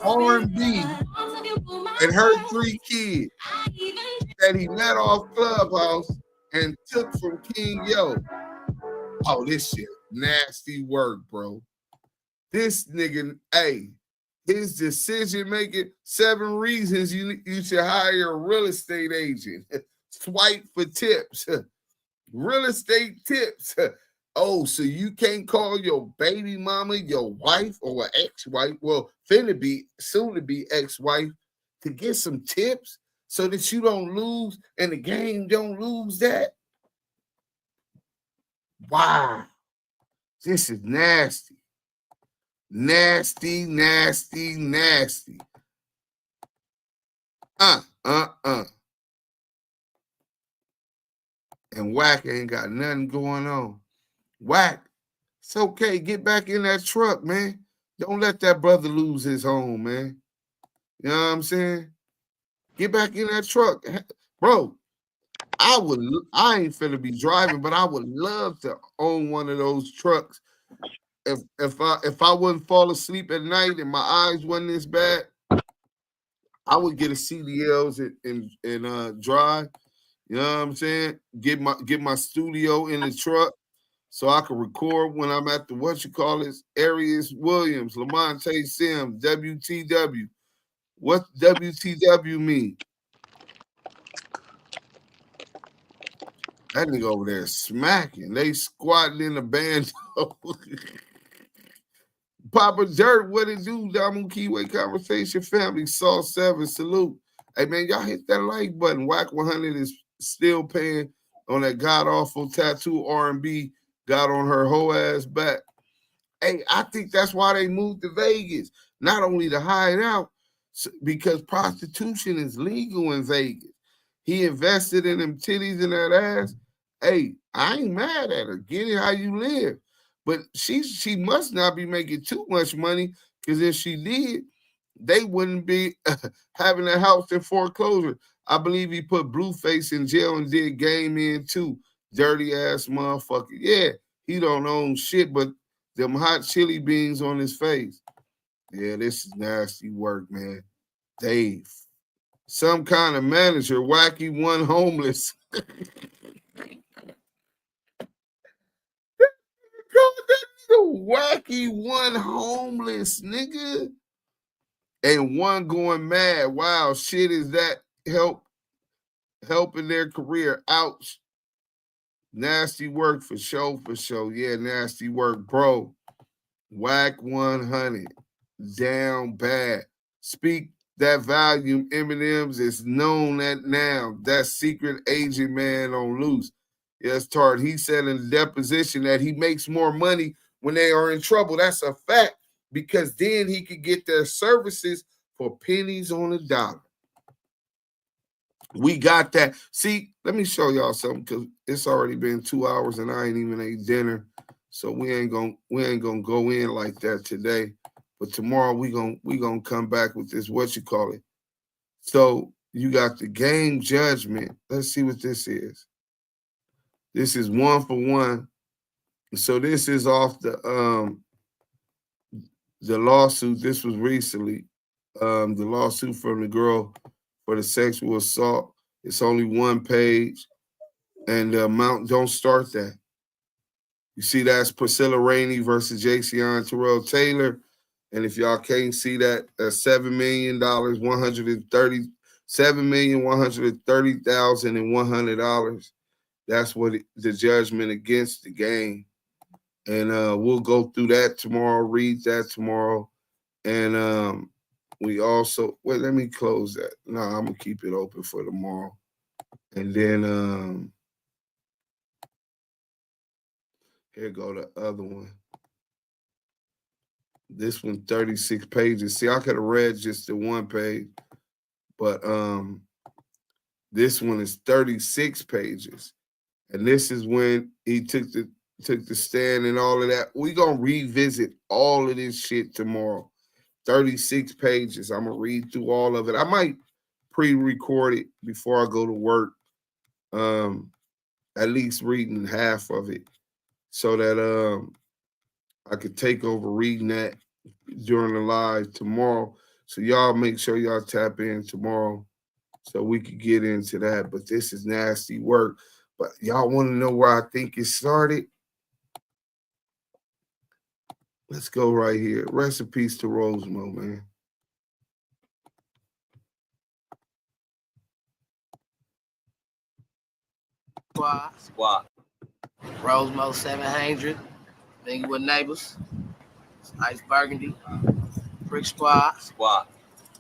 R&B and her 3 kids that he met off Clubhouse and took from King Yo. Oh, this shit nasty work, bro. This nigga, hey, his decision making, 7 reasons you should hire a real estate agent. Swipe for tips. Real estate tips. Oh, so you can't call your baby mama your wife or an ex-wife, well, finna be, soon to be ex-wife, to get some tips so that you don't lose and the game don't lose that? Wow. This is nasty. Nasty, nasty, nasty. And Wack ain't got nothing going on. Wack, it's okay. Get back in that truck, man. Don't let that brother lose his home, man. You know what I'm saying? Get back in that truck. Bro, I ain't finna be driving, but I would love to own one of those trucks. If I wouldn't fall asleep at night and my eyes wasn't this bad, I would get a CDLs and drive. You know what I'm saying? Get my studio in the truck so I can record when I'm at the Arias Williams, Lamonte Sims, WTW. What WTW mean? That nigga over there smacking. They squatting in the band. Papa Dirt, what it do? Damu Kiwe Conversation Family, Saw 7, salute. Hey, man, y'all hit that like button. WACK100 is still paying on that god-awful tattoo R&B got on her whole ass back. Hey, I think that's why they moved to Vegas. Not only to hide out, because prostitution is legal in Vegas. He invested in them titties and that ass. Hey, I ain't mad at her. Get it how you live. But she must not be making too much money, because if she did, they wouldn't be having a house in foreclosure. I believe he put Blueface in jail and did game in too. Dirty ass motherfucker. Yeah, he don't own shit but them hot chili beans on his face. Yeah, this is nasty work, man. Dave. Some kind of manager, wacky one homeless. Wacky one homeless, nigga. And one going mad. Wow, shit, is that helping their career? Ouch. Nasty work for sure, for sure. Yeah, nasty work, bro. WACK100. Down bad. Speak that volume. Eminem's is known that now. That secret agent man on loose. Yes, Tart. He said in the deposition that he makes more money when they are in trouble. That's a fact, because then he could get their services for pennies on a dollar. We got that. See, let me show y'all something, because it's already been 2 hours and I ain't even ate dinner. So we ain't gonna go in like that today. But tomorrow we gonna come back with this, what you call it. So you got the game judgment. Let's see what this is. This is 1 for 1. So this is off the lawsuit. This was recently. The lawsuit from the girl for the sexual assault. It's only 1 page. And the amount, don't start that. You see, that's Priscilla Rainey versus Jason Terrell Taylor. And if y'all can't see that, that's $7 million, $7,130,100. That's what the judgment against the game. And we'll go through that tomorrow, read that tomorrow. And we also, wait, let me close that. No, I'm going to keep it open for tomorrow. And then here go the other one. This one, 36 pages. See, I could have read just the 1 page, but this one is 36 pages. And this is when he took the stand and all of that. We're going to revisit all of this shit tomorrow. 36 pages. I'm going to read through all of it. I might pre-record it before I go to work, at least reading half of it, so that I could take over reading that during the live tomorrow. So y'all make sure y'all tap in tomorrow so we could get into that. But this is nasty work. But y'all want to know where I think it started? Let's go right here. Rest in peace to Rosemo, man. Squad. Rosemo 700. Nigga with neighbors. Ice Burgundy. Brick Squad.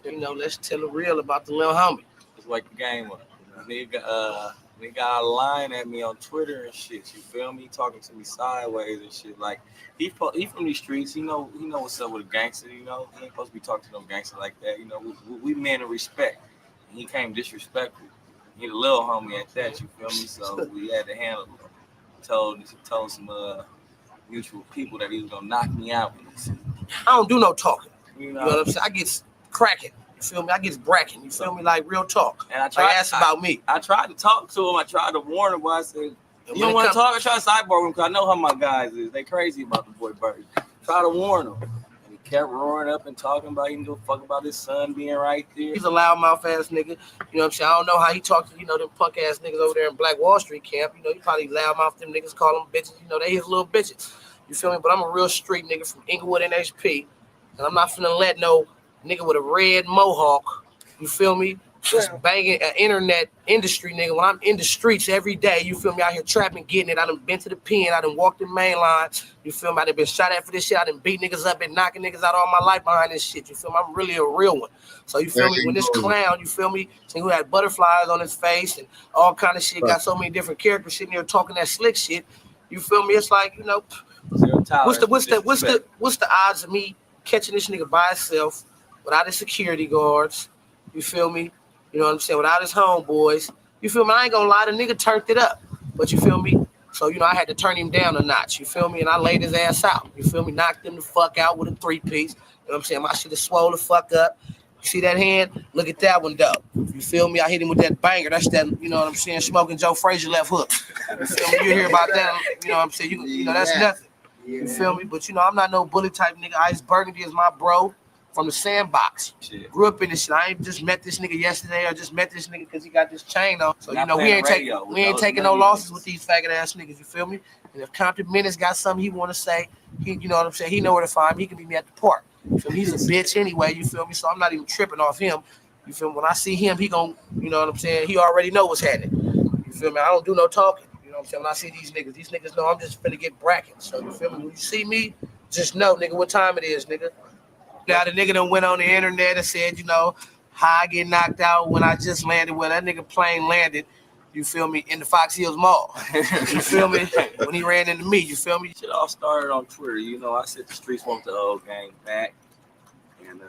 You know, let's tell the real about the little homie. It's like the game up. Nigga got a line at me on Twitter and shit. You feel me? Talking to me sideways and shit. Like he from these streets. He know what's up with a gangster. You know, he ain't supposed to be talking to no gangster like that. You know, we men of respect. And he came disrespectful. He the little homie at that. You feel me? So we had to handle him. Told some mutual people that he was gonna knock me out. I don't do no talking. You You know, know what I'm saying? I get cracking. You feel me? I get bracking. You feel me? Like real talk. and I tried. Like ask about me. I tried to talk to him. I tried to warn him, but I said, And you when don't it want to come- talk? I try to sidebar him because I know how my guys is. They crazy about the boy Bird. Try to warn him. And he kept roaring up and talking about he didn't give a fuck about his son being right there. He's a loudmouth ass nigga. You know what I'm saying? I don't know how he talked to, them punk ass niggas over there in Black Wall Street camp. You know, he probably loudmouth them niggas, call them bitches. You know, they his little bitches. You feel me? But I'm a real street nigga from Inglewood NHP. And I'm not finna let no nigga with a red mohawk. You feel me? Just banging an internet industry, nigga. When I'm in the streets every day, you feel me? Out here trapping, getting it. I done been to the pen. I done walked the main line. You feel me? I done been shot at for this shit. I done beat niggas up and knocking niggas out all my life behind this shit. You feel me? I'm really a real one. So you feel me? When this clown, you feel me? Who had butterflies on his face and all kind of shit, got so many different characters sitting there talking that slick shit. You feel me? It's like, you know, what's the odds of me catching this nigga by himself without his security guards? You feel me? You know what I'm saying? Without his homeboys. You feel me? I ain't gonna lie, the nigga turned it up. But you feel me? So, you know, I had to turn him down a notch. You feel me? And I laid his ass out. You feel me? Knocked him the fuck out with a 3-piece. You know what I'm saying? My shit is swole the fuck up. You see that hand? Look at that one, though. You feel me? I hit him with that banger. That's that, you know what I'm saying, smoking Joe Frazier left hook. You feel me? You hear about that, you know what I'm saying? You know, that's nothing. You feel me? But, you know, I'm not no bully type nigga. Ice Burgundy is my bro. From the sandbox. Shit. Grew up in this shit. I ain't just met this nigga yesterday or just met this nigga because he got this chain on. So, you know, we ain't taking no losses with these faggot ass niggas, you feel me? And if Compton Menace got something he want to say, he, you know what I'm saying, he know where to find me. He can meet me at the park. So he's a bitch anyway, you feel me? So I'm not even tripping off him. You feel me? When I see him, he gon', you know what I'm saying, he already know what's happening. You feel me? I don't do no talking. You know what I'm saying? When I see these niggas know I'm just finna get bracket. So you feel me? When you see me, just know, nigga, what time it is, nigga. Now the nigga done went on the internet and said, you know, how I get knocked out when I just landed. Well, that nigga plane landed, you feel me, in the Fox Hills Mall. You feel me? When he ran into me, you feel me? Shit all started on Twitter. You know, I said the streets want the old gang back. And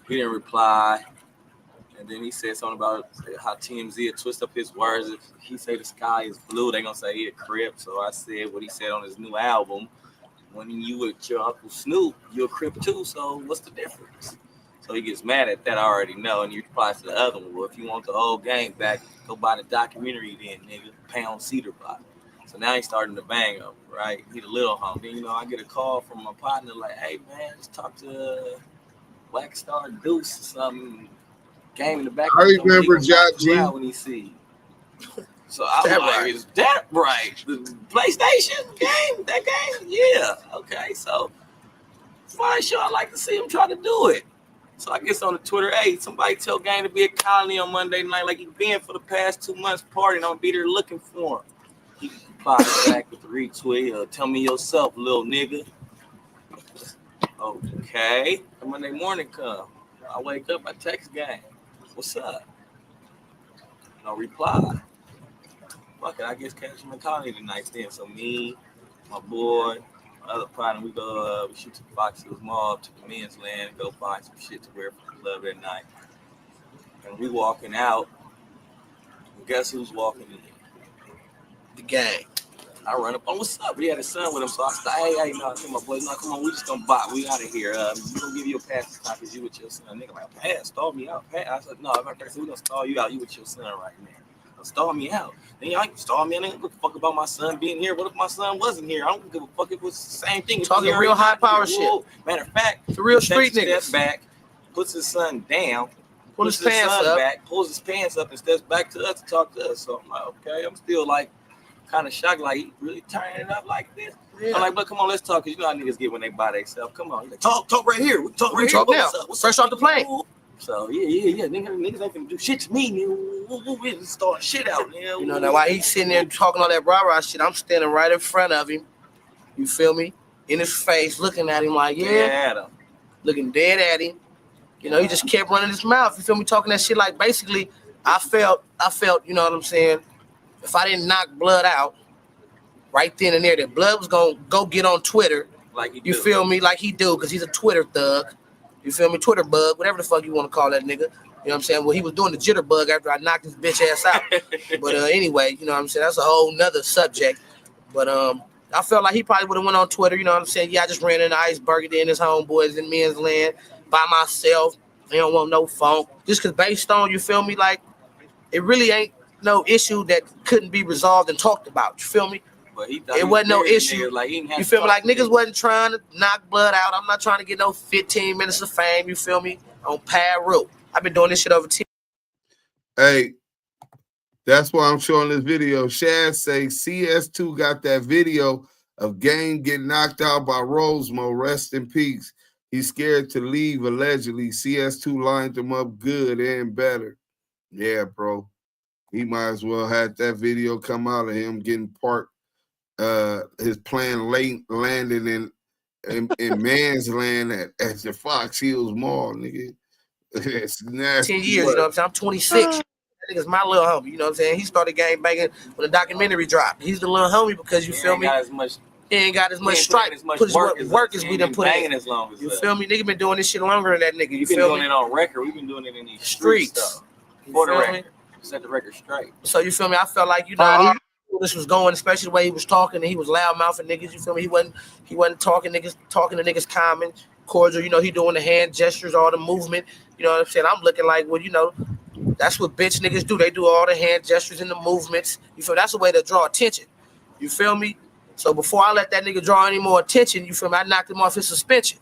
he didn't reply. And then he said something about how TMZ would twist up his words. If he say the sky is blue, they gonna say he a Crip. So I said what he said on his new album. When you with your Uncle Snoop, you're a Crip too, so what's the difference? So he gets mad at that, I already know, and you reply to the other one, well, if you want the old gang back, go buy the documentary then, nigga, Pound Cedar Block. So now he's starting to bang up, right? He the little homie. Then, you know, I get a call from my partner like, hey, man, just talk to Wack Star Deuce or something. Game in the back. I remember Jack G. When he see. So I'm like, right? Is that right? The PlayStation game? That game? Yeah. Okay. So fine, sure. I like to see him try to do it. So I guess on the Twitter, hey, somebody tell Game to be a colony on Monday night like he been for the past 2 months partying. I'll be there looking for him. He can reply back with the retweet or tell me yourself, little nigga. Okay. Monday morning come. I wake up, I text Game. What's up? No reply. Fuck it, I guess catch him in colony tonight then. So me, my boy, my other partner, we go we shoot to the Fox Hills Mall to the men's land and go find some shit to wear for the club at night. And we walking out. And guess who's walking in? The gang. I run up on what's up. He had his son with him, so I said, hey, no, I tell my boys, no, come on, we just gonna buy. We out of here. We gonna give you a pass this time because you with your son. Nigga, like, pass, stall me out. Pass. I said, no, if I said, we gonna stall you out. You with your son right now. Stall me out. Then y'all can stall me. I don't give a fuck about my son being here. What if my son wasn't here? I don't give a fuck if it was the same thing. Talking real high power shit. Matter of fact, the real street niggas. Steps back, puts his son down, pulls his pants up, pulls his pants up, and steps back to us to talk to us. So I'm like, okay, I'm still like kind of shocked, like he really turning it up like this. Yeah. I'm like, but come on, let's talk, because you know how niggas get when they buy themselves. Come on, like, talk right here. We talk right here. Now. Fresh off the plane. So yeah. Niggas ain't gonna do shit to me, nigga. We just start shit out, nigga. You know, now while he's sitting there talking all that rah-rah shit, I'm standing right in front of him. You feel me? In his face, looking at him like, looking dead at him. You know, he just kept running his mouth. You feel me? Talking that shit like basically, I felt, you know what I'm saying? If I didn't knock blood out right then and there, that blood was gonna go get on Twitter. Like you feel me? Like he do, because he's a Twitter thug. You feel me? Twitter bug, whatever the fuck you want to call that nigga. You know what I'm saying? Well, he was doing the jitterbug after I knocked his bitch ass out. But anyway, you know what I'm saying? That's a whole nother subject. But I felt like he probably would have went on Twitter. You know what I'm saying? Yeah, I just ran into Ice Burgundy and his homeboys in men's land by myself. They don't want no funk. Just because based on, you feel me? Like, it really ain't no issue that couldn't be resolved and talked about. You feel me? But it wasn't no issue. Like, you feel me? Like, niggas wasn't trying to knock blood out. I'm not trying to get no 15 minutes of fame. You feel me? On pad rope. I've been doing this shit over 10. Hey, that's why I'm showing this video. Shad say CS2 got that video of Game getting knocked out by Rosemo. Rest in peace. He's scared to leave, allegedly. CS2 lined him up good and better. Yeah, bro. He might as well have that video come out of him getting parked, his plane landing in man's land at the Fox Hills Mall, nigga. It's nasty. 10 years, you know what I'm saying? I'm 26. That nigga's my little homie, you know what I'm saying? He started gang banging when the documentary dropped. He's the little homie because you feel me? He ain't got as much stripe, put as much work as we done put in. As long as you feel me? Nigga been doing this shit longer than that nigga. You We've feel been doing me? it on record. We've been doing it in these Streets. For the feel record. me? Set the record straight. So you feel me? I felt like, you know, this was going, especially the way he was talking, and he was loud mouthing niggas. You feel me? He wasn't talking to niggas common, cordial. You know, he doing the hand gestures, all the movement. You know what I'm saying? I'm looking like, well, you know, that's what bitch niggas do. They do all the hand gestures and the movements. You feel me? That's a way to draw attention. You feel me? So before I let that nigga draw any more attention, you feel me? I knocked him off his suspension.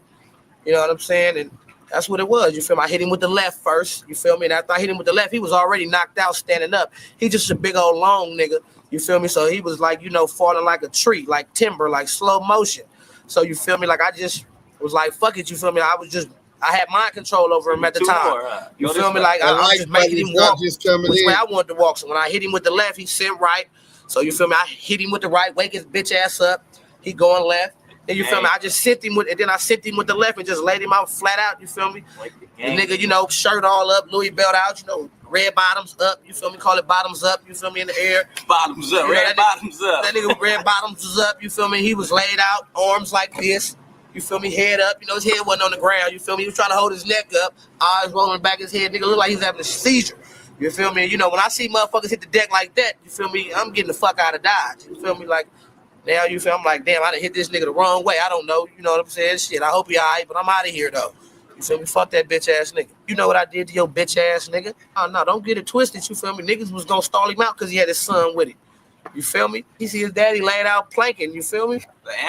You know what I'm saying? And that's what it was. You feel me? I hit him with the left first. You feel me? And after I hit him with the left, he was already knocked out standing up. He just a big old long nigga. You feel me? So he was like, you know, falling like a tree, like timber, like slow motion. So you feel me? Like I just was like, fuck it. You feel me? I had mind control over him at the time. You feel me? Like I was just making him walk which way I wanted to walk. So when I hit him with the left, he sent right. So you feel me? I hit him with the right, wake his bitch ass up. He going left. And you feel me? I just sent him with, and then I sent him with the left and just laid him out flat out. You feel me? The nigga, you know, shirt all up, Louis belt out, you know, red bottoms up. You feel me? Call it bottoms up. You feel me? In the air. Bottoms up. Red bottoms up. That nigga red bottoms was up. You feel me? He was laid out, arms like this. You feel me? Head up. You know, his head wasn't on the ground. You feel me? He was trying to hold his neck up, eyes rolling back his head. Nigga look like he's having a seizure. You feel me? You know, when I see motherfuckers hit the deck like that, you feel me? I'm getting the fuck out of Dodge. You feel me? Like, now you feel I'm like, damn, I done hit this nigga the wrong way. I don't know. You know what I'm saying? Shit, I hope he all right, but I'm out of here, though. You feel me? Fuck that bitch ass nigga. You know what I did to your bitch ass nigga? Oh, no, don't get it twisted. You feel me? Niggas was gonna stall him out because he had his son with him. You feel me? He see his daddy laid out planking. You feel me? The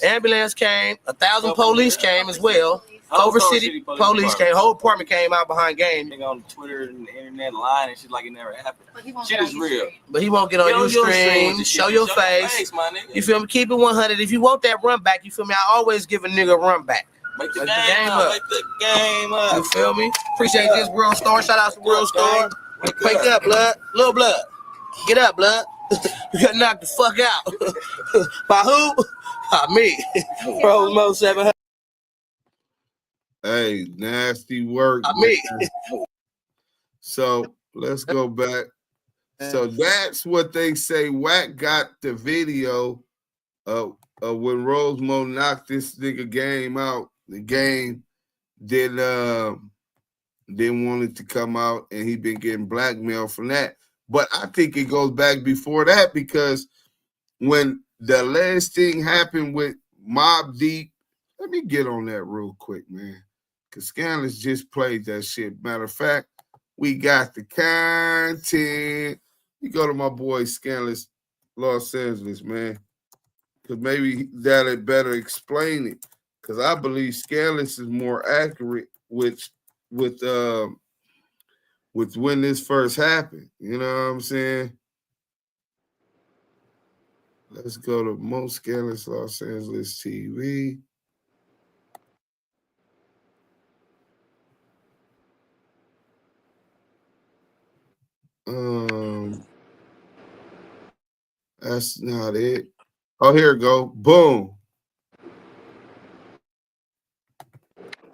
ambulance came. 1,000 police came as well. Culver City police came. Whole apartment came out behind game. Nigga on Twitter and the internet lying and shit like it never happened. Shit is real. But he won't get on your stream. Show your face. My nigga. You feel me? Keep it 100. If you want that run back, you feel me? I always give a nigga a run back. Make the game up. Make the game up. You feel me? Appreciate this World Star. Shout out to World Star. Wake up, blood. Little blood. Get up, blood. You got knocked the fuck out. By who? By me. Rosemo 700. Hey, nasty work. By me. So let's go back. So that's what they say. Wack got the video of when Rosemo knocked this nigga game out. The game didn't want it to come out, and he been getting blackmailed from that. But I think it goes back before that, because when the last thing happened with Mobb Deep, let me get on that real quick, man, because Scandalous just played that shit. Matter of fact, we got the content. You go to my boy Scandalous Los Angeles, man, because maybe that'll better explain it. Because I believe Scandalous is more accurate with when this first happened. You know what I'm saying? Let's go to Most Scandalous Los Angeles TV. That's not it. Oh, here we go. Boom.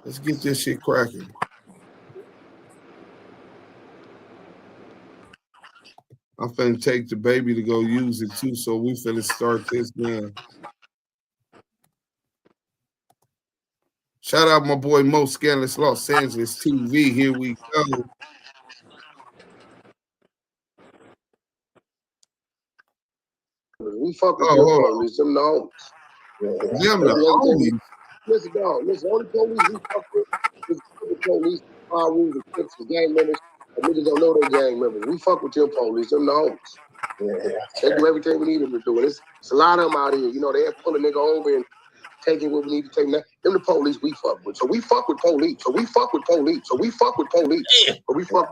Let's get this shit cracking. I'm finna take the baby to go use it too, so we finna start this now. Shout out my boy Mo Scandalous Los Angeles TV. Here we go. We fuck with your police, them the homies. Them the homies. Listen, dog. Listen, only police we fuck with is the police, our rules and fixes, gang members. And niggas don't know they're gang members. We fuck with your police, them the homies. They do everything we need them to do. And it's a lot of them out here. You know, they pull a nigga over and taking what we need to take. Them the police we fuck with. So we fuck with police. But we fuck with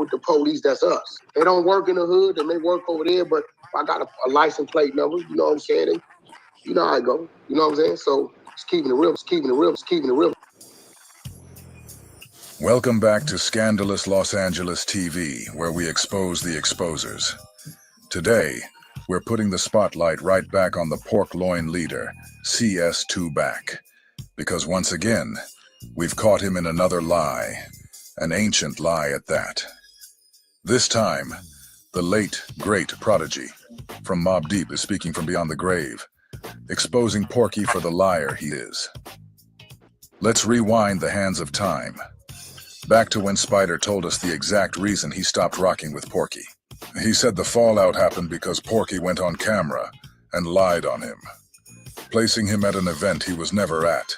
the police that's us. They don't work in the hood and they work over there, but I got a license plate number. You know what I'm saying? You know how I go. You know what I'm saying? So it's keeping it real. Welcome back to Scandalous Los Angeles TV, where we expose the exposers. Today, we're putting the spotlight right back on the pork loin leader, CS2 Back. Because once again, we've caught him in another lie, an ancient lie at that. This time, the late, great Prodigy from Mobb Deep is speaking from beyond the grave, exposing Porky for the liar he is. Let's rewind the hands of time, back to when Spider told us the exact reason he stopped rocking with Porky. He said the fallout happened because Porky went on camera and lied on him, placing him at an event he was never at,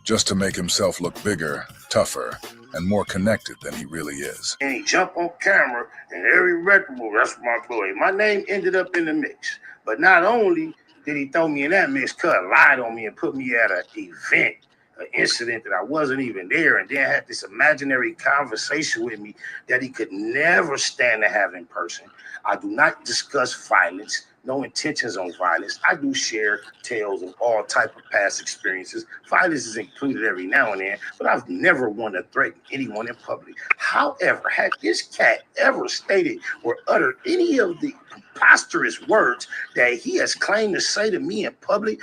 just to make himself look bigger, tougher, and more connected than he really is. And he jumped on camera and every record, that's my boy. My name ended up in the mix. But not only did he throw me in that mix, lied on me and put me at an event, an incident that I wasn't even there, and then had this imaginary conversation with me that he could never stand to have in person. I do not discuss violence, no intentions on violence. I do share tales of all type of past experiences. Violence is included every now and then, but I've never wanted to threaten anyone in public. However, had this cat ever stated or uttered any of the preposterous words that he has claimed to say to me in public,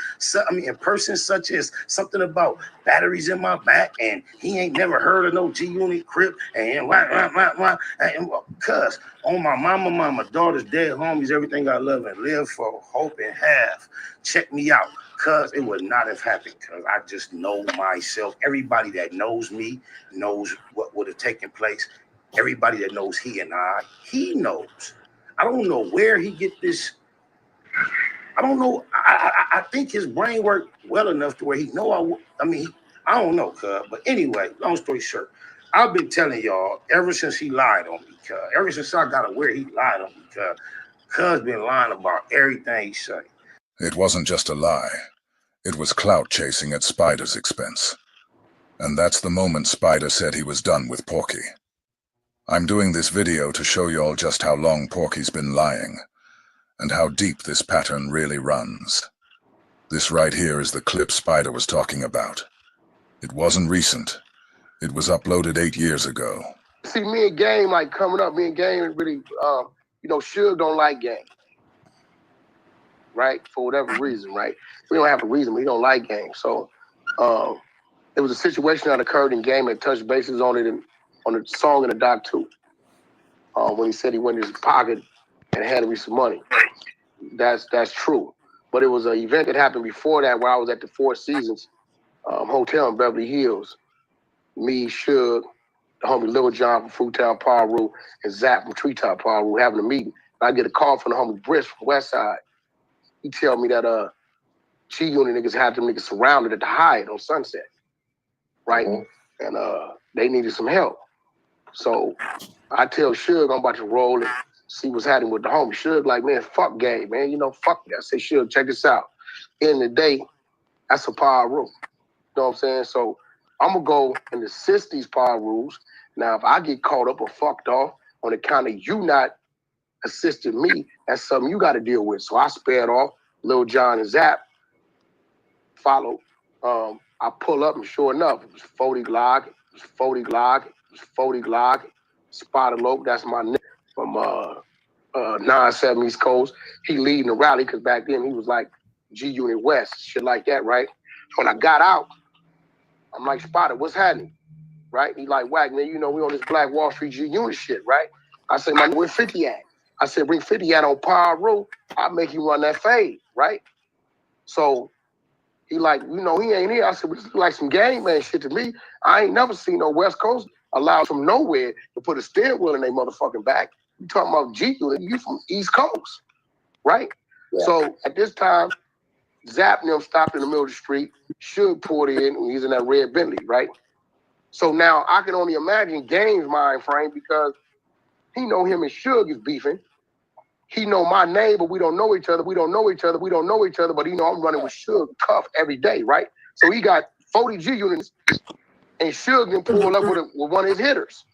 in person, such as something about batteries in my back, and he ain't never heard of no G-Unit Crip, and cuz on my mama, daughter's dead homies, everything I love and live for, hope and have. Check me out, cuz it would not have happened, cuz I just know myself. Everybody that knows me knows what would have taken place. Everybody that knows he knows. I don't know where he get this. I don't know. I think his brain worked well enough to where he know I don't know, cuz. But anyway, long story short, I've been telling y'all ever since he lied on me, cuz. Ever since I got aware he lied on me, cuz been lying about everything he say. It wasn't just a lie. It was clout chasing at Spider's expense. And that's the moment Spider said he was done with Porky. I'm doing this video to show y'all just how long Porky's been lying, and how deep this pattern really runs. This right here is the clip Spider was talking about. It wasn't recent. It was uploaded 8 years ago. See, me and Game, like coming up, me and Game really, Suge don't like Game. Right? For whatever reason, right? We don't have a reason, but he don't like Game. So, it was a situation that occurred in Game and touched bases on it on the song in the doc too. When he said he went in his pocket and handed me some money. That's true. But it was an event that happened before that where I was at the Four Seasons Hotel in Beverly Hills. Me, Suge, the homie Lil John from Fruitown Paru, and Zap from Treetop Paru having a meeting. I get a call from the homie Brisk from Westside. He tell me that G-Unit niggas had them niggas surrounded at the Hyatt on Sunset. Right? Mm-hmm. And they needed some help. So I tell Suge I'm about to roll and see what's happening with the homie. Suge like, man, fuck Game, man. Fuck that. I say, Suge, check this out. End of the day, that's a power rule. You know what I'm saying? So I'm going to go and assist these power rules. Now, if I get caught up or fucked off on account of you not assisting me, that's something you got to deal with. So I spared off. Lil John and Zap followed. I pull up and sure enough, it was 40 Glock, it was 40 Glock, it was 40 Glock, Spotted Lope, that's my nigga from 9-7 East Coast. He leading the rally because back then he was like G-Unit West, shit like that, right? When I got out, I'm like, Spotted, what's happening? Right? He like, Wack, man, we on this Black Wall Street G-Unit shit, right? I said, man, where 50 at? I said, bring 50 at on Power Row, I'll make you run that fade, right? So he like, he ain't here. I said, well, this is like some gang man shit to me. I ain't never seen no West Coast allow from nowhere to put a steering wheel in their motherfucking back. You talking about G-Unit, you from East Coast, right? Yeah. So at this time, Zap and them stopped in the middle of the street. Suge poured in, and he's in that red Bentley, right? So now I can only imagine Game's mind frame because he know him and Suge is beefing. He know my name, but we don't know each other. But I'm running with Suge Cuff every day, right? So he got 40 G-Units, and Suge can pull up with one of his hitters.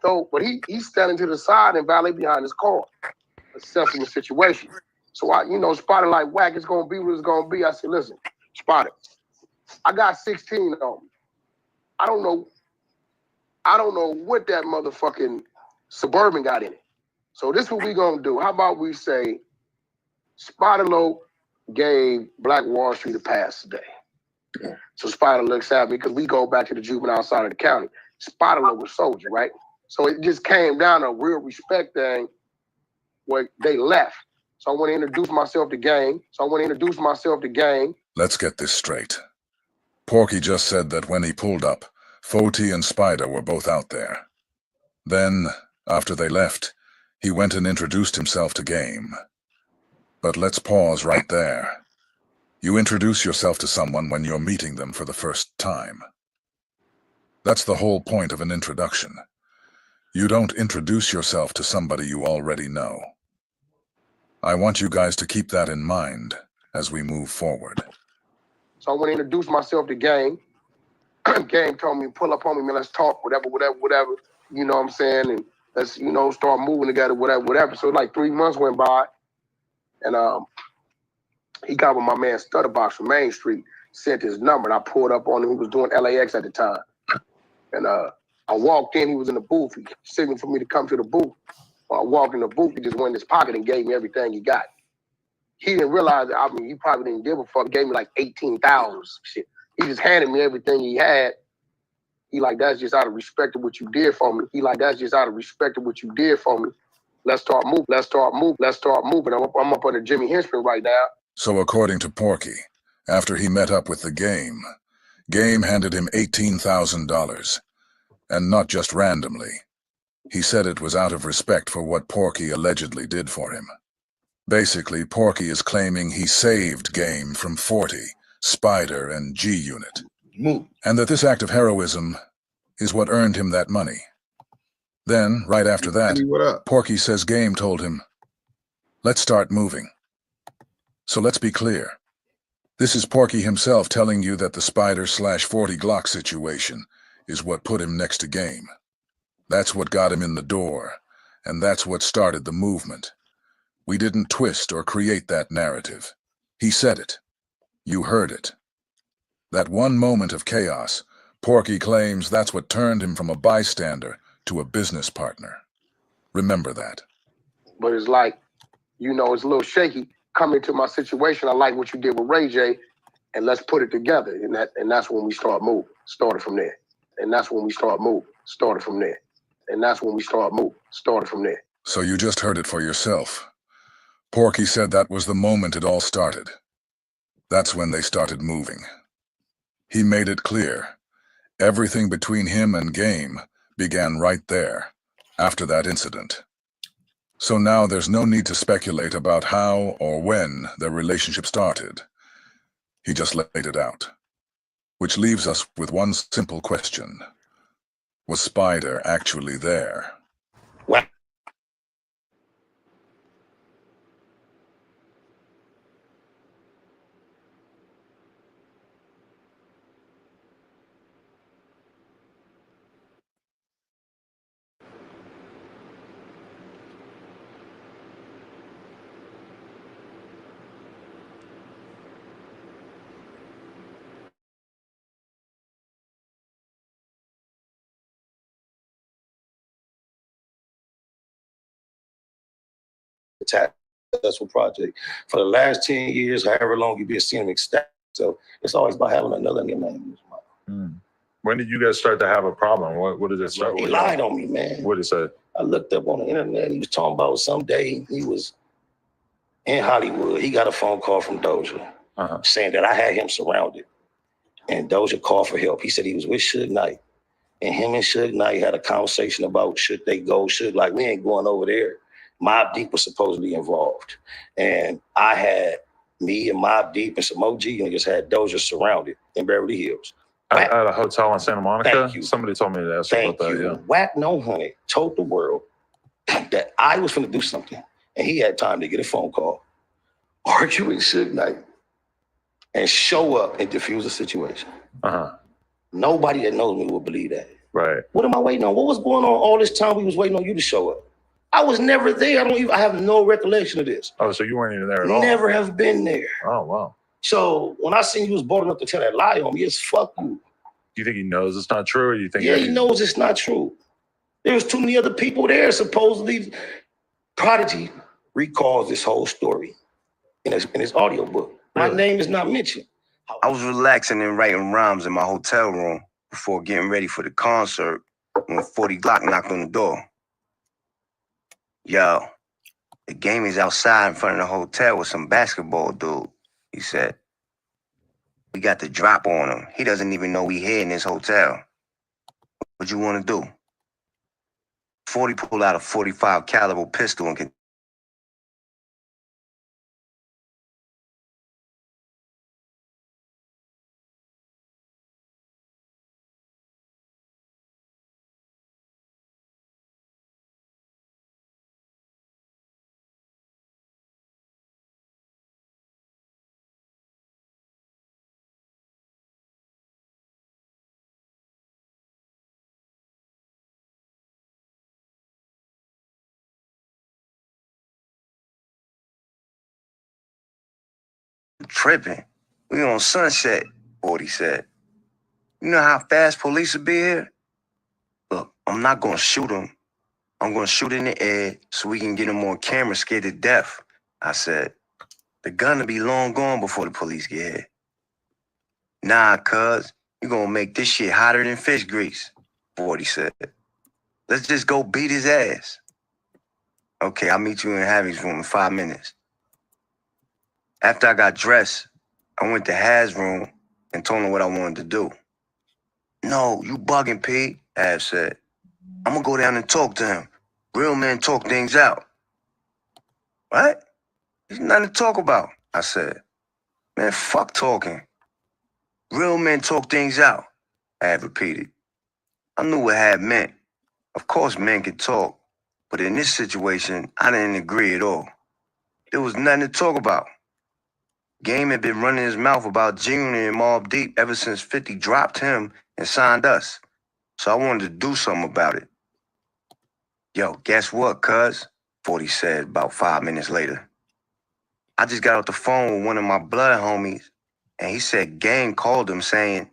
So, but he's standing to the side and valet behind his car, assessing the situation. So I, Spotted like, Wack, it's gonna be what it's gonna be. I said, listen, Spotted, I got 16 on me. I don't know I don't know what that motherfucking Suburban got in it. So this is what we gonna do. How about we say Spider-Lo gave Black Wall Street a pass today. So Spider looks at me because we go back to the juvenile side of the county. Spider-Lo was soldier, right? So it just came down to a real respect thing where they left. So I want to introduce myself to gang. Let's get this straight. Porky just said that when he pulled up, Foti and Spider were both out there. Then, after they left, he went and introduced himself to Game. But let's pause right there. You introduce yourself to someone when you're meeting them for the first time. That's the whole point of an introduction. You don't introduce yourself to somebody you already know. I want you guys to keep that in mind as we move forward. So I want to introduce myself to Gang. Gang told me, pull up on me, man, let's talk, whatever. You know what I'm saying? And let's, start moving together, whatever. So like 3 months went by, and he got with my man Stutterbox from Main Street, sent his number, and I pulled up on him. He was doing LAX at the time. And I walked in, he was in the booth. He signaled for me to come to the booth. When I walked in the booth, he just went in his pocket and gave me everything he got. He didn't realize that, he probably didn't give a fuck, gave me like 18,000 shit. He just handed me everything he had. He like, that's just out of respect of what you did for me. Let's start moving. I'm up under Jimmy Henchman right now. So according to Porky, after he met up with the Game handed him $18,000. And not just randomly. He said it was out of respect for what Porky allegedly did for him. Basically, Porky is claiming he saved Game from 40, Spider, and G-Unit. And that this act of heroism is what earned him that money. Then, right after that, Porky says Game told him, let's start moving. So let's be clear. This is Porky himself telling you that the Spider/40 Glock situation is what put him next to Game. That's what got him in the door, and that's what started the movement. We didn't twist or create that narrative. He said it. You heard it. That one moment of chaos, Porky claims that's what turned him from a bystander to a business partner. Remember that. But it's like, it's a little shaky. Coming to my situation, I like what you did with Ray J, and let's put it together. And that's when we start moving. Started from there. So you just heard it for yourself. Porky said that was the moment it all started. That's when they started moving. He made it clear. Everything between him and Game began right there, after that incident. So now there's no need to speculate about how or when their relationship started. He just laid it out. Which leaves us with one simple question. Was Spider actually there? Wack. Successful project for the last 10 years, however long you've been seeing it stack. So it's always about having another name. When did you guys start to have a problem? What did it start with? He lied on me, man. What did it say? I looked up on the internet. He was talking about someday he was in Hollywood. He got a phone call from Doja saying that I had him surrounded. And Doja called for help. He said he was with Suge Knight. And him and Suge Knight had a conversation about should they go. Suge like, we ain't going over there. Mobb Deep was supposedly involved. And I had me and Mobb Deep and some OG niggas had Doja surrounded in Beverly Hills. At a hotel in Santa Monica? Thank you. Somebody told me to ask you about that, yeah. WACK100 told the world that I was going to do something. And he had time to get a phone call, argue with Suge Knight, and show up and diffuse the situation. Nobody that knows me will believe that. Right. What am I waiting on? What was going on all this time we was waiting on you to show up? I was never there. I have no recollection of this. Oh, so you weren't even there at all? Never have been there. Oh, wow. So when I seen you was bold enough to tell that lie on me, it's fuck you. Do you think he knows it's not true, or do you think? Yeah, he knows it's not true. There was too many other people there, supposedly. Prodigy recalls this whole story in his audiobook. My name is not mentioned. I was relaxing and writing rhymes in my hotel room before getting ready for the concert when 40 Glock knocked on the door. Yo, the game is outside in front of the hotel with some basketball dude, he said. We got the drop on him. He doesn't even know we here in this hotel. What you want to do? 40 pulled out a 45 caliber pistol and tripping. We on Sunset, 40 said. You know how fast police will be here? Look, I'm not going to shoot him. I'm going to shoot in the air so we can get him on camera scared to death. I said, the gun will be long gone before the police get here. Nah, cuz, you going to make this shit hotter than fish grease, 40 said. Let's just go beat his ass. Okay, I'll meet you in Harry's room in 5 minutes. After I got dressed, I went to Haz's room and told him what I wanted to do. No, you bugging, Pete, Hav said. I'm going to go down and talk to him. Real men talk things out. What? There's nothing to talk about, I said. Man, fuck talking. Real men talk things out, Hav repeated. I knew what Hav meant. Of course men can talk, but in this situation, I didn't agree at all. There was nothing to talk about. Game had been running his mouth about Junior and Mobb Deep ever since 50 dropped him and signed us. So I wanted to do something about it. Yo, guess what, cuz? 40 said about 5 minutes later. I just got off the phone with one of my blood homies, and he said Gang called him saying,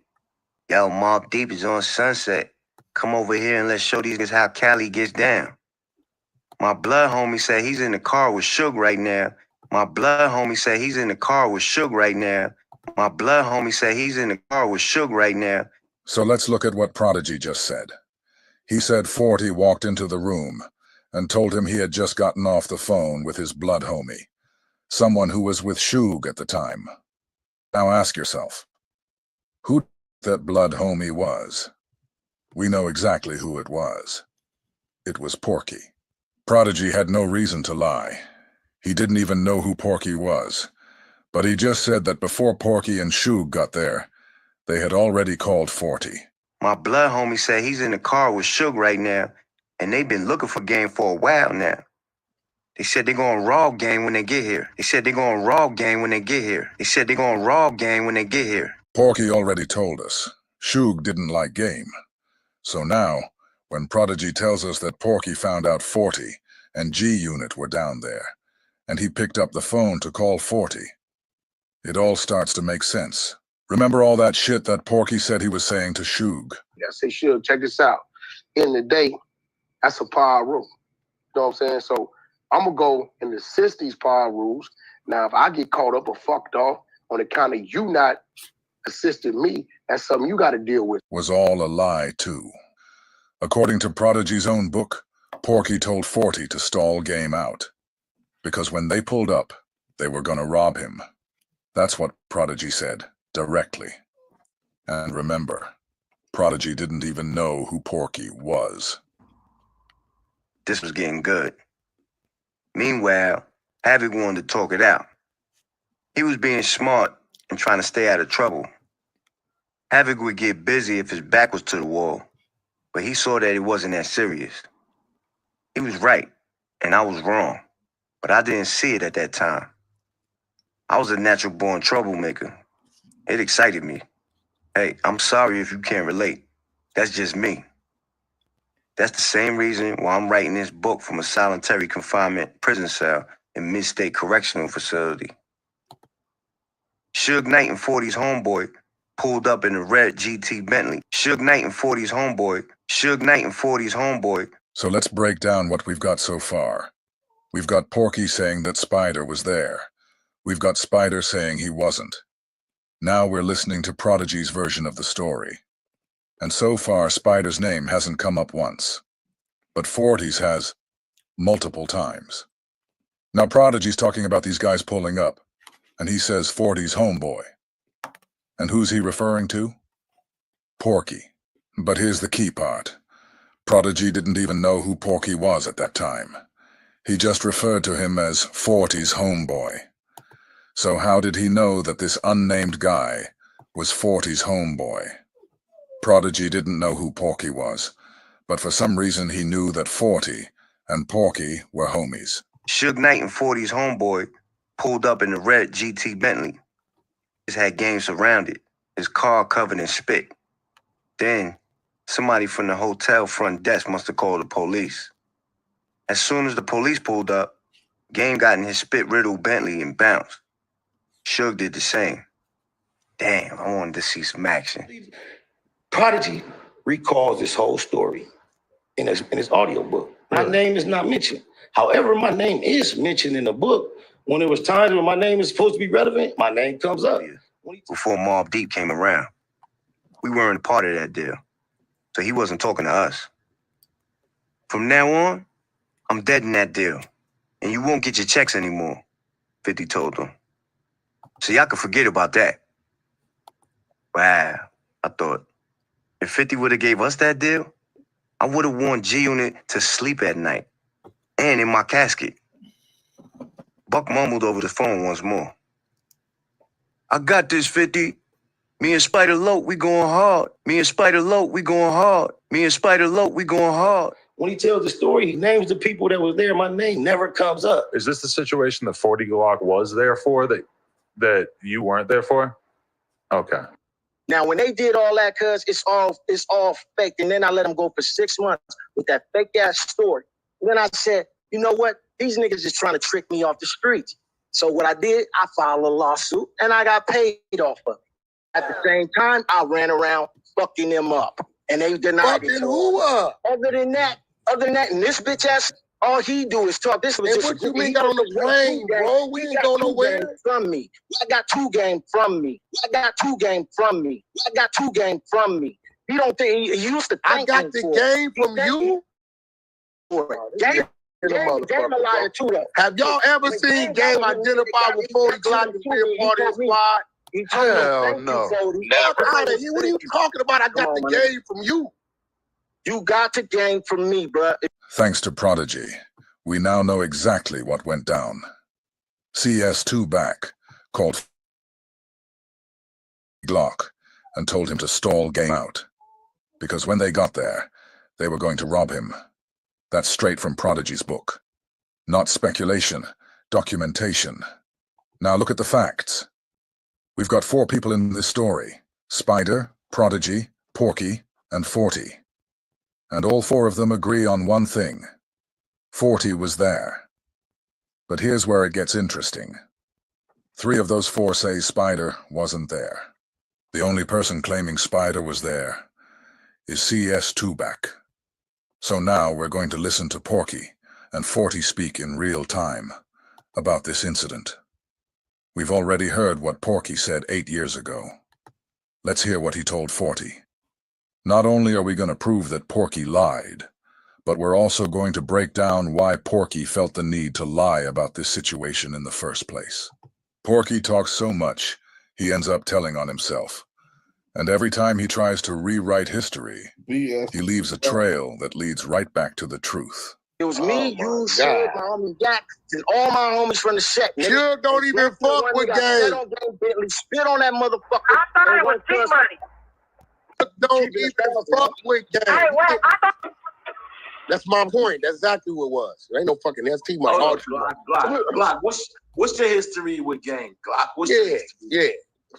yo, Mobb Deep is on Sunset. Come over here and let's show these guys how Cali gets down. My blood homie said he's in the car with Suge right now. My blood homie said he's in the car with Suge right now. My blood homie said he's in the car with Suge right now. So let's look at what Prodigy just said. He said 40 walked into the room and told him he had just gotten off the phone with his blood homie, someone who was with Suge at the time. Now ask yourself, who that blood homie was? We know exactly who it was. It was Porky. Prodigy had no reason to lie. He didn't even know who Porky was, but he just said that before Porky and Suge got there, they had already called 40. My blood homie said he's in the car with Suge right now, and they've been looking for Game for a while now. They said they're going to rob Game when they get here. They said they're going to rob Game when they get here. They said they're going to rob Game when they get here. Porky already told us. Suge didn't like Game. So now, when Prodigy tells us that Porky found out 40 and G-Unit were down there, and he picked up the phone to call 40, it all starts to make sense. Remember all that shit that Porky said he was saying to Suge? I say, Suge, check this out. In the day, that's a power rule. You know what I'm saying? So I'm going to go and assist these power rules. Now, if I get caught up or fucked off on account of you not assisting me, that's something you got to deal with. Was all a lie, too. According to Prodigy's own book, Porky told 40 to stall Game out, because when they pulled up, they were gonna rob him. That's what Prodigy said, directly. And remember, Prodigy didn't even know who Porky was. This was getting good. Meanwhile, Havoc wanted to talk it out. He was being smart and trying to stay out of trouble. Havoc would get busy if his back was to the wall, but he saw that it wasn't that serious. He was right, and I was wrong, but I didn't see it at that time. I was a natural-born troublemaker. It excited me. Hey, I'm sorry if you can't relate. That's just me. That's the same reason why I'm writing this book from a solitary confinement prison cell in Mid-State Correctional Facility. Suge Knight and 40's homeboy pulled up in a red GT Bentley. Suge Knight and 40's homeboy. So let's break down what we've got so far. We've got Porky saying that Spider was there. We've got Spider saying he wasn't. Now we're listening to Prodigy's version of the story. And so far, Spider's name hasn't come up once. But 40's has multiple times. Now Prodigy's talking about these guys pulling up, and he says 40's homeboy. And who's he referring to? Porky. But here's the key part. Prodigy didn't even know who Porky was at that time. He just referred to him as 40's homeboy. So how did he know that this unnamed guy was 40's homeboy? Prodigy didn't know who Porky was, but for some reason he knew that 40 and Porky were homies. Suge Knight and 40's homeboy pulled up in a red GT Bentley. He had game surrounded, his car covered in spit. Then, somebody from the hotel front desk must have called the police. As soon as the police pulled up, Game got in his spit-riddled Bentley and bounced. Suge did the same. Damn, I wanted to see some action. Prodigy recalls this whole story in his audiobook. My name is not mentioned. However, my name is mentioned in the book. When there was times when my name is supposed to be relevant, my name comes up. Before Mobb Deep came around, we weren't a part of that deal, so he wasn't talking to us. From now on, I'm dead in that deal, and you won't get your checks anymore, 50 told them. So y'all can forget about that. Wow, I thought, if 50 would have gave us that deal, I would have worn G-Unit to sleep at night, and in my casket. Buck mumbled over the phone once more. I got this, 50. Me and Spider Loc, we going hard. Me and Spider Loc, we going hard. Me and Spider Loc, we going hard. When he tells the story, he names the people that was there. My name never comes up. Is this the situation that 40 Glock was there for that you weren't there for? Okay. Now, when they did all that, cuz it's all fake. And then I let them go for 6 months with that fake ass story. And then I said, you know what? These niggas is trying to trick me off the streets. So what I did, I filed a lawsuit and I got paid off of it. At the same time, I ran around fucking them up. And they denied it. Who up? Other than that, and this bitch ass, all he do is talk. This was just what you mean got on the plane, bro? We ain't going nowhere. From me. I got 2 game from me. I got 2 game from me. I got 2 game from me. He don't think he used to think I got the game from you? Game a liar too, though. Have y'all ever seen Game identify with 40 Glock and be a part of his squad? Hell no. Never. What are you talking about? I got the game from you. You got the game from me, bro. Thanks to Prodigy, we now know exactly what went down. CS2 back called Glock and told him to stall Game out. Because when they got there, they were going to rob him. That's straight from Prodigy's book. Not speculation, documentation. Now look at the facts. We've got 4 people in this story. Spider, Prodigy, Porky, and 40. And all 4 of them agree on one thing. 40 was there. But here's where it gets interesting. 3 of those 4 say Spider wasn't there. The only person claiming Spider was there is CS2 back. So now we're going to listen to Porky and 40 speak in real time about this incident. We've already heard what Porky said 8 years ago. Let's hear what he told 40. Not only are we going to prove that Porky lied, but we're also going to break down why Porky felt the need to lie about this situation in the first place. Porky talks so much, he ends up telling on himself. And every time he tries to rewrite history, he leaves a trail that leads right back to the truth. It was me, you, Suge, my homie Wack, and all my homies from the set. Suge don't even fuck with Game. Spit on that motherfucker. I thought it was G-Money. Don't even fuck with Game. Hey, wait, I thought... That's my point. That's exactly what it was. There ain't no fucking ST. Glock, what's the history with Game? Glock, what's the history? Yeah.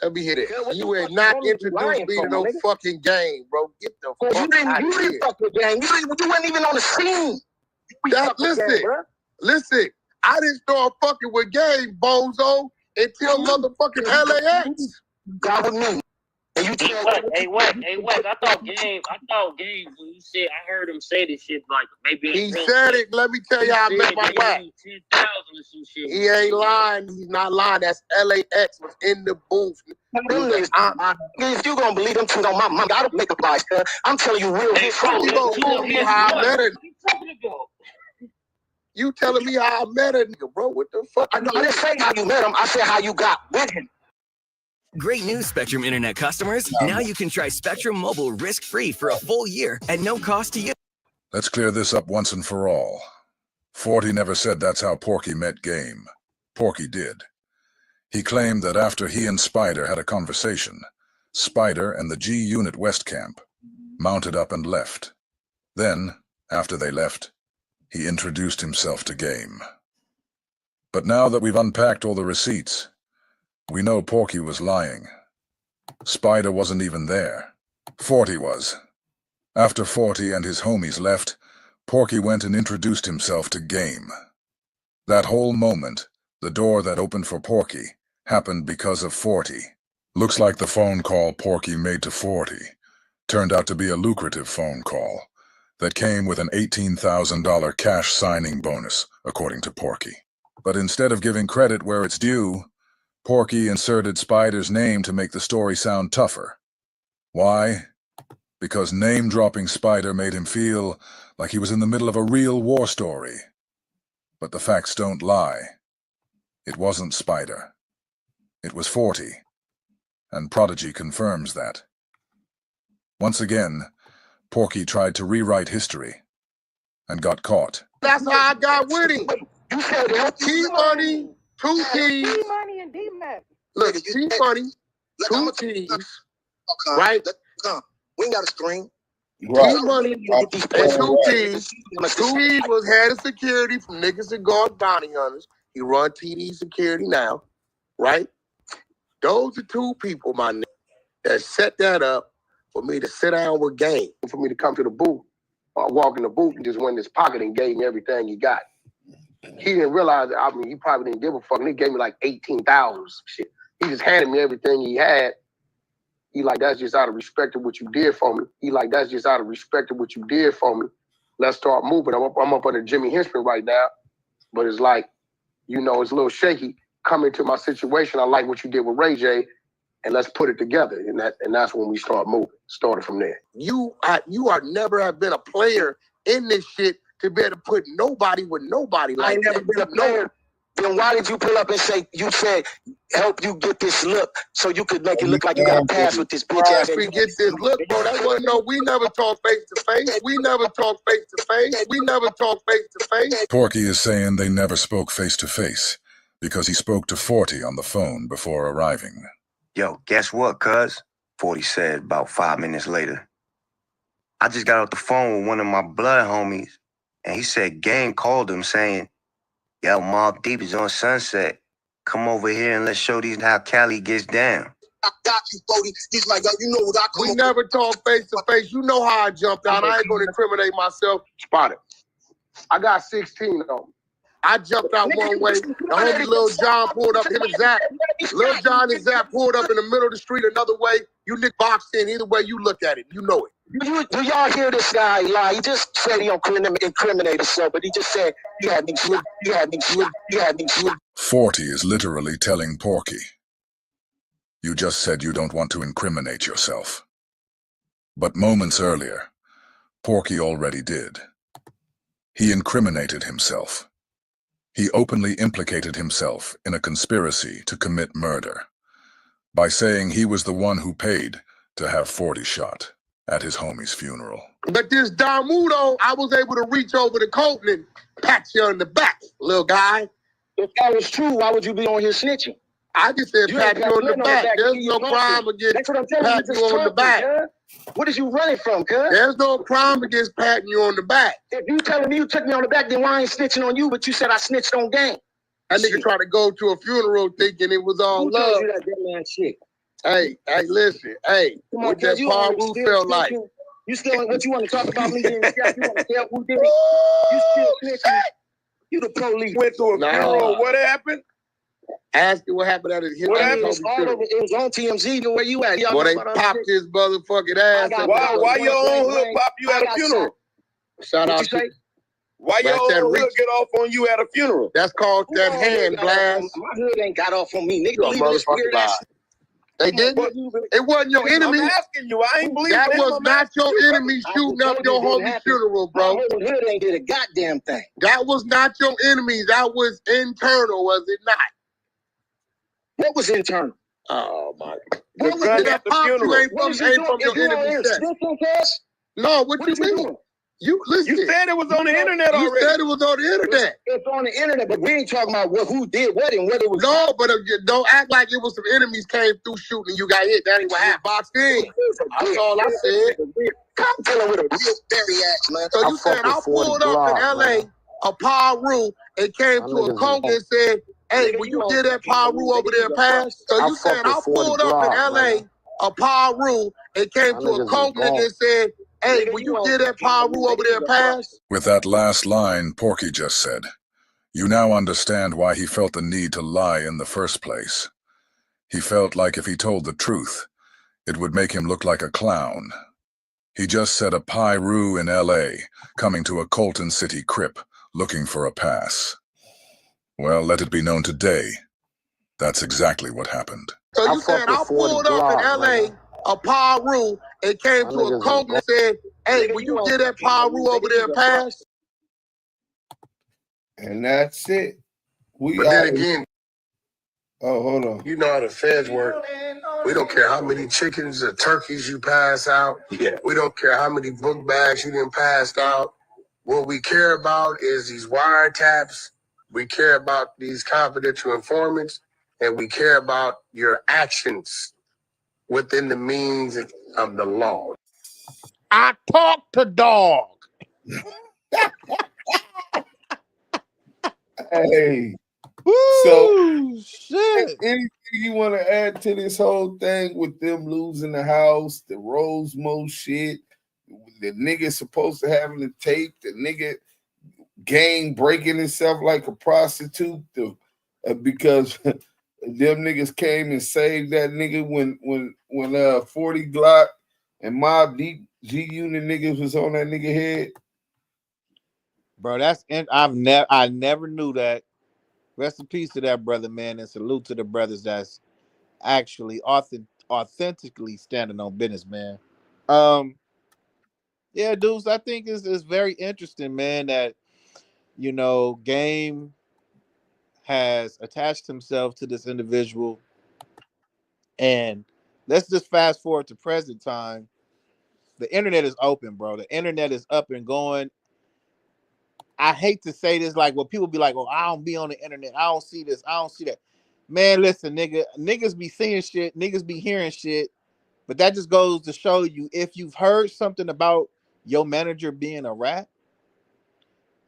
Let me hear that. You had not introduced me to no fucking Game, bro. Get the fuck out of here. You didn't fuck with Game. You weren't even on the scene. Listen. I didn't start fucking with Game, bozo, until motherfucking LAX. God with me. And you Hey, Wack, I thought Game, when you said, I heard him say this shit, like, maybe He said it. Let me tell you how I met my Wack. 10,000 or some shit. He ain't lying. He's not lying. That's LAX was in the booth. If you gonna believe them two on my mom, I don't make a price, cuz. I'm telling you real shit. You gonna tell me how I met her? You telling me how I met her, nigga, bro? What the fuck? I didn't say how you met him. I said how you got with him. Great news, Spectrum Internet customers. Now you can try Spectrum Mobile risk-free for a full year at no cost to you. Let's clear this up once and for all. 40 never said that's how Porky met Game. Porky did. He claimed that after he and Spider had a conversation, Spider and the G Unit West Camp mounted up and left. Then, after they left, he introduced himself to Game. But now that we've unpacked all the receipts, we know Porky was lying. Spider wasn't even there. 40 was. After 40 and his homies left, Porky went and introduced himself to Game. That whole moment, the door that opened for Porky, happened because of 40. Looks like the phone call Porky made to 40 turned out to be a lucrative phone call that came with an $18,000 cash signing bonus, according to Porky. But instead of giving credit where it's due, Porky inserted Spider's name to make the story sound tougher. Why? Because name-dropping Spider made him feel like he was in the middle of a real war story. But the facts don't lie. It wasn't Spider. It was 40. And Prodigy confirms that. Once again, Porky tried to rewrite history and got caught. That's how I got with him. You said T-Money, 2 T's. T-Money and D-Mac. Look, T-Money, 2 T's, right? We ain't got a screen. T-Money and 2 T's. 2 T's was head of security from niggas and guard bounty hunters. He run TD security now, right? Those are 2 people, my nigga, that set that up for me to sit down with Game, for me to come to the booth. I walk in the booth and just went in his pocket and gave me everything he got. He didn't realize that, I mean, he probably didn't give a fuck. And he gave me like 18,000 shit. He just handed me everything he had. He like, that's just out of respect of what you did for me. He like, that's just out of respect of what you did for me. Let's start moving. I'm up under Jimmy Henchman right now. But it's like, you know, it's a little shaky. Come into my situation. I like what you did with Ray J. And let's put it together. And that's when we start moving. Started from there. You are never have been a player in this shit to be able to put nobody with nobody like I ain't never been a player. Then why did you pull up and say, you said, help you get this look so you could make it look like you got a pass with this bitch ass? We get this look, bro. That wasn't no, we never talk face to face. We never talk face to face. We never talk face to face. Porky is saying they never spoke face to face because he spoke to 40 on the phone before arriving. Yo, guess what, cuz? 40 said about 5 minutes later. I just got off the phone with one of my blood homies, and he said Game called him saying, yo, Mob Deep is on Sunset. Come over here and let's show these how Cali gets down. I got you, 40. He's like, yo, you know what I call. We never talk face to face. You know how I jumped out. I ain't going to incriminate myself. Spotted. I got 16 of them. I jumped out one way. The homie Lil John pulled up. Him and Zach. Lil John and Zach pulled up in the middle of the street another way. You nick boxed in. Either way you look at it. You know it. Do y'all hear this guy lie? He just said he incriminate himself, but he just said he had me slip. 40 is literally telling Porky, you just said you don't want to incriminate yourself. But moments earlier, Porky already did. He incriminated himself. He openly implicated himself in a conspiracy to commit murder by saying he was the one who paid to have 40 shot at his homie's funeral. But this Damu, though, I was able to reach over the coat and pat you on the back, little guy. If that was true, why would you be on here snitching? I just said pat you on the back. There's no crime against patting you on the back. What is you running from, cuz? There's no crime against patting you on the back. If you telling me you took me on the back, then why I ain't snitching on you, but you said I snitched on Game? That nigga tried to go to a funeral thinking it was all love. Who told you that man shit? Hey, listen, hey, come what that Paul Rue felt like. You still, what you want to talk about me getting shot? You want to tell who did it? You still snitching? You the police. Went to a funeral. What happened? Ask you what happened at his hip. It was all over. It was on TMZ. Where you at? Boy, they popped his motherfucking ass. Why your own hood pop you at a funeral? Shout out to why your own hood get off on you at a funeral? That's called that hand blast. My hood ain't got off on me. Nigga, You a believe this motherfucking weird lie. ass. They didn't. It wasn't your enemy. I'm asking you. I ain't believing that him. was not your enemy shooting up your homie's funeral, bro. My whole hood ain't did a goddamn thing. That was not your enemy. That was internal, was it not? What was internal? Oh my! What was it at the funeral? Ain't from your enemy set. No, what you mean? You listen. You said it was on the internet already. You said it was on the internet. It's on the internet, but we ain't talking about who did what and what it was. No, but don't act like it was some enemies came through shooting and you got hit. That ain't what happened. Boxed in. That's all I said. I'm dealing with a real berry ass, man. So you said I pulled up in LA, a Paru, and came to a conga and said, "Hey, will you get that Paru over there pass?" So you said I pulled up in LA, a Paru, and came to a conga and said, "Hey, will you get that Paru over there pass?" With that last line Porky just said, you now understand why he felt the need to lie in the first place. He felt like if he told the truth, it would make him look like a clown. He just said a Pyru in LA, coming to a Colton City crip, looking for a pass. Well, let it be known today, that's exactly what happened. So you said I pulled up in LA, a Paru, and came to a conga and said, "Hey, will you get that Paru over there pass?" And that's it. But then again, oh, hold on. You know how the feds work. We don't care how many chickens or turkeys you pass out. Yeah. We don't care how many book bags you didn't pass out. What we care about is these wiretaps. We care about these confidential informants, and we care about your actions within the means of the law. I talk to dog. Hey. So shit. Anything you want to add to this whole thing with them losing the house, the Rosemo shit, the nigga supposed to having the tape, the nigga gang breaking himself like a prostitute because them niggas came and saved that nigga when 40 Glock and Mob Deep G Unit niggas was on that nigga head. Bro, I never knew that. Rest in peace to that brother, man, and salute to the brothers that's actually authentically standing on business, man. Yeah, dudes, I think it's very interesting, man, that Game has attached himself to this individual, and let's just fast forward to present time. The internet is open, bro. The internet is up and going. I hate to say this, like, when people be like, "Oh, I don't be on the internet. I don't see this. I don't see that." Man, listen, niggas be seeing shit. Niggas be hearing shit. But that just goes to show you, if you've heard something about your manager being a rat,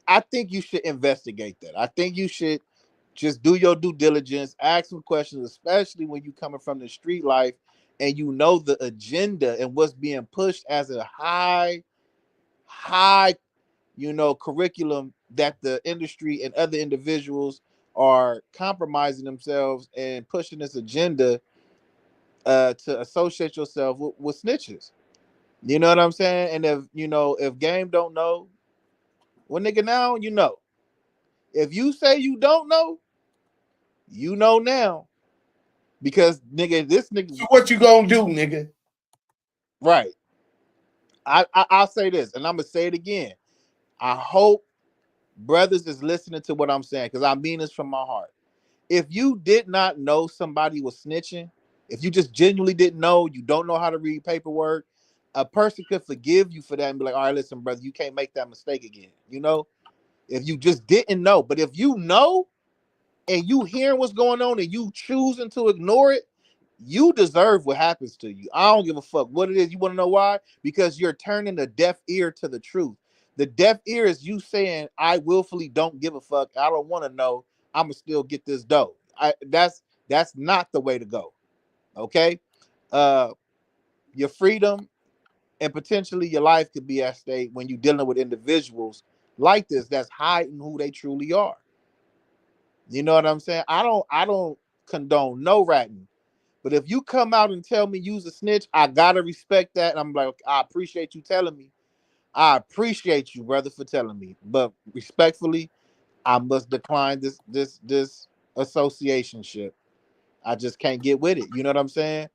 I think you should investigate that. I think you should just do your due diligence, ask some questions, especially when you coming from the street life and you know the agenda and what's being pushed as a high curriculum that the industry and other individuals are compromising themselves and pushing this agenda to associate yourself with snitches. You know what I'm saying? And if Game don't know, well, nigga, now you know. If you say you don't know, you know now. Because nigga, this nigga. So what you gonna do, nigga? Right. I'll say this, and I'm gonna say it again. I hope brothers is listening to what I'm saying, because I mean this from my heart. If you did not know somebody was snitching, if you just genuinely didn't know, you don't know how to read paperwork, a person could forgive you for that and be like, "All right, listen, brother, you can't make that mistake again." If you just didn't know. But if you know and you hearing what's going on and you choosing to ignore it, you deserve what happens to you. I don't give a fuck what it is. You want to know why? Because you're turning a deaf ear to the truth. The deaf ear is you saying, "I willfully don't give a fuck. I don't want to know. I'm gonna still get this dough." That's not the way to go. Okay, your freedom and potentially your life could be at stake when you're dealing with individuals that's hiding who they truly are. You know what I'm saying? I don't condone no ratting. But if you come out and tell me you's a snitch, I gotta respect that. And I'm like, I appreciate you telling me. I appreciate you, brother, for telling me. But respectfully, I must decline this associationship. I just can't get with it. You know what I'm saying?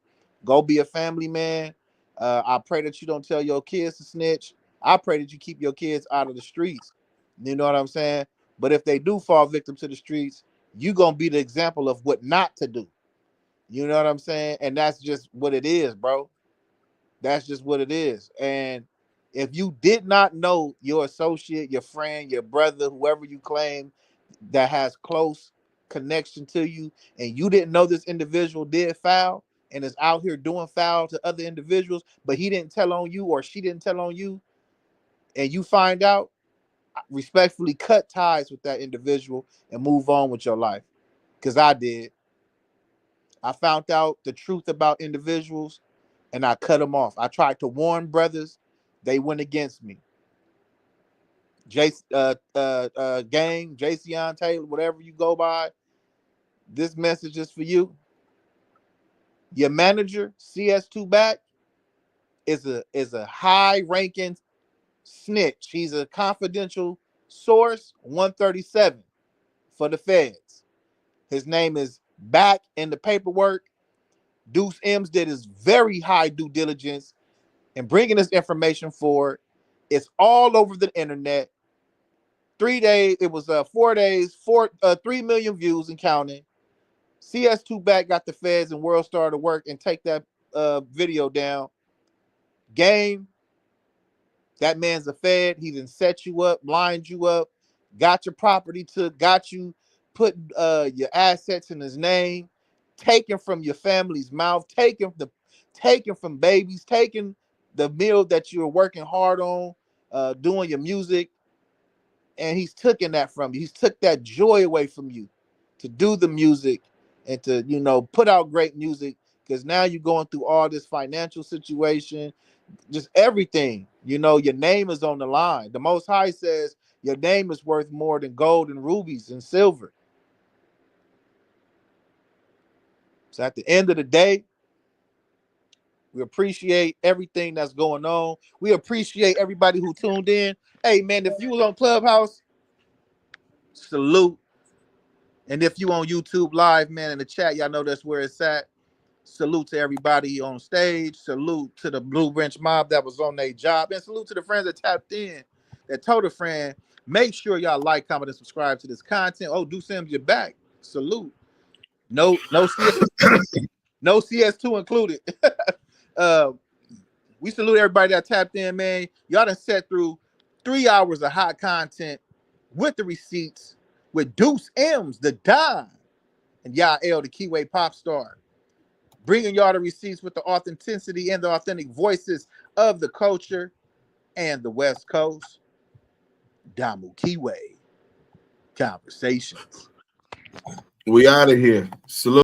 Go be a family man. I pray that you don't tell your kids to snitch. I pray that you keep your kids out of the streets. You know what I'm saying? But if they do fall victim to the streets, you gonna be the example of what not to do. You know what I'm saying? And that's just what it is, bro. That's just what it is. And if you did not know your associate, your friend, your brother, whoever you claim that has close connection to you, and you didn't know this individual did foul and is out here doing foul to other individuals, but he didn't tell on you or she didn't tell on you, and you find out, respectfully cut ties with that individual and move on with your life. Because I did. I found out the truth about individuals and I cut them off. I tried to warn brothers, they went against me. Gang, Jason Taylor, whatever you go by, this message is for you. Your manager, CS2 Back, is a high-ranking snitch. He's a confidential source, 137 for the feds. His name is Back in the paperwork. Deuce M's did his very high due diligence in bringing this information forward. It's all over the internet. 3 days, it was 4 days, 3 million views and counting. CS2 Back got the feds and World Star to work and take that video down. Game, that man's a fed. He done set you up, lined you up, got your property got you put your assets in his name, taken from your family's mouth, taken from babies, taking the meal that you're working hard on, doing your music, and he's taken that from you. He's took that joy away from you to do the music and to, you know, put out great music, because now you're going through all this financial situation, just everything. You know, your name is on the line. The Most High says your name is worth more than gold and rubies and silver. So at the end of the day, we appreciate everything that's going on. We appreciate everybody who tuned in. Hey, man, if you was on Clubhouse, salute. And if you on YouTube Live, man, in the chat, y'all know that's where it's at. Salute to everybody on stage. Salute to the Blue Bench Mob that was on their job. And salute to the friends that tapped in, that told a friend. Make sure y'all like, comment, and subscribe to this content. Oh, Do Sims, you're back. Salute. No CS2 included. We salute everybody that tapped in, man. Y'all done sat through 3 hours of hot content with the receipts with Deuce M's, the Don, and Yael, the Kiwe pop star. Bringing y'all the receipts with the authenticity and the authentic voices of the culture and the West Coast. Damu Kiwe Conversations. We out of here. Salute.